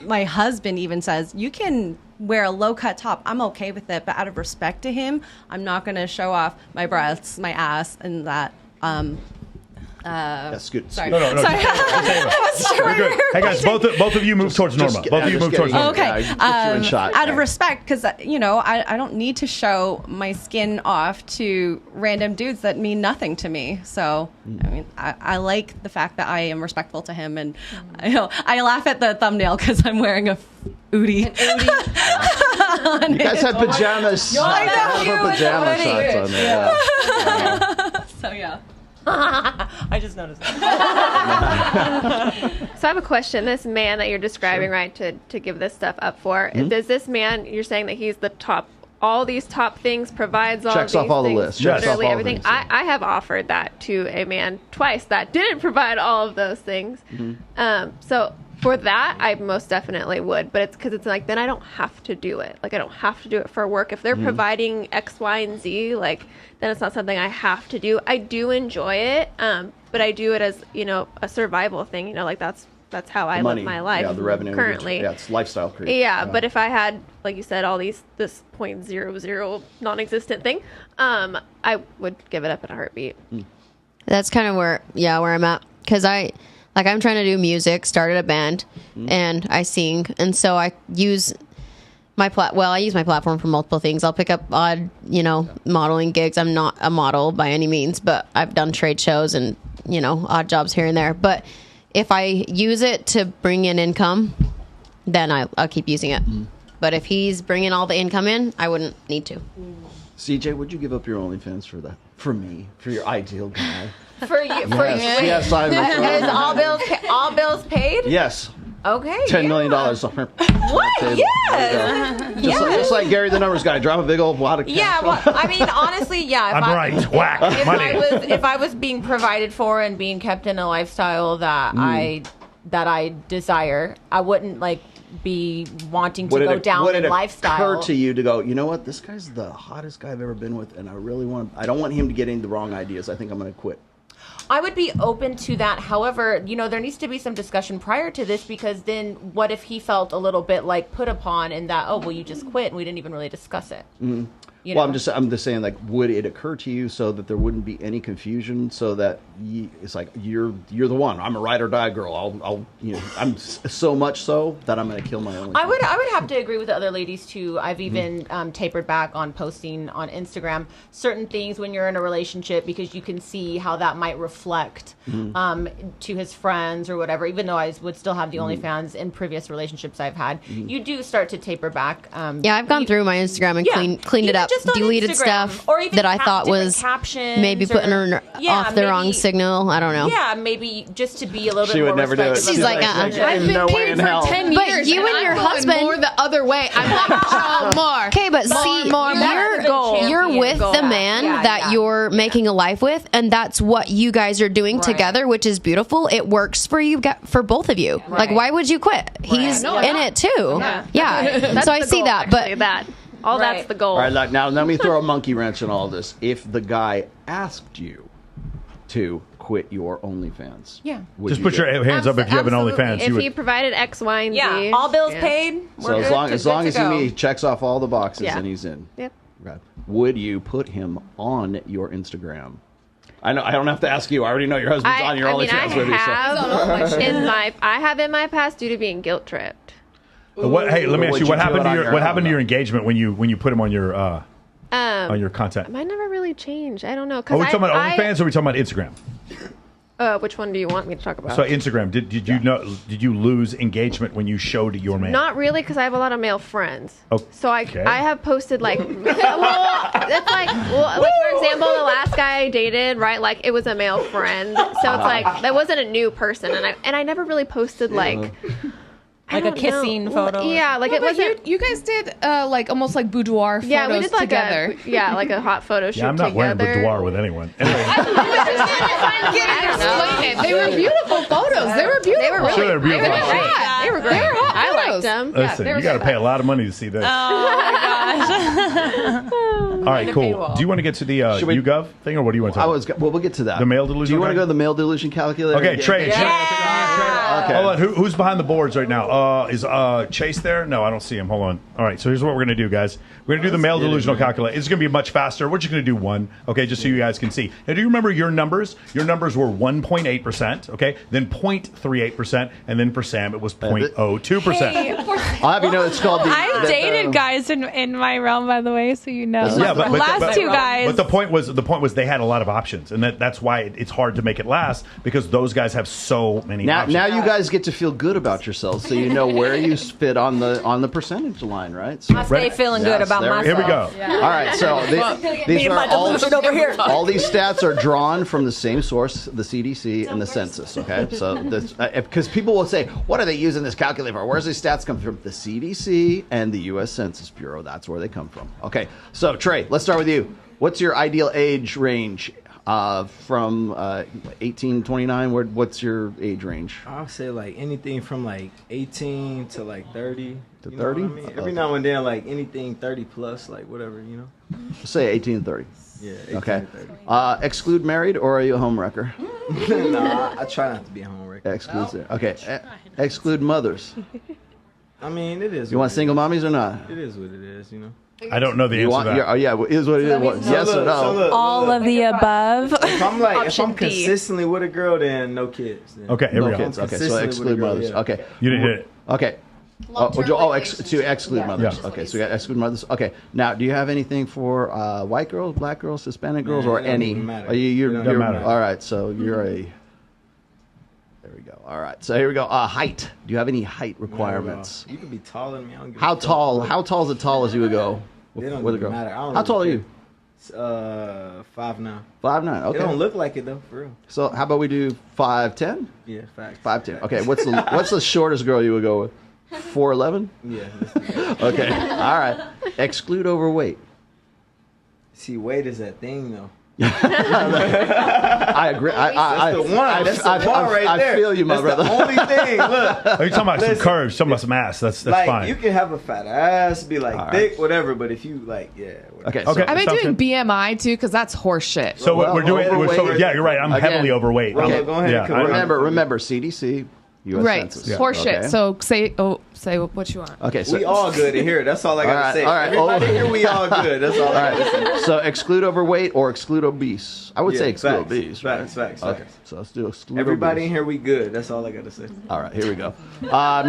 My husband even says, you can wear a low-cut top. I'm okay with it, but out of respect to him, I'm not going to show off my breasts, my ass, and that. Scoot. Sorry. No. Sorry. I wasn't sure. Good. Hey guys, both of you move towards Norma. Both of you move towards Norma. Okay. Out of respect, because I don't need to show my skin off to random dudes that mean nothing to me. So I mean, I like the fact that I am respectful to him, and I laugh at the thumbnail because I'm wearing a Udi. You guys have pajamas. I know. You have pajama shots on there. Yeah. So yeah. I just noticed that. So I have a question. This man that you're describing, right, to give this stuff up for, does this man, you're saying that he's the top, all these top things, provides all Checks these off all the things, lists. Checks literally off all everything. the things, I have offered that to a man twice that didn't provide all of those things. So for that, I most definitely would. But it's because it's like, then I don't have to do it. Like, I don't have to do it for work. If they're providing X, Y, and Z, like, then it's not something I have to do. I do enjoy it, but I do it as, you know, a survival thing. You know, like, that's how I live my life. Yeah, the revenue. Currently. Yeah, it's lifestyle creep. Yeah, but if I had, like you said, all this 0.00 non-existent thing, I would give it up in a heartbeat. That's kind of where I'm at. Because I'm trying to do music, started a band, and I sing. And so I use I use my platform for multiple things. I'll pick up odd, modeling gigs. I'm not a model by any means, but I've done trade shows and, odd jobs here and there. But if I use it to bring in income, then I'll keep using it. But if he's bringing all the income in, I wouldn't need to. CJ, would you give up your OnlyFans for that? For me? For your ideal guy? For you? Yes, Is all bills paid? Yes. Okay. $10 million. What? Yes. Just like Gary the Numbers guy, drop a big old wad of cash. Yeah, well, I mean, honestly, yeah. I'm right. Whack. Money. If I was being provided for and being kept in a lifestyle that I desire, I wouldn't be wanting to go down would in it lifestyle. Occur to you to go, you know what? This guy's the hottest guy I've ever been with, and I don't want him to get any of the wrong ideas. I think I'm going to quit. I would be open to that. However, there needs to be some discussion prior to this, because then what if he felt a little bit put upon in that, oh, well, you just quit and we didn't even really discuss it. Well, I'm just saying, would it occur to you so that there wouldn't be any confusion, so that it's like you're the one. I'm a ride or die girl. I'm so much so that I'm going to kill my own. I would have to agree with the other ladies too. I've even tapered back on posting on Instagram certain things when you're in a relationship, because you can see how that might reflect to his friends or whatever. Even though I would still have the OnlyFans in previous relationships I've had, you do start to taper back. I've gone through my Instagram and cleaned it up. Deleted stuff or even that I thought was maybe putting her off the wrong signal. I don't know. Yeah, maybe just to be a little she bit would more never do it. She's like, I've been paid for 10 years. But you and your husband more the other way. I'm like, oh, more. Okay, but see, you're with the man that you're making a life with, and that's what you guys are doing together, which is beautiful. It works for you, for both of you. Like, why would you quit? He's in it too. Yeah. So I see that, but that's the goal. All right, now let me throw a monkey wrench in all this. If the guy asked you to quit your OnlyFans, just put your hands up if you have an OnlyFans. If he provided X, Y, and Z, all bills paid. So as long as he checks off all the boxes, then he's in. Yep. Okay. Would you put him on your Instagram? I know I don't have to ask you. I already know your husband's on your OnlyFans with you. I have in my past due to being guilt tripped. Hey, let me ask you. What happened to your engagement when you put him on your content? Mine never really changed. I don't know. Are we talking about OnlyFans or are we talking about Instagram? Which one do you want me to talk about? So Instagram. Did you lose engagement when you showed your man? Not really, because I have a lot of male friends. Okay. So I have posted that's for example, the last guy I dated, right? Like, it was a male friend, so it's like that wasn't a new person, and I never really posted like a kissing photo. Yeah, like it wasn't. You guys did almost like boudoir photos we did together. Like a hot photo shoot. I'm not wearing boudoir with anyone. Anyway. They were beautiful photos. They were beautiful. They were really, sure they're beautiful. They were great. They were hot. I liked them. Listen, you got to pay a lot of money to see this. Oh my gosh. All right, cool. Do you want to get to the YouGov thing, or what do you want to talk about? Well, we'll get to that. The male delusion. Do you want to go to the male delusion calculator? Okay, Trey. Okay. Hold on. Who's behind the boards right now? Is Chase there? No, I don't see him. Hold on. All right, so here's what we're going to do, guys. We're going to do the male delusional calculator. It's going to be much faster. We're just going to do one, okay, just so you guys can see. Now, do you remember your numbers? Your numbers were 1.8%, okay, then 0.38%, and then for Sam, it was 0.02%. Hey, I'll have you know it's called the... I've dated guys in my realm, by the way, so you know. Yeah, but last two guys. But the point was they had a lot of options, and that's why it's hard to make it last, because those guys have so many options. Now you guys get to feel good about yourselves, so you you know where you fit on the percentage line, right? So, I stay feeling good about myself. Here we go. Yeah. All right, so these are all these stats are drawn from the same source, the CDC and the census. Okay, so because people will say, what are they using this calculator for? Where's these stats come from? The CDC and the U.S. Census Bureau. That's where they come from. Okay, so Trey, let's start with you. What's your ideal age range from 18 to 29? What's your age range? I'll say like anything from like 18 to like 30. To You know what 30? I mean? Every now and then, like anything 30 plus, like whatever, you know. Say 18 to 30. Yeah. 18 Okay. to 30. Exclude married, or are you a home wrecker? No, I try not to be a home wrecker. Exclude. Okay. Exclude mothers. I mean, it is. You want single mommies or not? It is what it is, you know. I don't know the answer to that. Yeah, it is what it is. What, yes or no? All of the above. If I'm like, if I'm Option D. consistently with a girl, then no kids. Then. Okay, here we No go. kids. Okay, so Consistently exclude with a girl, mothers. yeah. Okay. You didn't hit it. Okay. To exclude mothers. Yeah. Okay, so we got exclude mothers. Okay. Now, do you have anything for white girls, black girls, Hispanic girls, Man, or it don't any? even matter. Are you, It don't you're even matter. all right. So you're a. There we go. All right. So here we go. Height. Do you have any height requirements? You could be taller than me. I don't give How a fuck. tall? How tall is the tallest you would go It don't with a even girl? matter. I don't How really tall are care. you? 5'9". 5'9". Okay. It don't look like it though, for real. So how about we do 5'10"? Yeah, facts. 5'10". Okay. What's the shortest girl you would go with? 4'11". Yeah. Okay. All right. Exclude overweight. See, weight is that thing though. I agree. That's the one. That's the bar right there. I feel you, my That's brother. the only thing. Look. Are you talking about some Listen. curves? Talking about some ass? That's Like fine. you can have a fat ass, be like All thick, whatever. But if you like, yeah. Whatever. Okay. Okay. I've been sounds doing good. BMI too because that's horse shit. So Well, we're doing. overweight. Yeah, you're right. I'm Again. heavily overweight. Okay. Go ahead and convert. Remember, CDC, U.S. Right, Census. horse Okay. shit. So say what you want. Okay. So We all good in here. That's all I gotta All right, say. all right. Everybody here, we all good. That's all. all I gotta say. right. So exclude overweight or exclude obese. I would Yeah, say exclude facts, obese. facts, right? facts, Okay. facts. So let's do exclude Everybody in obese. here, we good. That's all I gotta say. All right. Here we go.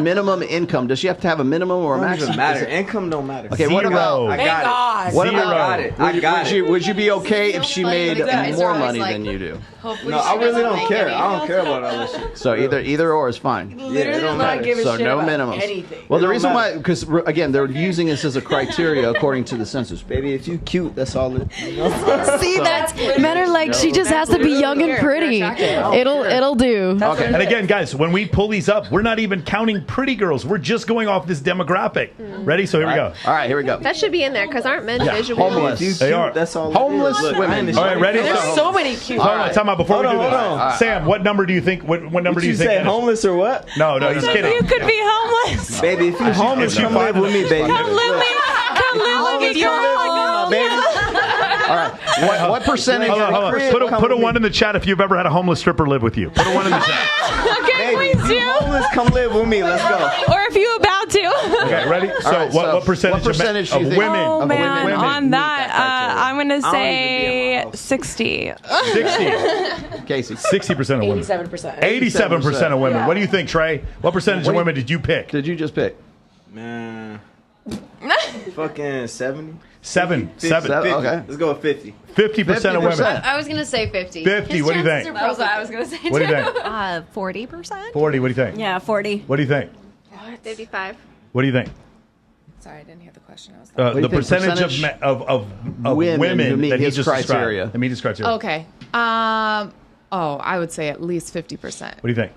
Minimum income. Does she have to have a minimum or a It maximum? doesn't matter. Income don't matter. Okay. What about? I got it. What I about? got it. I got it. Would you be okay if she made more money than you do? No, I really don't care. I don't care about all this shit. So either or is fine. Yeah, it don't matter. So no minimums. Well, the reason why, because again, they're using this as a criteria according to the census. Baby, if you cute, that's all it. You know? See, that's men are like, she just has to be young and pretty. It'll do. Okay. And again, guys, when we pull these up, we're not even counting pretty girls. We're just going off this demographic. Ready? So here we go. All right, here we go. That should be in there because aren't men Yeah, visual? Homeless. If you They cute, are. that's all. Homeless it is. Look, women. I ain't All right, ready? ashamed. So many cute. Hold on, time out before we do Hold this. on. Sam, what number do you think? What number What do you you think? say, that is? homeless or what? No, he's kidding. You could be homeless. Baby, if you homeless, if you come live find with me, baby. Come live with your home. Baby. All right. What percentage? Hold on. Put a one in the chat if you've ever had a homeless stripper live with you. Put a one in the chat. Okay, Baby, please if you do. homeless, come live with me. Let's go. Or if you about to. Okay, ready? So, right, what percentage, what percentage do you of think- women? Oh of man, women on meet that, I'm gonna I don't even be say in my house. 60. 60. Casey. 60% of women. 87%. 87% of women. What do you think, Trey? What percentage of women did you pick? Did you just pick? Man. Fucking 70. 7. 50. Okay. Let's go with 50. 50% of women. 50%. I was gonna say 50. 50. What do you think? That was what I was gonna say. What do you think? 40%. 40. What do you think? Yeah, 40. What do you think? 55. What do you think? Sorry, I didn't hear the question. I was do you The think? percentage Percentage of women who meet that he his just criteria. described. That meet his criteria. Okay. I would say at least 50%. What do you think?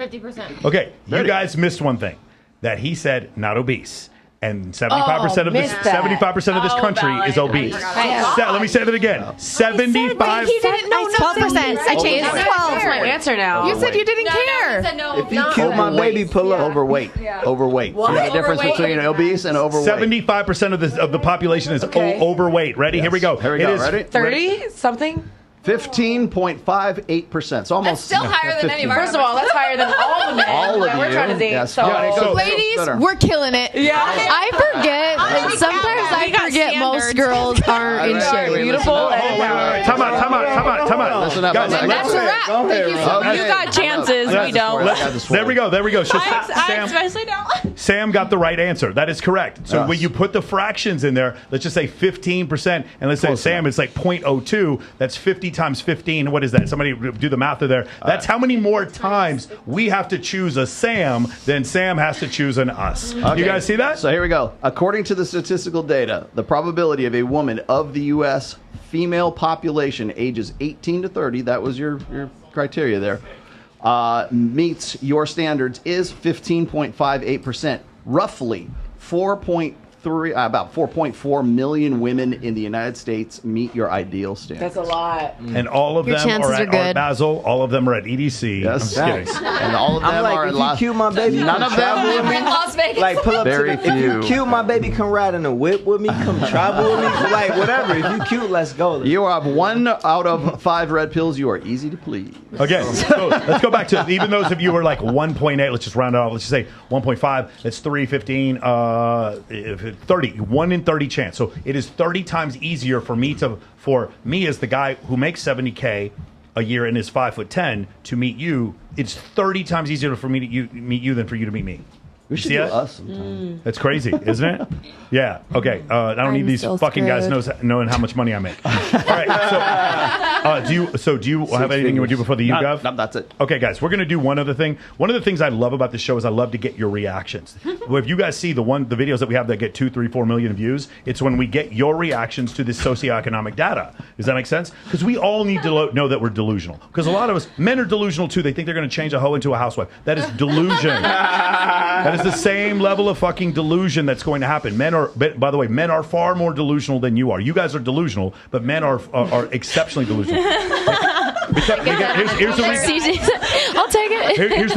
50%. Okay, you 30. guys missed one thing. That he said not obese. And 75% of this missed that. 75% of this country is obese. Let me say that again. 75. He didn't know. 12%. I changed it to 12. That's my answer now. You said you didn't care. If you cute, my baby, pull up. Overweight. Overweight. You know the difference between obese and overweight. 75% of the population is overweight. Ready? Yes. Here we go. Here we go. Ready? 30 something. 15.58%. It's almost Still higher than any of our. First of all, that's higher than all the men All of that we're you. trying to date. Yes. So, Yeah, so- Ladies, better. we're killing it. I forget. Sometimes I forget most girls aren't in shape. beautiful and Wait. Time out. Listen up. Guys, Listen up. That's a wrap. Go ahead, Rob. You got chances. We don't. There we go. So I Sam, especially don't. Sam got the right answer. That is correct. So Yes. when you put the fractions in there, let's just say 15%, and let's say Close Sam enough. is like 0.02. That's 50 50 times 15. What is that? Somebody do the math there. That's how many more times we have to choose a Sam than Sam has to choose an us. Okay. You guys see that? So here we go. According to the statistical data, the probability of a woman of the U.S. female population ages 18 to 30, that was your criteria there, meets your standards is 15.58%. Roughly 4.4 million women in the United States meet your ideal standards. That's a lot. And all of Your them chances are at are good. Art Basel. All of them are at EDC. Yes. I'm just kidding. And all of them I'm like, are if in you cue my baby, none come of them travel with me. In Las Vegas. Like pull up Very to the, if you few. cute my baby, come ride in a whip with me, come travel with me, like whatever. If you cute, let's go. You have 1 out of 5 red pills. You are easy to please. Okay, so let's go back to even those of you who are like 1.8. Let's just round it off. Let's just say 1.5. That's 3, 15, 30. 1 in 30 chance. So it is 30 times easier for me as the guy who makes $70K a year and is 5'10" to meet you. It's 30 times easier for me to meet you than for you to meet me. We should See do it? us sometime. That's crazy, isn't it? Yeah. Okay. I don't need these fucking guys knowing how much money I make. All right. So, do you have anything you want to do before the YouGov? No, that's it. Okay, guys. We're gonna do one other thing. One of the things I love about this show is I love to get your reactions. Well, if you guys see the videos that we have that get 2, 3, 4 million views, it's when we get your reactions to this socioeconomic data. Does that make sense? Because we all need to know that we're delusional. Because a lot of us, men are delusional too. They think they're gonna change a hoe into a housewife. That is delusion. That is the same level of fucking delusion that's going to happen. Men are, by the way, men are far more delusional than you are. You guys are delusional, but men are exceptionally delusional. Here's the reason. I'll take it. Here's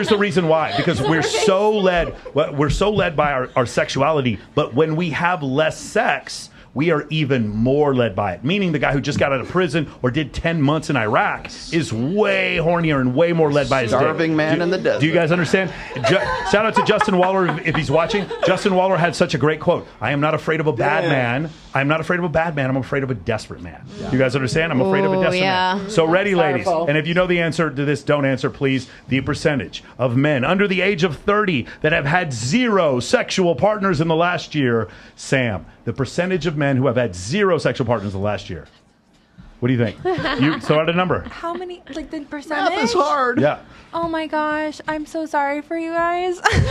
the reason why. Because we're so led by our sexuality, but when we have less sex, we are even more led by it. Meaning the guy who just got out of prison or did 10 months in Iraq is way hornier and way more led by his dick. Starving man in the desert. Do you guys understand? Shout out to Justin Waller if he's watching. Justin Waller had such a great quote. I am not afraid of a bad man. I'm not afraid of a bad man. I'm afraid of a desperate man. Yeah. You guys understand? I'm afraid of a desperate man. So ready, ladies. And if you know the answer to this, don't answer, please. The percentage of men under the age of 30 that have had 0 sexual partners in the last year. Sam, the percentage of men who have had 0 sexual partners in the last year. What do you think? You throw out a number. How many? Like the percentage? Math is hard. Yeah. Oh my gosh, I'm so sorry for you guys. I'm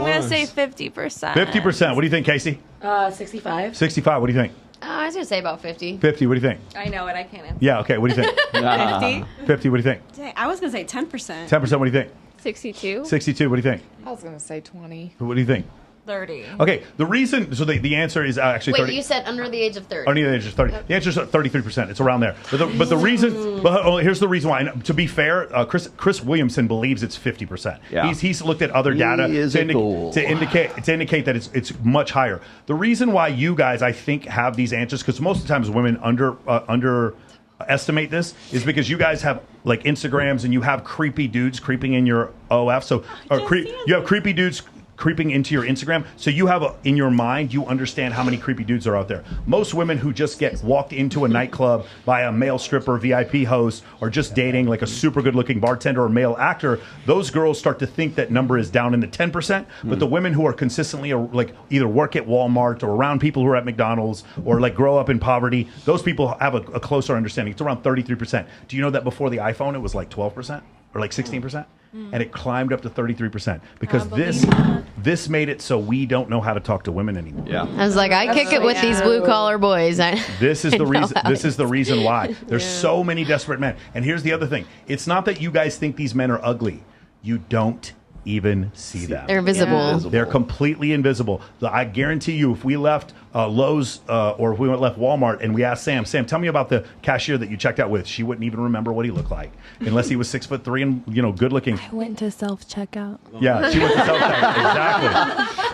gonna say 50%. 50%. What do you think, Casey? 65. 65. What do you think? I was going to say about 50. 50. What do you think? I know it. I can't answer. Yeah. Okay. What do you think? 50. 50. What do you think? Dang, I was gonna say 10%. 10%. What do you think? 62. 62. What do you think? I was gonna say 20. What do you think? 30. Okay, the reason, so the answer is actually Wait, 30. you said under the age of 30. Under the age of 30. The answer is 33%. It's around there. But the reason, here's the reason why. And to be fair, Chris Williamson believes it's 50%. Yeah. He's looked at other data to indicate that it's much higher. The reason why you guys, I think, have these answers, because most of the times women underestimate this, is because you guys have like Instagrams and you have creepy dudes creeping in your OF. So you have creepy dudes creeping into your Instagram, so you have in your mind, you understand how many creepy dudes are out there. Most women who just get walked into a nightclub by a male stripper, VIP host, or just dating like a super good looking bartender or male actor, those girls start to think that number is down in the 10%, but the women who are consistently like either work at Walmart or around people who are at McDonald's or like grow up in poverty, those people have a closer understanding. It's around 33%. Do you know that before the iPhone it was like 12% or like 16%? And it climbed up to 33% because this made it so we don't know how to talk to women anymore. Yeah, I was like, I kick it with these blue collar boys. This is the reason. This is the reason why there's so many desperate men. And here's the other thing: it's not that you guys think these men are ugly. You don't even see them. They're invisible. They're completely invisible. I guarantee you, if we left Lowe's or if we left Walmart and we asked Sam, tell me about the cashier that you checked out with, she wouldn't even remember what he looked like unless he was 6'3" and good looking. I went to self-checkout. Yeah, she went to self-checkout. Exactly.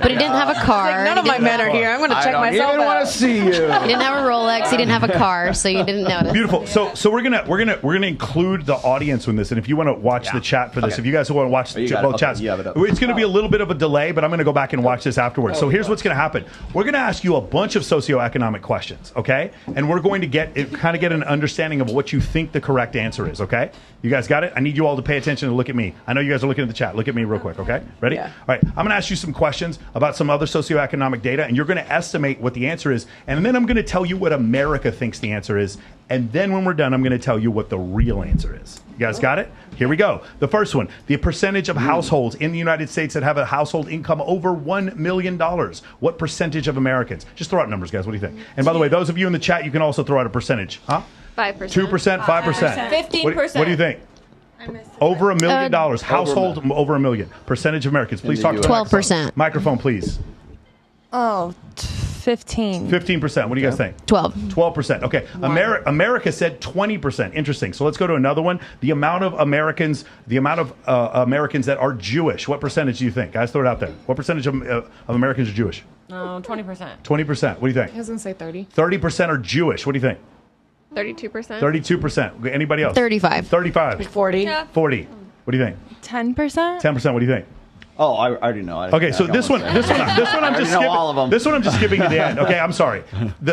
But he didn't have a car. Like, none of my men are here. I'm going to check myself out. I don't even want to see you. He didn't have a Rolex. He didn't have a car, so you didn't notice. Beautiful. So we're gonna include the audience in this, and if you want to watch the chat for this, if you guys want to watch both chats, it's going to be a little bit of a delay, but I'm going to go back and watch this afterwards. So here's what's going to happen. We're going to ask you a bunch of socioeconomic questions, okay? And we're going to get an understanding of what you think the correct answer is, okay? You guys got it? I need you all to pay attention and look at me. I know you guys are looking at the chat. Look at me real quick, okay? Ready? Yeah. All right. I'm going to ask you some questions about some other socioeconomic data, and you're going to estimate what the answer is. And then I'm going to tell you what America thinks the answer is. And then when we're done, I'm going to tell you what the real answer is. You guys got it? Here we go. The first one, the percentage of households in the United States that have a household income over $1 million. What percentage of Americans? Just throw out numbers, guys. What do you think? And by the way, those of you in the chat, you can also throw out a percentage. Huh? 5%. 2%, 5%. 15%. What do you think? Over $1 million. Household over $1 million. Percentage of Americans. Please talk to the 12%. Microphone, please. Oh, 15. 15%. What do you guys think? 12%. Okay. America said 20%. Interesting. So let's go to another one. The amount of Americans that are Jewish. What percentage do you think? Guys, throw it out there. What percentage of Americans are Jewish? 20%. 20%. What do you think? I was going to say 30. 30% are Jewish. What do you think? 32%. 32%. Anybody else? 35. 35. 40. Yeah. 40. What do you think? 10%? 10%. What do you think? Oh, I already know. Okay, so this one I'm just skipping. all of them. This one I'm just skipping to the end. Okay, I'm sorry.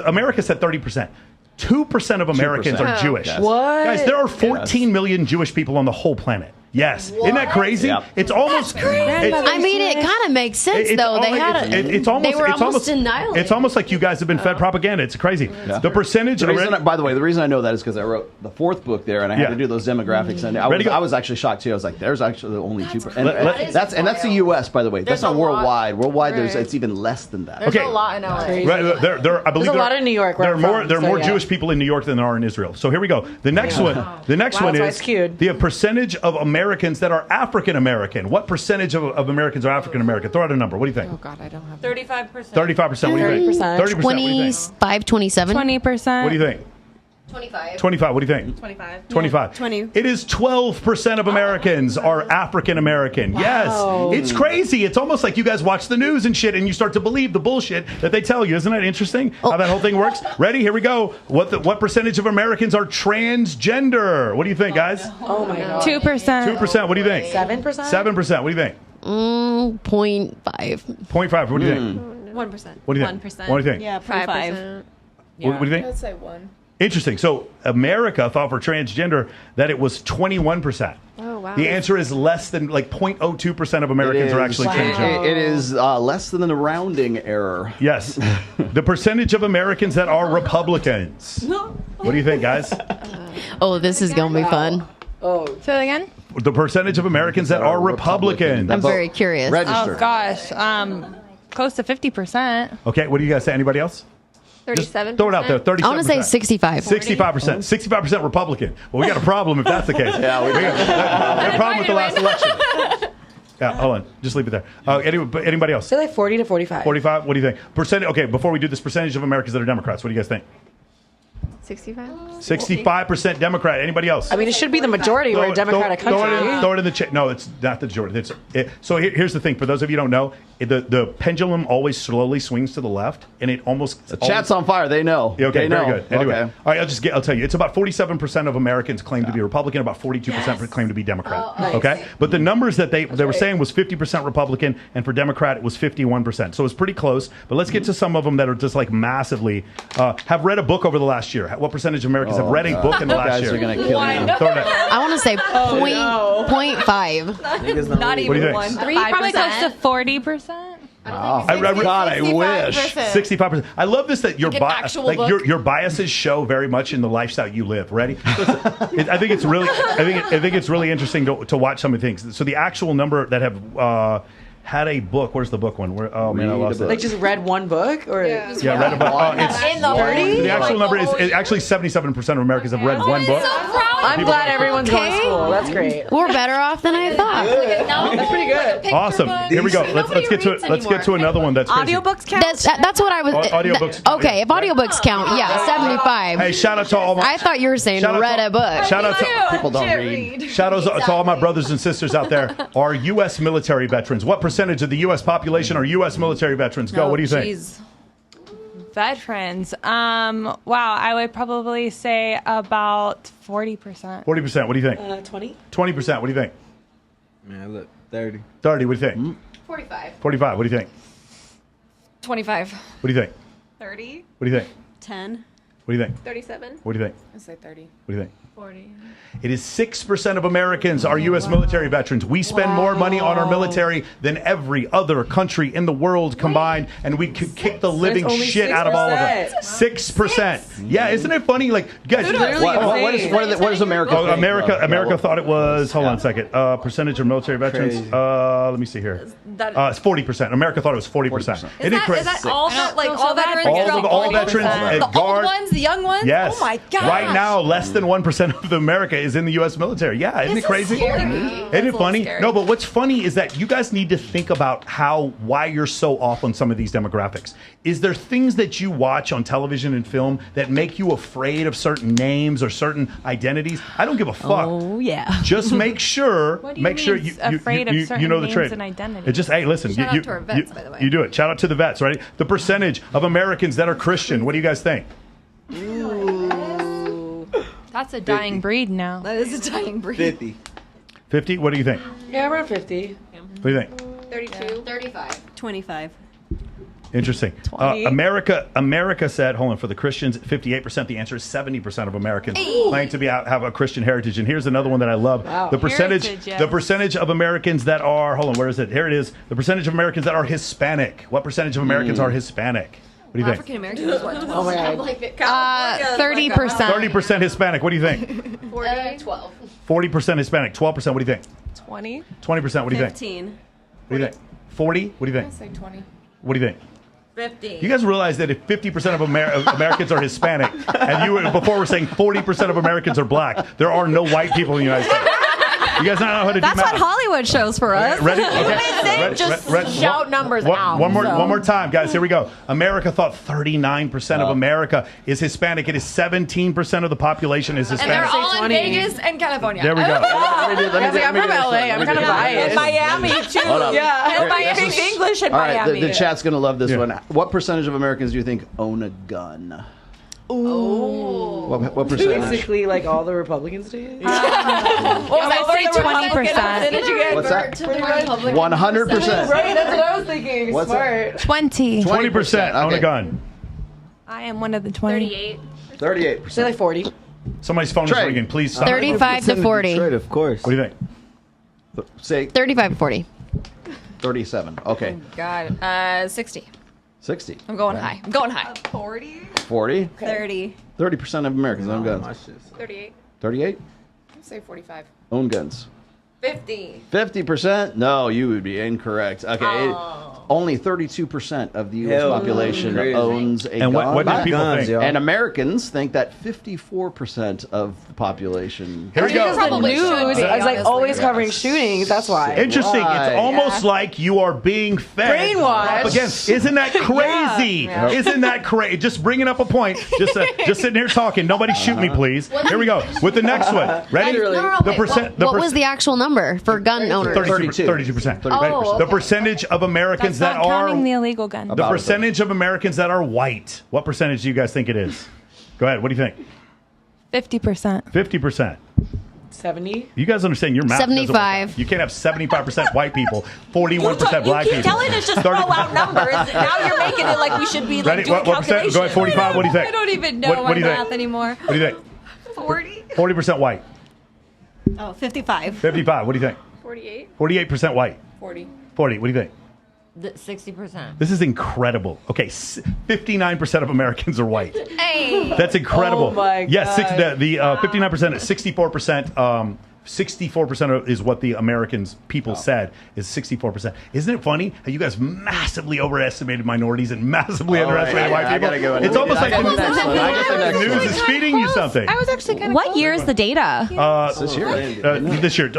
America said 30%. 2% of Americans 2%. are Jewish. Yes. What? Guys, there are 14 million Jewish people on the whole planet. Yes. Isn't that crazy? Yep. It's almost. I mean, it kind of makes sense though. They were almost annihilated. It's almost like you guys have been fed propaganda. It's crazy. Yeah. The percentage. By the way, the reason I know that is because I wrote the fourth book there, and I had to do those demographics, and I was actually shocked too. I was like, "There's actually only 2%." And that's the U.S. By the way. That's not worldwide. Worldwide, it's even less than that. There's a lot in LA. I believe there's a lot in New York. There are more Jewish people in New York than there are in Israel. So here we go. The next one. The next one is the percentage of Americans that are African American. What percentage of Americans are African American? Throw out a number. What do you think? Oh, God, I don't have 35%. 35%. What do you think? 30%. What do you think? 25, 27. 20%. What do you think? 25. 25. What do you think? 25. 25. 20. It is 12% of Americans are African American. Yes. It's crazy. It's almost like you guys watch the news and shit and you start to believe the bullshit that they tell you. Isn't that interesting how that whole thing works? Ready? Here we go. What percentage of Americans are transgender? What do you think, guys? Oh my God. 2%. 2%. What do you think? 7%? 7%. What do you think? 0.5. 0.5. What do you think? 1%. What do you think? 1%. What do you think? Yeah, 5%. What do you think? I'd say 1. Interesting. So America thought for transgender that it was 21%. Oh, wow. The answer is less than 0.02% of Americans are actually transgender. It is less than the rounding error. Yes. The percentage of Americans that are Republicans. What do you think, guys? Oh, this is going to be fun. Oh, Say that again? The percentage of Americans that are Republicans. I'm very curious. Register. Oh, gosh. Close to 50%. Okay, what do you guys say? Anybody else? 37%. Throw it out there. 37%. I want to say 65. 65%. 65% Republican. Well, we got a problem if that's the case. Yeah, we got a problem with the last election. Yeah, hold on. Just leave it there. Anybody else? say like 40 to 45. 45? What do you think? Okay, before we do this, percentage of Americans that are Democrats. What do you guys think? 65. 65% Democrat. Anybody else? I mean, it should be the majority. We're a Democratic country. Throw it in the chat. No, it's not the majority. So here's the thing. For those of you who don't know, the pendulum always slowly swings to the left, and it almost the chat's on fire. They know. Okay, they know. very good. Anyway, okay. all right. I'll tell you. It's about 47% of Americans claim to be Republican. About 42% claim to be Democrat. Nice. Okay, but the numbers that they were saying was 50% Republican, and for Democrat it was 51%. So it's pretty close. But let's get to some of them that are just massively have read a book over the last year. What percentage of Americans have read a book in the last year? You guys are gonna kill me. I want to say 0.5. Not What do you even think? 1. Probably close to 40%. Wow. God, I wish. 65%. I love this that your your biases show very much in the lifestyle you live. Ready? I think it's really interesting to watch some of the things. So the actual number that have had a book. Where's the book one? Oh man, I lost it. Like just read one book, or read a book. It's in the 30s. The actual number is actually 77% of Americans have read one book. I'm glad everyone's going to school. That's great. We're better off than I thought. That's pretty good. Awesome. Here we go. Let's get to another one that's crazy. Audiobooks count? That's what I was. Audiobooks. Okay, if audiobooks count, yeah, 75. Hey, shout out to all my. I thought you were saying read a book. Shout out to people don't read. Shout out to all my brothers and sisters out there. Are U.S. military veterans? What percentage of the U.S. population are U.S. military veterans? Go. What do you think? Veterans. Wow, I would probably say about 40%. 40%. What do you think? 20. 20%. What do you think? Man, look, 30. 30. What do you think? 45. 45. What do you think? 25. What do you think? 30. What do you think? 10. What do you think? 37. What do you think? I say 30. What do you think? 40. It is 6% of Americans are U.S. military veterans. We spend more money on our military than every other country in the world combined, and we could kick the living shit out of all of them. 6%. Yeah, isn't it funny? Like, guys, what is America? Oh, America thought it was. Hold on a second. Percentage of military veterans. Let me see here. It's 40%. America thought it was 40%. Isn't it crazy? Is that all all veterans? All veterans. The old ones, the young ones. Yes. Oh my god. Right now, less than 1% of America is in the U.S. military. Yeah, isn't it crazy? Isn't it funny? No, but what's funny is that you guys need to think about why you're so off on some of these demographics. Is there things that you watch on television and film that make you afraid of certain names or certain identities? I don't give a fuck. Oh yeah. Just make sure. What do you mean afraid of certain know the names trade. and identities? It just listen. Shout out to our vets, by the way. You do it. Shout out to the vets, right? The percentage of Americans that are Christian. What do you guys think? That's a dying breed now. That is a dying breed. 50. 50? What do you think? Yeah, around 50. What do you think? 32. 35. 25. Interesting. 20. America said, hold on, for the Christians, 58%. The answer is 70% of Americans claim to have a Christian heritage. And here's another one that I love. Wow. The percentage, Heritage, yes. the percentage of Americans that are, hold on, where is it? Here it is. The percentage of Americans that are Hispanic. What percentage of Americans are Hispanic? What do you think? African American is what? Oh my god. 30%. 30% Hispanic. What do you think? 12. 40% Hispanic. 12%. What do you think? 20. 20%. What do you think? 15. What do you think? 40? What do you I think? say 20. What do you think? 50. You guys realize that if 50% of Americans are Hispanic, and before we're saying 40% of Americans are black, there are no white people in the United States. You guys don't know how to do math. That's what Hollywood shows for us. Ready? Okay. Just shout numbers out. One more time, guys. Here we go. America thought 39% of America is Hispanic. It is 17% of the population is And Hispanic. they're all in Vegas and California. There we go. I'm from LA. I'm kind of biased. In Miami, too. Yeah. And Miami speak English in All right, Miami. the chat's going to love this one. What percentage of Americans do you think own a gun? Ooh. What percentage? Basically, like all the Republicans do. I say 20%. What's that? 100%. Right, that's what I was thinking. What's Smart. 20. 20% own okay. a gun. I am one of the 20. 38. 38%. Say like 40. Somebody's phone is Trey. ringing. Please stop. 35 to 40. Detroit, of course. What do you think? Say 35 to 40. 37. Okay. God. 60. 60. I'm going high. I'm going high. 40. 40. 30. 30% of Americans own guns. 38. 38 I say 45. own guns. 50. 50%? No, you would be incorrect. Okay. Only 32% of the U.S. population owns a gun. And what do people guns, think? yo. And Americans think that 54% of the population. Here we Because go. the news is like honestly. always covering shootings. That's why. Interesting. Right. It's almost like you are being fed Brainwashed. propaganda. Isn't that crazy? Yeah. Isn't that crazy? Just bringing up a point. Just sitting here talking. Nobody shoot me, please. Here we go with the next one. Ready? What was the actual number for gun owners? 32%. Oh, The okay. percentage of Americans That's not that are counting the illegal gun. the percentage of Americans that are white. What percentage do you guys think it is? Go ahead. What do you think? 50%. 50%. 70. You guys understand your math doesn't work 75. out. You can't have 75% white people, 41% black people. You keep telling us just throw out numbers. Now you're making it like we should be like Ready? doing What percent? calculations. Go ahead. 45. What do you think? I don't even know What my do you think? math anymore. What do you think? 40. 40% white. Oh, 55. 55. What do you think? 48. 48% white. 40. 40. What do you think? 60%. This is incredible. Okay, 59% of Americans are white. Hey. That's incredible. Oh my Yes, God. the 59%, 64%. 64% is what the Americans people said is 64%. Isn't it funny how you guys massively overestimated minorities and massively underestimated white people? It's almost like the news is feeding you something. I was actually kind of What year is the data? This year,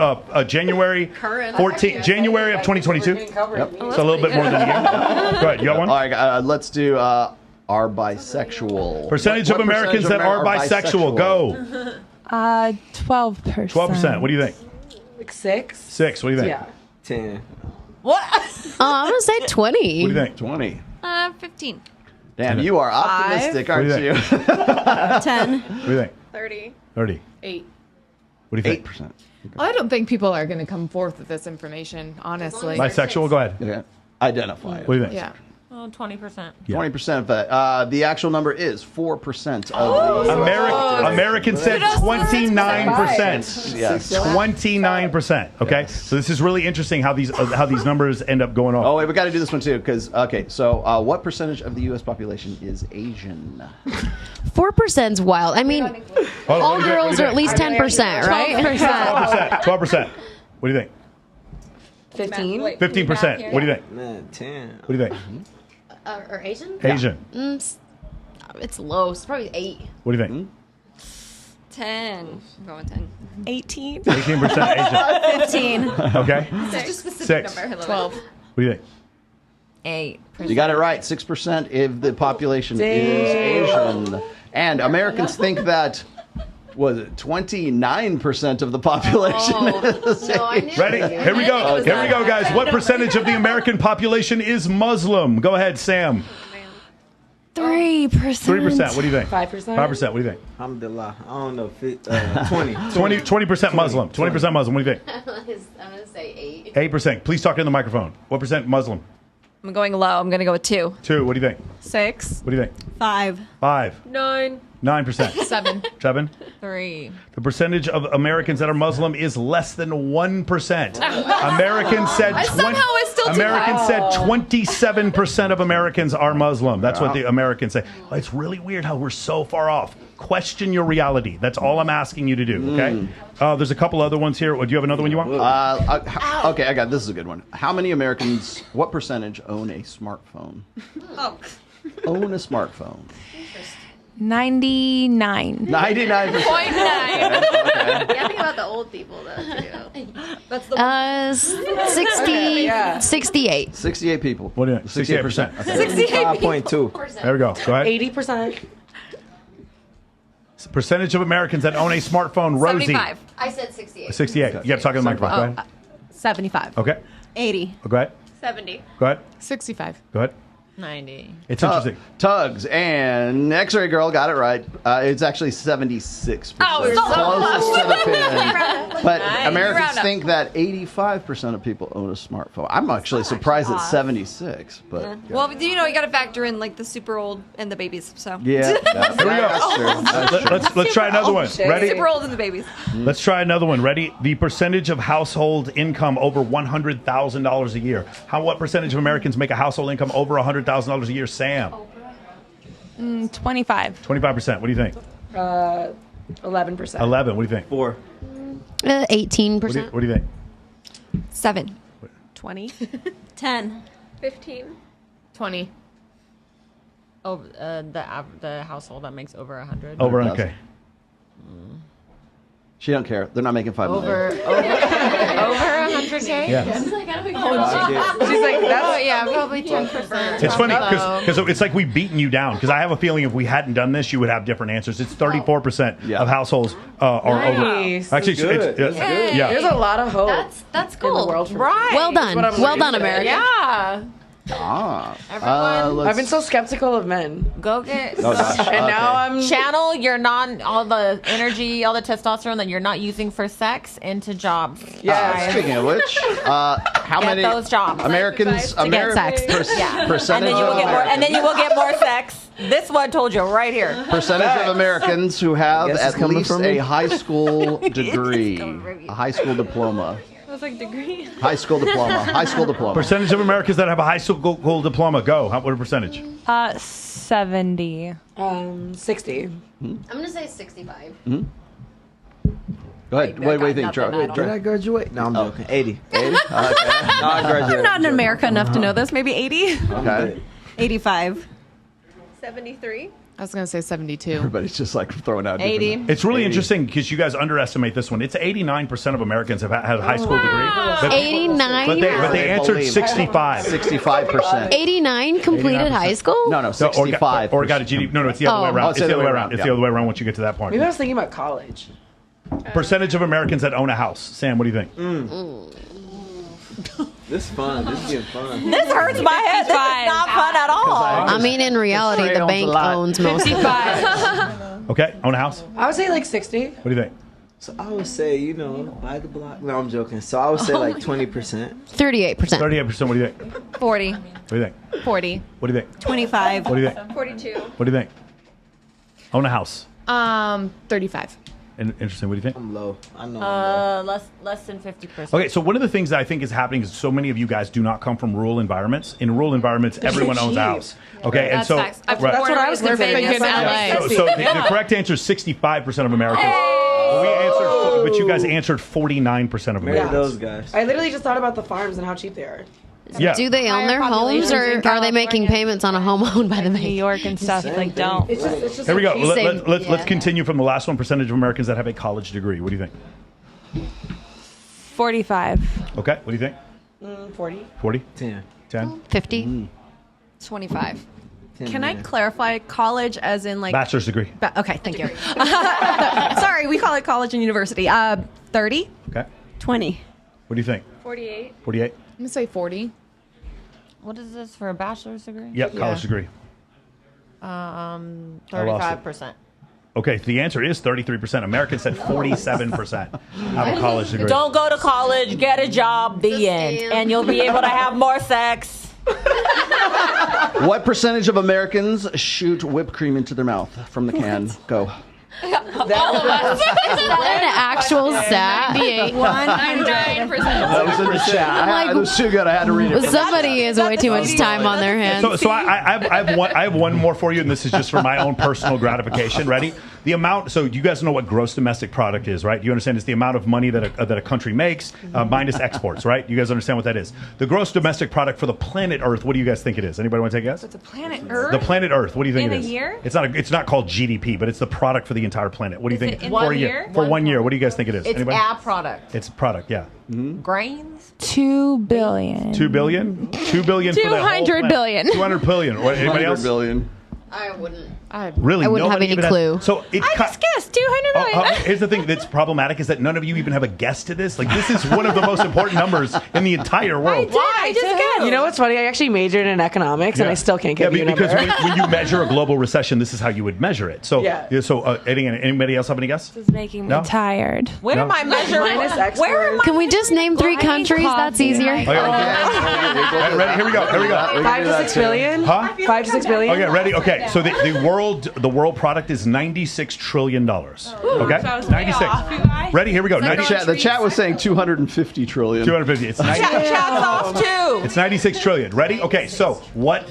January 14th, January of 2022. Yep. So a little bit more than a year. Go ahead, you got one? All right, let's do are bisexual. Percentage of Americans that are bisexual. Go. 12%. 12%. What do you think? Like 6. 6. What do you think? Yeah. 10. What? I'm going to say 20. What do you think? 20. 15. Damn, you are optimistic, What do aren't you you? 10. What do you think? 30. 30. 8. What do you think? 8%. I don't think people are going to come forth with this information, honestly. Bisexual? Go ahead. Okay. Identify it. What do you think? Yeah. Oh, 20%. 20% of that. The actual number is 4% of the Americans said 29%. Yes. 29%. Okay, so this is really interesting how these numbers end up going off. Oh wait, we got to do this one too because so what percentage of the U.S. population is Asian? 4%'s wild. I mean, all girls are at least 10%, right? 12%. What do you think? 15. 15%. What do you think? 10. What do you think? Or Asian? Asian. It's low. It's probably 8. What do you think? 10. I'm going 10. 18. 18% Asian. 15. Okay. Such a specific 6. number. I love 12. What do you think? 8. You got it right. 6% of the population is Asian, and Americans think that. Was it 29% of the population? Ready? Here we go. Here we go, guys. What percentage of the American population is Muslim? Go ahead, Sam. 3%. 3%. What do you think? 5%. 5%. What do you think? Alhamdulillah. I don't know. 20. 20% Muslim. 20% Muslim. What do you think? I'm going to say 8. 8%. Please talk in the microphone. What percent Muslim? I'm going low. I'm going to go with 2. 2. What do you think? 6. What do you think? 5. 5. 9. 9%. 7. 7. 3. The percentage of Americans that are Muslim is less than 1%. Americans said somehow it's still too Americans high. said 27% of Americans are Muslim. That's what the Americans say. It's really weird how we're so far off. Question your reality. That's all I'm asking you to do. Okay. There's a couple other ones here. Do you have another one you want? Okay, I got this. Is a good one. How many Americans? What percentage own a smartphone? Own a smartphone. 99. 99%. 0.9. Yeah, think about the old people though too. That's the 68. 68 people. What do you think? 68%. Okay. 5.2. There we go. Go ahead. 80%. Percentage of Americans that own a smartphone. Rosie. 75. I said 68. 68. You got to talk in the microphone. Go ahead. 75. Okay. 80. Go ahead. 70. Go ahead. 65. Go ahead. 90. It's interesting. Tugs and X-Ray Girl got it right. It's actually 76%. Oh, it's so closest to the pin. But Nice. Americans Round up. think that 85% of people own a smartphone. I'm actually surprised at 76, but yeah. Well, you know, you got to factor in like the super old and the babies. So Yeah, that's Here we go. true. That's true. Let's try another one. Ready? super old and the babies. Let's try another one. Ready? The percentage of household income over $100,000 a year. What percentage of Americans make a household income over $100,000 a year? Sam. 25. 25%. What do you think? 11%. 11. What do you think? 4. 18%. What do you think? 7. 20. 10. 15. 20. Over the household that makes over 100. Over. Okay. She don't care. They're not making $5 million. Over 100K. Yeah. She's like, I don't She's like, that's yeah, probably 10%. It's funny Low. because it's like we've beaten you down. Because I have a feeling if we hadn't done this, you would have different answers. It's 34% of households are Nice. over. Actually, That's good. it's That's good. yeah. There's a lot of hope. That's in cool. the world for Right. Well done. That's what I'm Well saying. done, America. Yeah. Everyone, I've been so skeptical of men. Go get Oh, gosh. And now I'm channel all the energy, all the testosterone that you're not using for sex into jobs. Speaking of which, how Get many those jobs. Americans to get sex. Percentage And then you will of get more. Americans- And then you will get more sex. This one told you right here. Percentage of Americans who have Guess it's at coming least from me. a high school degree, a high school diploma. I was like degree. High school diploma. High school diploma. Percentage of Americans that have a high school diploma. Go. What a percentage? 70. 60. I'm going to say 65. Go ahead. What do you think, Charlie? Did I graduate? No, I'm joking. 80. 80? Okay. No, I graduated. I'm not in America enough to know this. Maybe 80. Okay. 85. 73. I was going to say 72. Everybody's just like throwing out different 80. It's really 80. interesting because you guys underestimate this one. It's 89% of Americans have had a high school degree. But 89? But they answered 65. 65%. 89 completed 89%. high school? No, 65. Or got a GED. No, it's the other way Oh. around. Oh, It's the other way around. It's yeah. the other way around once you get to that point. Maybe I was thinking about college. Percentage of Americans that own a house. Sam, what do you think? This is fun. This is getting fun. This hurts my head. This is not fun at all. I mean, in reality, Trey the owns bank a lot. owns most of it. 55. Okay, own a house. I would say like 60. What do you think? So I would say, you know, by the block. No, I'm joking. So I would say like 20%. 38%. 38%. What do you think? 40. What do you think? 40. What do you think? 25. What do you think? 42. What do you think? Own a house. 35. Interesting. What do you think? I'm low. I know. I'm low. Less than 50%. Okay, so one of the things that I think is happening is so many of you guys do not come from rural environments. In rural environments, everyone owns a house. Okay, and That's so facts. right. That's what I was thinking. in LA. So the correct answer is 65% of Americans. We answered, but you guys answered 49% of Marry Americans. those guys. I literally just thought about the farms and how cheap they are. Yeah. Do they own Higher their homes, populations or in are they making California. payments on a home owned by the New bank? York and stuff like don't. It's just Here we go. so cheap. Let's continue from the last one. Percentage of Americans that have a college degree. What do you think? 45. Okay. What do you think? 40. 40? 10. 10? 50. 25. 10 Can I man. clarify college as in like? Bachelor's degree. Okay, thank you. Sorry, we call it college and university. 30. Okay. 20. What do you think? 48. 48? I'm going to say 40. What is this for a bachelor's degree? Yep, college degree. 35%. Okay, the answer is 33%. Americans said 47% have a college degree. Don't go to college, get a job, the end. And you'll be able to have more sex. What percentage of Americans shoot whipped cream into their mouth from the can? Go. Is that an actual stat? 100%. That was in the chat. It was too good. I had to read it. Somebody has way too much time on their hands. So I have one more for you, and this is just for my own personal gratification. Ready? The amount. So you guys know what gross domestic product is, right? You understand it's the amount of money that a country makes minus exports, right? You guys understand what that is? The gross domestic product for the planet Earth. What do you guys think it is? Anybody want to take a guess? It's a planet Earth. The planet Earth. What do you think In it a is? year? It's not called GDP, but it's the product for the entire planet. What do you Is think? it in for 1 a year? For 1 year. What do you guys think it is? It's Anybody? a product. It's a product. Yeah. Grains? 2 billion. 2 billion. 2 billion. For the whole 200 planet. billion. 200 billion. What, anybody 100 else? billion. I wouldn't. Really? I wouldn't have Nobody any even clue. So it I just guessed 200 million. here's the thing that's problematic is that none of you even have a guess to this. Like, this is one of the most important numbers in the entire world. I just guessed. You know what's funny? I actually majored in economics, and I still can't give you a number. because when you measure a global recession, this is how you would measure it. So, anybody else have any guess? This is making me tired. Where am I measuring? Where am I? Can we just name 3 countries? That's easier. Okay, ready? Here we go. 5 to 6 billion? Huh? 5 to 6 billion? Okay, ready? Okay, so the world product is $96 trillion. Okay? 96. Ready? Here we go. The chat was saying 250 trillion. 250. It's Chat's off too. It's 96 trillion. Ready? Okay, so what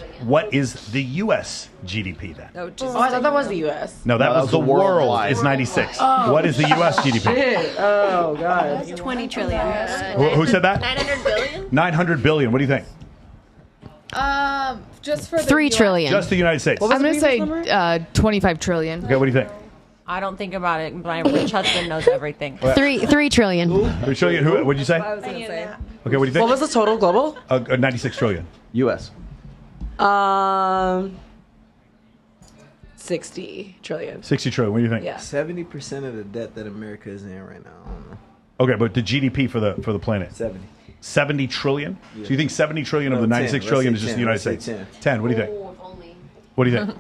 is the US GDP then? Oh, I thought that was the U.S. No, that was the world worldwide. is 96. What is the US GDP? Shit. Oh, God. 20 trillion. Who said that? 900 billion. 900 billion. What do you think? Just for the 3 trillion. Just the United States. I'm going to say 25 trillion. Okay, what do you think? I don't think about it. My rich husband knows everything. 3 trillion. 3 trillion. What did you say? Okay, what do you think? What was the total global? 96 trillion. U.S. 60 trillion. 60 trillion. What do you think? Yeah. 70% of the debt that America is in right now. I don't know. Okay, but the GDP for the planet. 70 trillion? Yeah. So you think 70 trillion of the 96 trillion is just the United States? 10. What do you think? What do you think?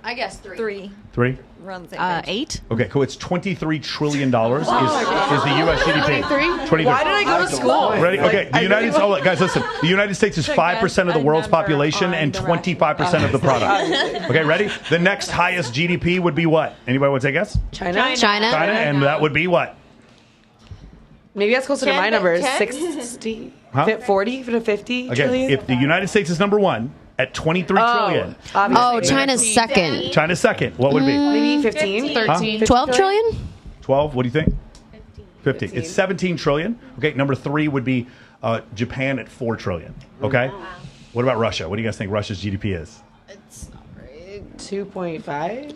I guess 3. 3? We're on the same page. 8. Okay, cool. It's $23 trillion is the U.S. GDP. 23. Why did I go to school? Ready? Okay, the United States. Oh, guys, listen. The United States is 5% of the world's population and 25% of the product. Okay, ready? The next highest GDP would be what? Anybody want to take a guess? China? And that would be what? Maybe that's closer to my numbers. 10? 60? Huh? 40 to 50 Okay, trillion? if the United States is number 1 at 23 trillion. Oh, China's second. China's second. What would it be? Maybe 15? 13. 12 trillion? 12. What do you think? 15. It's 17 trillion. Okay, number 3 would be Japan at 4 trillion. Okay. What about Russia? What do you guys think Russia's GDP is? It's 2.5?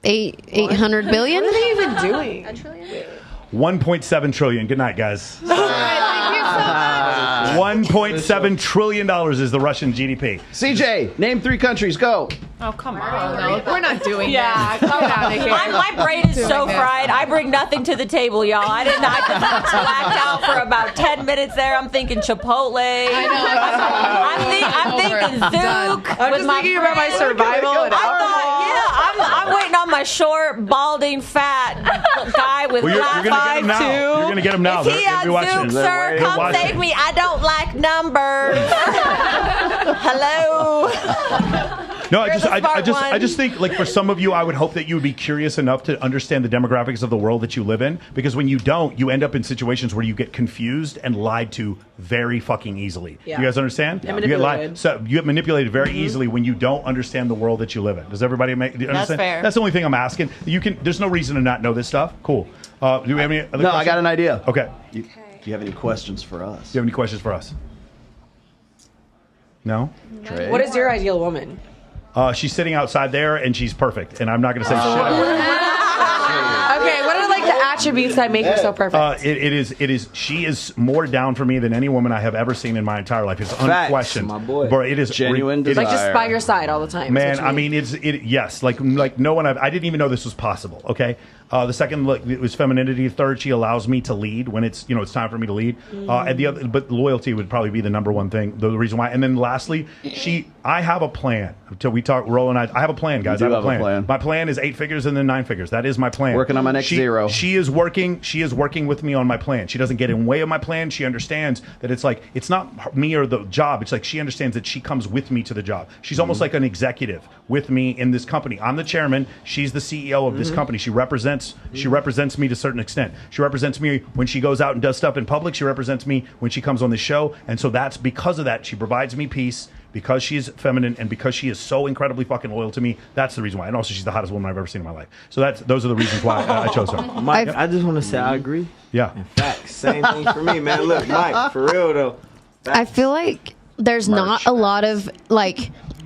800 billion? What are they even doing? 1.7 trillion. Good night, guys. $1.7 trillion is the Russian GDP. CJ, name 3 countries. Go. Oh, come on. No, we're not doing Yeah, this. come Get out on. of here. My brain is Doing so this. fried. I bring nothing to the table, y'all. I just blacked out for about 10 minutes there. I'm thinking Chipotle. I know. I'm thinking Zook. I'm just thinking about my survival and I'm waiting on my short, balding, fat guy with Well, you're high gonna get five him now. too. You're gonna get him now. If They're he gonna be on watching. Zook, sir, They're come watching. save me. I don't like numbers. Hello. No, You're the smart I one. just think, like, for some of you, I would hope that you would be curious enough to understand the demographics of the world that you live in, because when you don't, you end up in situations where you get confused and lied to very fucking easily. Yeah. You guys understand? And You get manipulated. so you get manipulated very easily when you don't understand the world that you live in. Does everybody do you understand? fair. That's the only thing I'm asking. There's no reason to not know this stuff. Cool. Do we have any other No, I got an idea. Okay. Do you have any questions for us? Do you have any questions for us? No? Trey? What is your ideal woman? She's sitting outside there, and she's perfect. And I'm not going to say shit. Okay, what are like the attributes that make her so perfect? It is. She is more down for me than any woman I have ever seen in my entire life. It's unquestioned, my boy. Bro, it is Genuine it is- Like just by your side all the time. is Man, what you I mean, yes, like no one. I didn't even know this was possible. Okay, the second it was femininity. Third, she allows me to lead when it's it's time for me to lead. And the other, but loyalty would probably be the number one thing. The reason why. And then lastly, I have a plan. Until we talk, Ro and I have a plan, guys. You I do have a have a plan. plan. My plan is 8 figures and then 9 figures. That is my plan. Working on my next zero. She is working. She is working with me on my plan. She doesn't get in the way of my plan. She understands that it's like it's not me or the job. It's like she understands that she comes with me to the job. She's almost like an executive with me in this company. I'm the chairman. She's the CEO of this company. She represents me to a certain extent. She represents me when she goes out and does stuff in public. She represents me when she comes on the show. And so that's because of that. She provides me peace. Because she's feminine and because she is so incredibly fucking loyal to me, that's the reason why. And also, she's the hottest woman I've ever seen in my life. So those are the reasons why I chose her. Mike, I just want to say I agree. Yeah. In fact, same thing for me, man. Look, Mike, for real though. I feel like there's not a lot of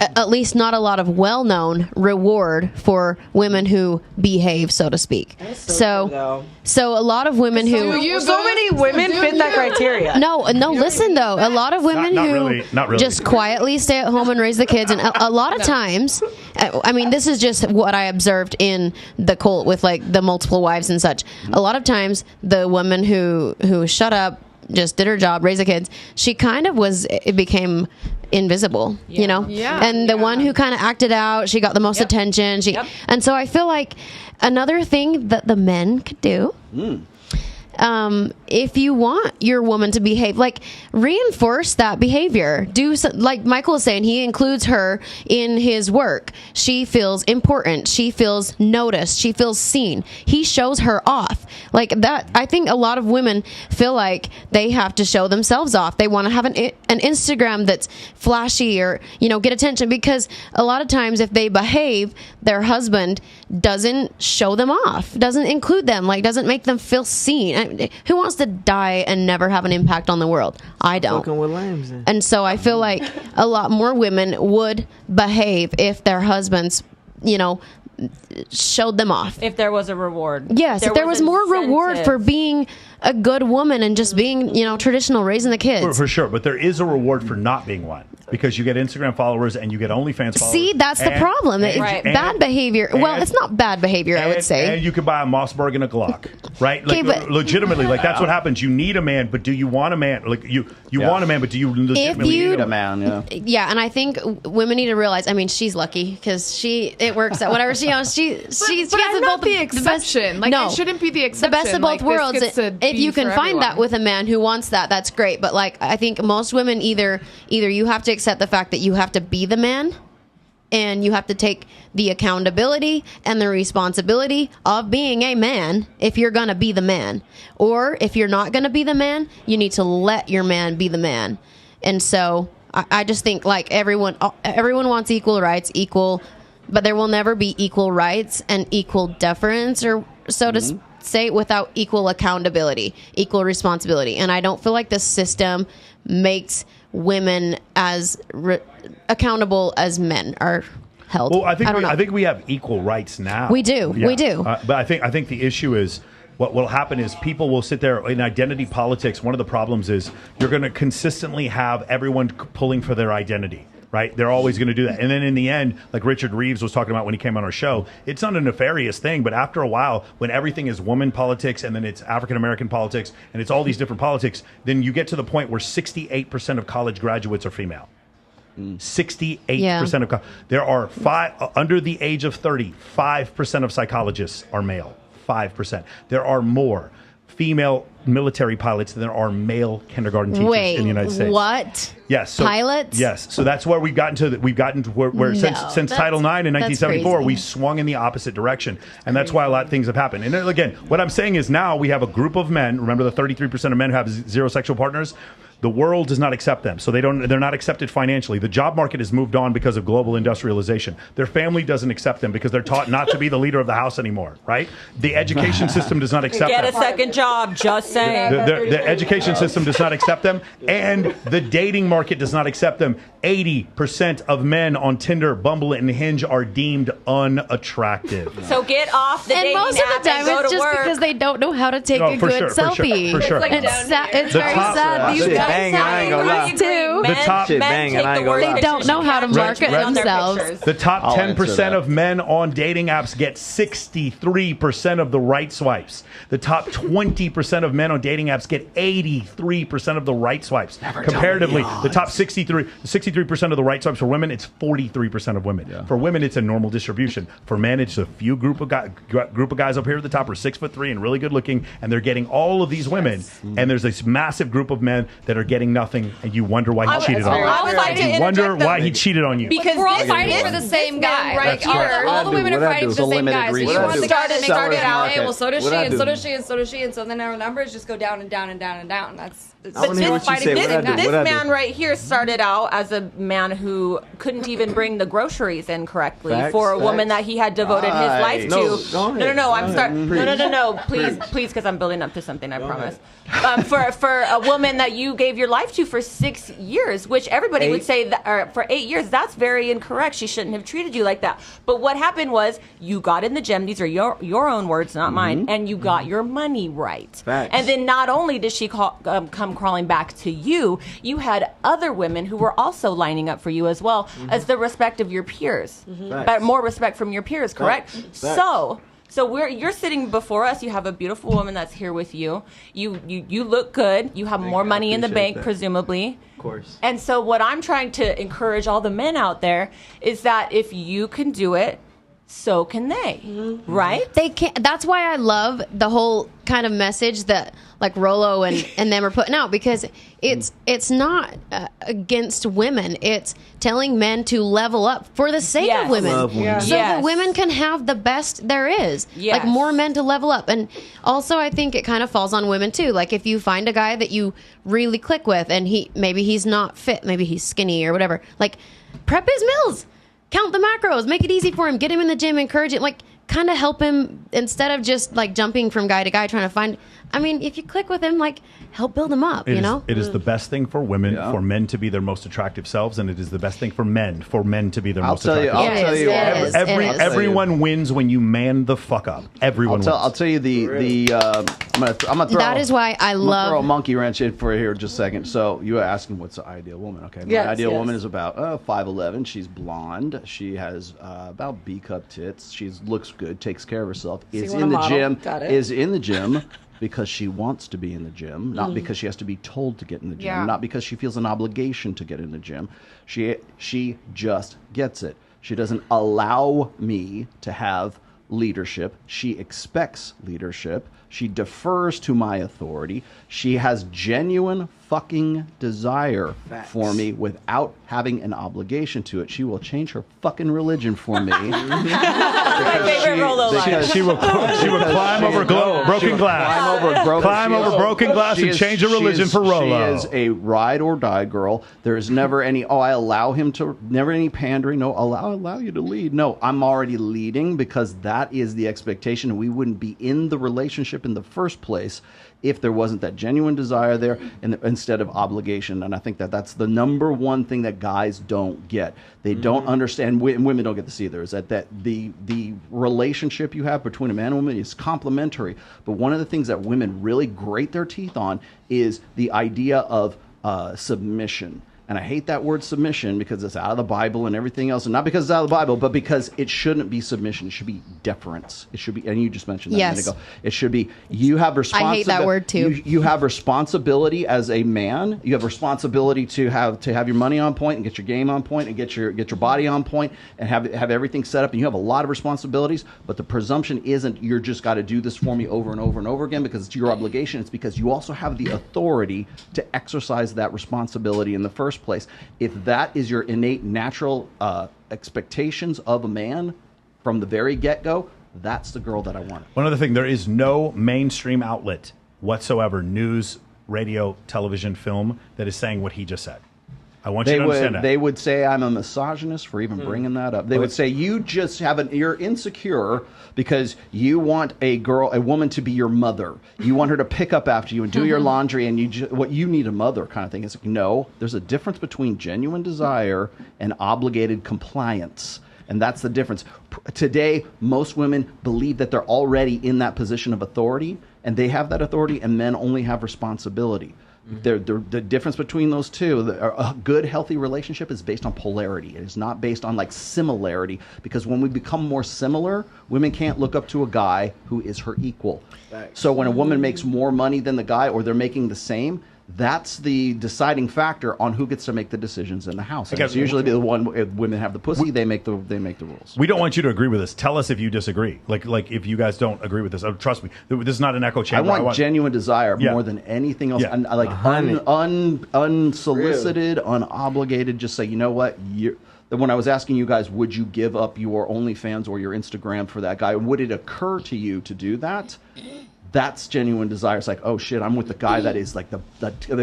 at least not a lot of well-known reward for women who behave, so to speak. So a lot of women who so many women fit that criteria. No, listen though. A lot of women Not who really, not really. just quietly stay at home and raise the kids, and a lot of times, I mean, this is just what I observed in the cult with like the multiple wives and such. A lot of times, the woman who shut up, just did her job, raised the kids, she kind of it became invisible, you know? Yeah. And the one who kind of acted out, she got the most attention. And so I feel like another thing that the men could do, if you want your woman to behave, like reinforce that behavior. Like Michael was saying, he includes her in his work. She feels important. She feels noticed. She feels seen. He shows her off. Like that, I think a lot of women feel like they have to show themselves off. They want to have an Instagram that's flashy or, get attention, because a lot of times if they behave, their husband doesn't show them off, doesn't include them, like doesn't make them feel seen. Who wants to die and never have an impact on the world? I don't. Fucking with lambs, then. And so I feel like a lot more women would behave if their husbands, showed them off. If there was a reward. Yes, if there was more reward incentive. for being a good woman and just being, traditional, raising the kids. For sure, but there is a reward for not being one, because you get Instagram followers and you get OnlyFans followers. See, that's the problem. It's bad behavior. Well, it's not bad behavior, I would say. And you can buy a Mossberg and a Glock, right? Like, Okay, but- legitimately, like that's what happens. You need a man, but do you want a man? Like you want a man, but do you legitimately need a man? Yeah. Yeah, and I think women need to realize. I mean, she's lucky because it works out. Whatever she knows, she But has I'm not both the exception. Like, I shouldn't be the exception. The best of both Like, this worlds. gets to If be you can for find everyone. that with a man who wants that, that's great. But like, I think most women either you have to accept the fact that you have to be the man, and you have to take the accountability and the responsibility of being a man if you're gonna be the man. Or if you're not gonna be the man, you need to let your man be the man. And so I just think like everyone wants equal rights, but there will never be equal rights and equal deference, or so to say, without equal accountability, equal responsibility. And I don't feel like the system makes women as accountable as men are held. Well, I don't know. think we have equal rights now. We do. We do. But I think the issue is, what will happen is people will sit there in identity politics. One of the problems is you're going to consistently have everyone pulling for their identity. right? They're always going to do that. And then in the end, like Richard Reeves was talking about when he came on our show, it's not a nefarious thing, but after a while, when everything is woman politics and then it's African-American politics and it's all these different politics, then you get to the point where 68% of college graduates are female. 68% of there are under the age of 30, 5% of psychologists are male. 5%. There are more female military pilots than there are male kindergarten teachers in the United States. What? Yes. So, pilots? Yes. So that's where we've gotten to. Where since Title IX in 1974, we've swung in the opposite direction, and that's why a lot of things have happened. And again, what I'm saying is now we have a group of men. Remember, the 33% of men who have zero sexual partners. The world does not accept them, so they're not accepted financially. The job market has moved on because of global industrialization. Their family doesn't accept them because they're taught not to be the leader of the house anymore, right? The education system does not accept them. Get a second job, just saying. The education system does not accept them, and the dating market does not accept them. 80% of men on Tinder, Bumble, and Hinge are deemed unattractive. So get off the dating most of app the time and go it's to just work. because they don't know how to take a good selfie. For sure. It's very sad. These guys too. The top they don't know how to market themselves. The top 10% of men on dating apps get 63% of the right swipes. The top 20% of men on dating apps get 83% of the right swipes. Comparatively, the top 63% of the right swipes for women, it's 43% of women. Yeah. For women, it's a normal distribution. For men, it's a few group of guys up here at the top are 6'3" and really good looking, and they're getting all of these women. And there's this massive group of men that are getting nothing, and you wonder why he cheated on you. You wonder why he cheated on you. Because we're all fighting for the same guy, right? All the women are fighting for the same guy. So you want the guy to make it out. Hey, well, so does she, and so does she, and so does she, and so then our numbers just go down and down and down and down. This man right here started out as a man who couldn't even bring the groceries in correctly for a woman that he had devoted his life to. No, please, because I'm building up to something. I promise. For a woman that you gave your life to for 6 years, which everybody would say that, or for 8 years, that's very incorrect. She shouldn't have treated you like that. But what happened was you got in the gym. These are your own words, not mine. And you got your money right. Facts. And then not only did she come crawling back to you, you had other women who were also lining up for you as well as the respect of your peers, but more respect from your peers, correct? So you're sitting before us. You have a beautiful woman that's here with you. You look good. You have more money in the bank, presumably. Of course. And so what I'm trying to encourage all the men out there is that if you can do it, so can they, right? They can. That's why I love the whole kind of message that like Rolo and them are putting out, because it's not against women. It's telling men to level up for the sake of women, so that women can have the best there is. Like more men to level up. And also I think it kind of falls on women too. Like if you find a guy that you really click with and maybe he's not fit, maybe he's skinny or whatever, like prep his meals. Count the macros, make it easy for him, get him in the gym, encourage it, like kind of help him instead of just like jumping from guy to guy trying to find. I mean, if you click with him, like help build him up, you know? It is the best thing for women, for men to be their most attractive selves, and it is the best thing for men to be their most attractive selves. Everyone wins when you man the fuck up. Everyone wins. I'll tell you I'm gonna throw. That is why I love. Throw a monkey wrench in for here just a second. So you were asking what's the ideal woman? Okay, my ideal woman is about 5'11". She's blonde. She has about B cup tits. She looks good, takes care of herself. Is in the gym. Because she wants to be in the gym, not because she has to be told to get in the gym, not because she feels an obligation to get in the gym. She just gets it. She doesn't allow me to have leadership. She expects leadership. She defers to my authority. She has genuine fucking desire for me without having an obligation to it. She will change her fucking religion for me. My favorite Rolo line. She will climb over broken glass. Climb over broken glass and change her religion for Rolo. She is a ride or die girl. There is never any, I allow him to, never any pandering. No, allow you to lead. No, I'm already leading because that is the expectation. We wouldn't be in the relationship in the first place if there wasn't that genuine desire there instead of obligation. And I think that's the number one thing that guys don't get. They don't understand, and women don't get this either, is that the relationship you have between a man and woman is complementary. But one of the things that women really grate their teeth on is the idea of submission. and I hate that word submission because it's out of the Bible and everything else, and not because it's out of the Bible, but because it shouldn't be submission. It should be deference. It should be, and you just mentioned that a minute ago. It should be, you have responsibility. I hate that word too. You have responsibility as a man. You have responsibility to have your money on point and get your game on point and get your body on point and have everything set up. And you have a lot of responsibilities, but the presumption isn't you're just got to do this for me over and over and over again because it's your obligation. It's because you also have the authority to exercise that responsibility in the first place. If that is your innate natural expectations of a man from the very get-go, that's the girl that I want. One other thing, there is no mainstream outlet whatsoever, news, radio, television, film, that is saying what he just said. I want you to understand that. They would say I'm a misogynist for even bringing that up. They would say you just you're insecure because you want a woman to be your mother. You want her to pick up after you and do your laundry, and you need a mother kind of thing. It's like, no, there's a difference between genuine desire and obligated compliance. And that's the difference. Today, most women believe that they're already in that position of authority, and they have that authority, and men only have responsibility. The difference between those two, a good, healthy relationship is based on polarity. It is not based on like similarity, because when we become more similar, women can't look up to a guy who is her equal. So when a woman makes more money than the guy, or they're making the same, that's the deciding factor on who gets to make the decisions in the house. And it's usually the one, if women have the pussy, they make the rules. We don't want you to agree with us. Tell us if you disagree. Like if you guys don't agree with this. Trust me, this is not an echo chamber. I want genuine desire more than anything else. And like unsolicited, unobligated. Just say, you know what, when I was asking you guys, would you give up your OnlyFans or your Instagram for that guy? Would it occur to you to do that? That's genuine desire. It's like, oh shit, I'm with the guy that is like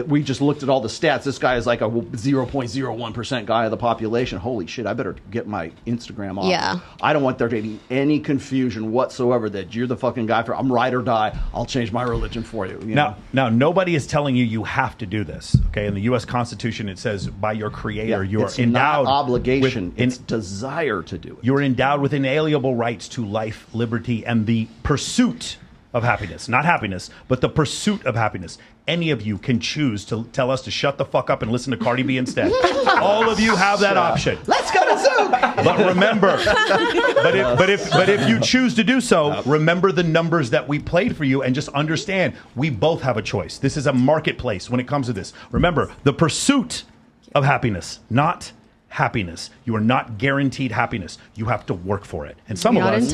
we just looked at all the stats. This guy is like a 0.01% guy of the population. Holy shit, I better get my Instagram off. Yeah. I don't want there to be any confusion whatsoever that you're the fucking guy I'm ride or die. I'll change my religion for you. Now, nobody is telling you have to do this. Okay, in the U.S. Constitution, it says by your Creator, you are endowed not obligation. It's desire to do it. You are endowed with inalienable rights to life, liberty, and the pursuit of happiness. Not happiness, but the pursuit of happiness. Any of you can choose to tell us to shut the fuck up and listen to Cardi B instead. All of you have that option. Let's go to Zoom. But remember, but if you choose to do so, remember the numbers that we played for you, and just understand we both have a choice. This is a marketplace when it comes to this. Remember, the pursuit of happiness, not happiness. You are not guaranteed happiness. You have to work for it. And some of us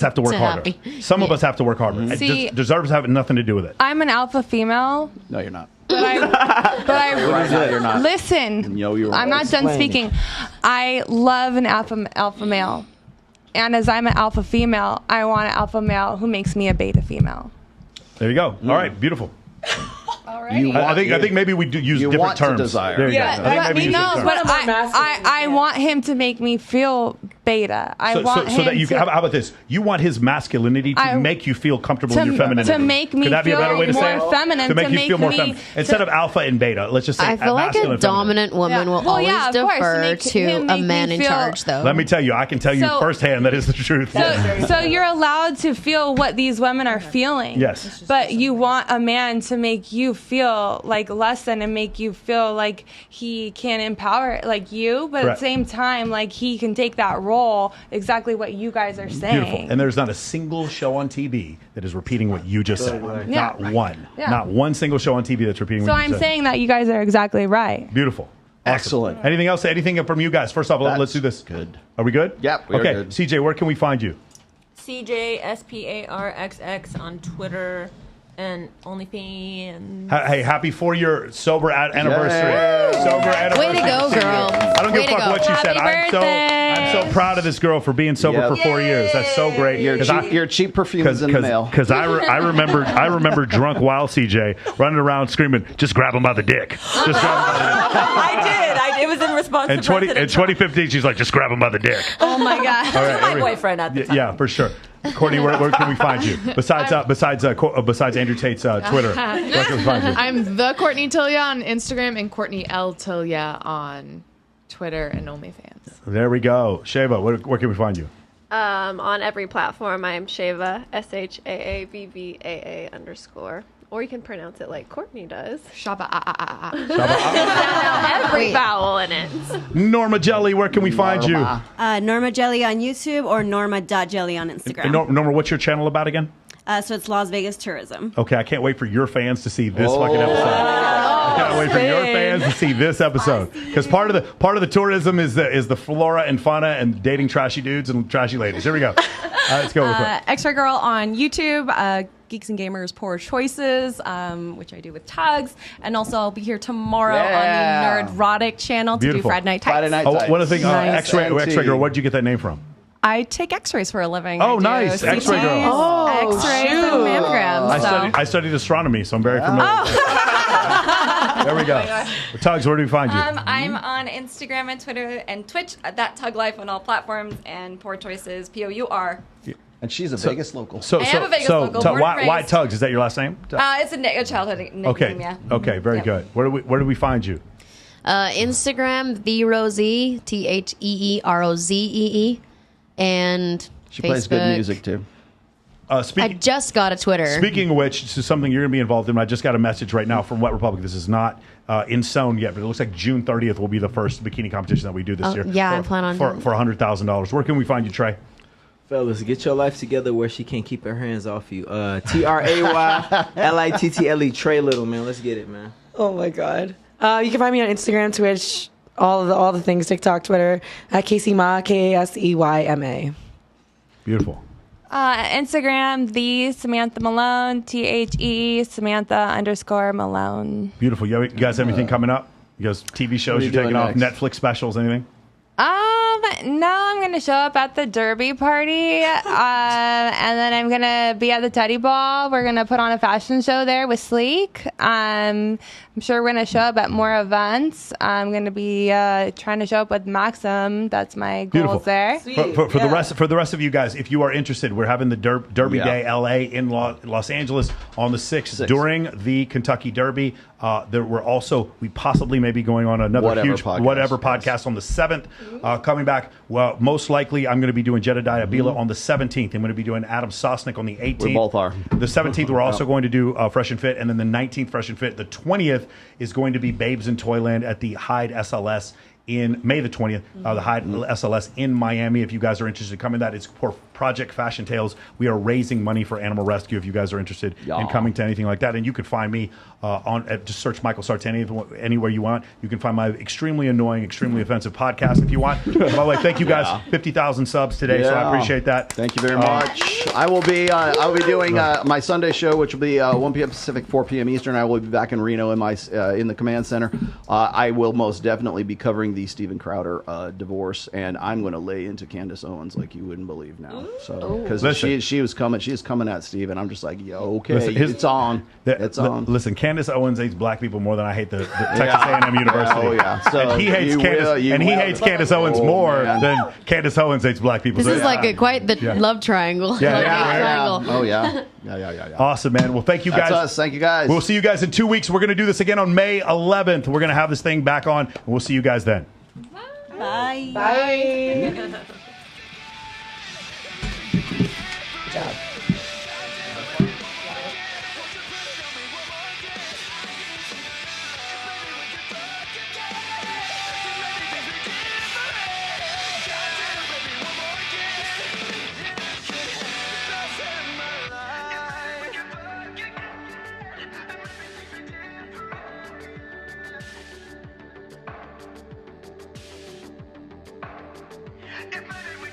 have to work harder. Some of us have to work harder. See, Deserves have nothing to do with it. I'm an alpha female. No, you're not. But I you're not. Listen, I'm not done speaking. I love an alpha male. And as I'm an alpha female, I want an alpha male who makes me a beta female. There you go. All right, beautiful. I think maybe we do use different terms. Desire. There you go. I want him to make me feel beta. How about this? You want his masculinity to make you feel comfortable in your femininity. To make me feel feminine. To make you feel more feminine. Instead of alpha and beta, let's just say I feel like a dominant woman will always defer to a man in charge, though. Let me tell you, I can tell you firsthand that is the truth. So you're allowed to feel what these women are feeling. Yes. But you want a man to make you feel like less than and make you feel like he can empower like you, but at the same time, like he can take that role, exactly what you guys are saying. Beautiful. And there's not a single show on TV that is repeating what you just said. Yeah. Not one. Yeah. Not one single show on TV that's repeating what you said. So I'm saying that you guys are exactly right. Beautiful. Awesome. Excellent. Anything else? Anything from you guys? First off, let's do this. Good. Are we good? Yep. We are good. CJ, where can we find you? CJSPARXX on Twitter and OnlyFans. Hey, happy 4-year sober anniversary. Sober anniversary. Way to go, girl. I don't give a fuck what you said. I'm so proud of this girl for being sober for 4 years. That's so great. Your cheap perfume is in the mail. Because I remember drunk wild CJ running around screaming, "Just grab him by the dick." Just grab him by the dick. I did. It was in response to President in 2015, she's like, "Just grab him by the dick." Oh my God. All right, my boyfriend at the time. Yeah, for sure. Courtney, where can we find you? Besides Andrew Tate's Twitter, where can we find you? I'm the Courtney Tilia on Instagram and Courtney L Tilia on Twitter and OnlyFans. There we go. Shava, where can we find you? On every platform, I am Shava, SHAABBAA_. Or you can pronounce it like Courtney does. Shaba. every vowel in it. Norma Jelly, where can we find you? Norma Jelly on YouTube or norma.jelly on Instagram. Norma, what's your channel about again? So it's Las Vegas Tourism. Okay, I can't wait for your fans to see this fucking episode. I can't wait for your fans to see this episode because part of the tourism is the flora and fauna and dating trashy dudes and trashy ladies. Here we go. Let's go. X-Ray Girl on YouTube. Geeks and Gamers Poor Choices, which I do with Tugs, and also I'll be here tomorrow on the Nerdrotic channel to do Friday Night Tights. One of the things, X-Ray Girl, where did you get that name from? I take X-rays for a living. Oh, nice. X-Ray Girl. Oh, X-rays and mammograms. I studied astronomy, so I'm very familiar. There we go. Tugs, where do we find you? I'm on Instagram and Twitter and Twitch, that Tug Life on all platforms, and Poor Choices, POUR. And she's a Vegas local. I am a Vegas local. Why Tugs? Is that your last name? It's a childhood nickname, Okay. yeah. Okay, very good. Where do we find you? Instagram, the Rosie, TheEerozee, and she Facebook. plays good music too. I just got a Twitter. Speaking of which, this is something you're going to be involved in. I just got a message right now from Wet Republic. This is not in stone yet, but it looks like June 30th will be the first bikini competition that we do this year. Yeah, I plan on for $100,000. Where can we find you, Trey? Fellas, get your life together where she can't keep her hands off you. TRAYLITTLE, Trey Little, man. Let's get it, man. Oh my God. You can find me on Instagram, Twitch, all the things, TikTok, Twitter, at KSeyMa, KASEYMA. Beautiful. Instagram, the Samantha Malone, THE Samantha _Malone. Beautiful. You guys have anything coming up? You guys TV shows you're taking off? Netflix specials, anything? No, I'm going to show up at the Derby party, and then I'm going to be at the Teddy Ball. We're going to put on a fashion show there with Sleek. I'm sure we're going to show up at more events. I'm going to be trying to show up with Maxim. That's my goals there. For the rest of you guys, if you are interested, we're having the Derby Day LA in Los Angeles on the 6th during the Kentucky Derby. We possibly may be going on another huge podcast on the 7th. Coming back, well, most likely I'm going to be doing Jedediah Bila on the 17th. I'm going to be doing Adam Sosnick on the 18th. We both are. The 17th, we're also going to do Fresh and Fit, and then the 19th, Fresh and Fit. The 20th is going to be Babes in Toyland at the Hyde SLS in May the 20th, the Hyde SLS in Miami. If you guys are interested in coming, that is for Project Fashion Tales. We are raising money for animal rescue if you guys are interested in coming to anything like that. And you can find me just search Michael Sartani anywhere you want. You can find my extremely annoying, extremely offensive podcast if you want. By the way, thank you guys. 50,000 subs today, so I appreciate that. Thank you very much. I'll be doing my Sunday show, which will be 1 p.m. Pacific, 4 p.m. Eastern. I will be back in Reno in the command center. I will most definitely be covering the Steven Crowder divorce, and I'm going to lay into Candace Owens like you wouldn't believe now. So because she is coming at Steven. I'm just like, yo, okay, it's on. It's on. Listen, Candace Owens hates black people more than I hate the Texas A&M University. Oh yeah. So and he hates Candace Owens more than Candace Owens hates black people. This is like quite the love triangle. Triangle. Oh yeah. Awesome, man. Well, thank you guys. That's us. Thank you guys. We'll see you guys in 2 weeks. We're going to do this again on May 11th. We're going to have this thing back on, and we'll see you guys then. Bye. Bye. Good job. If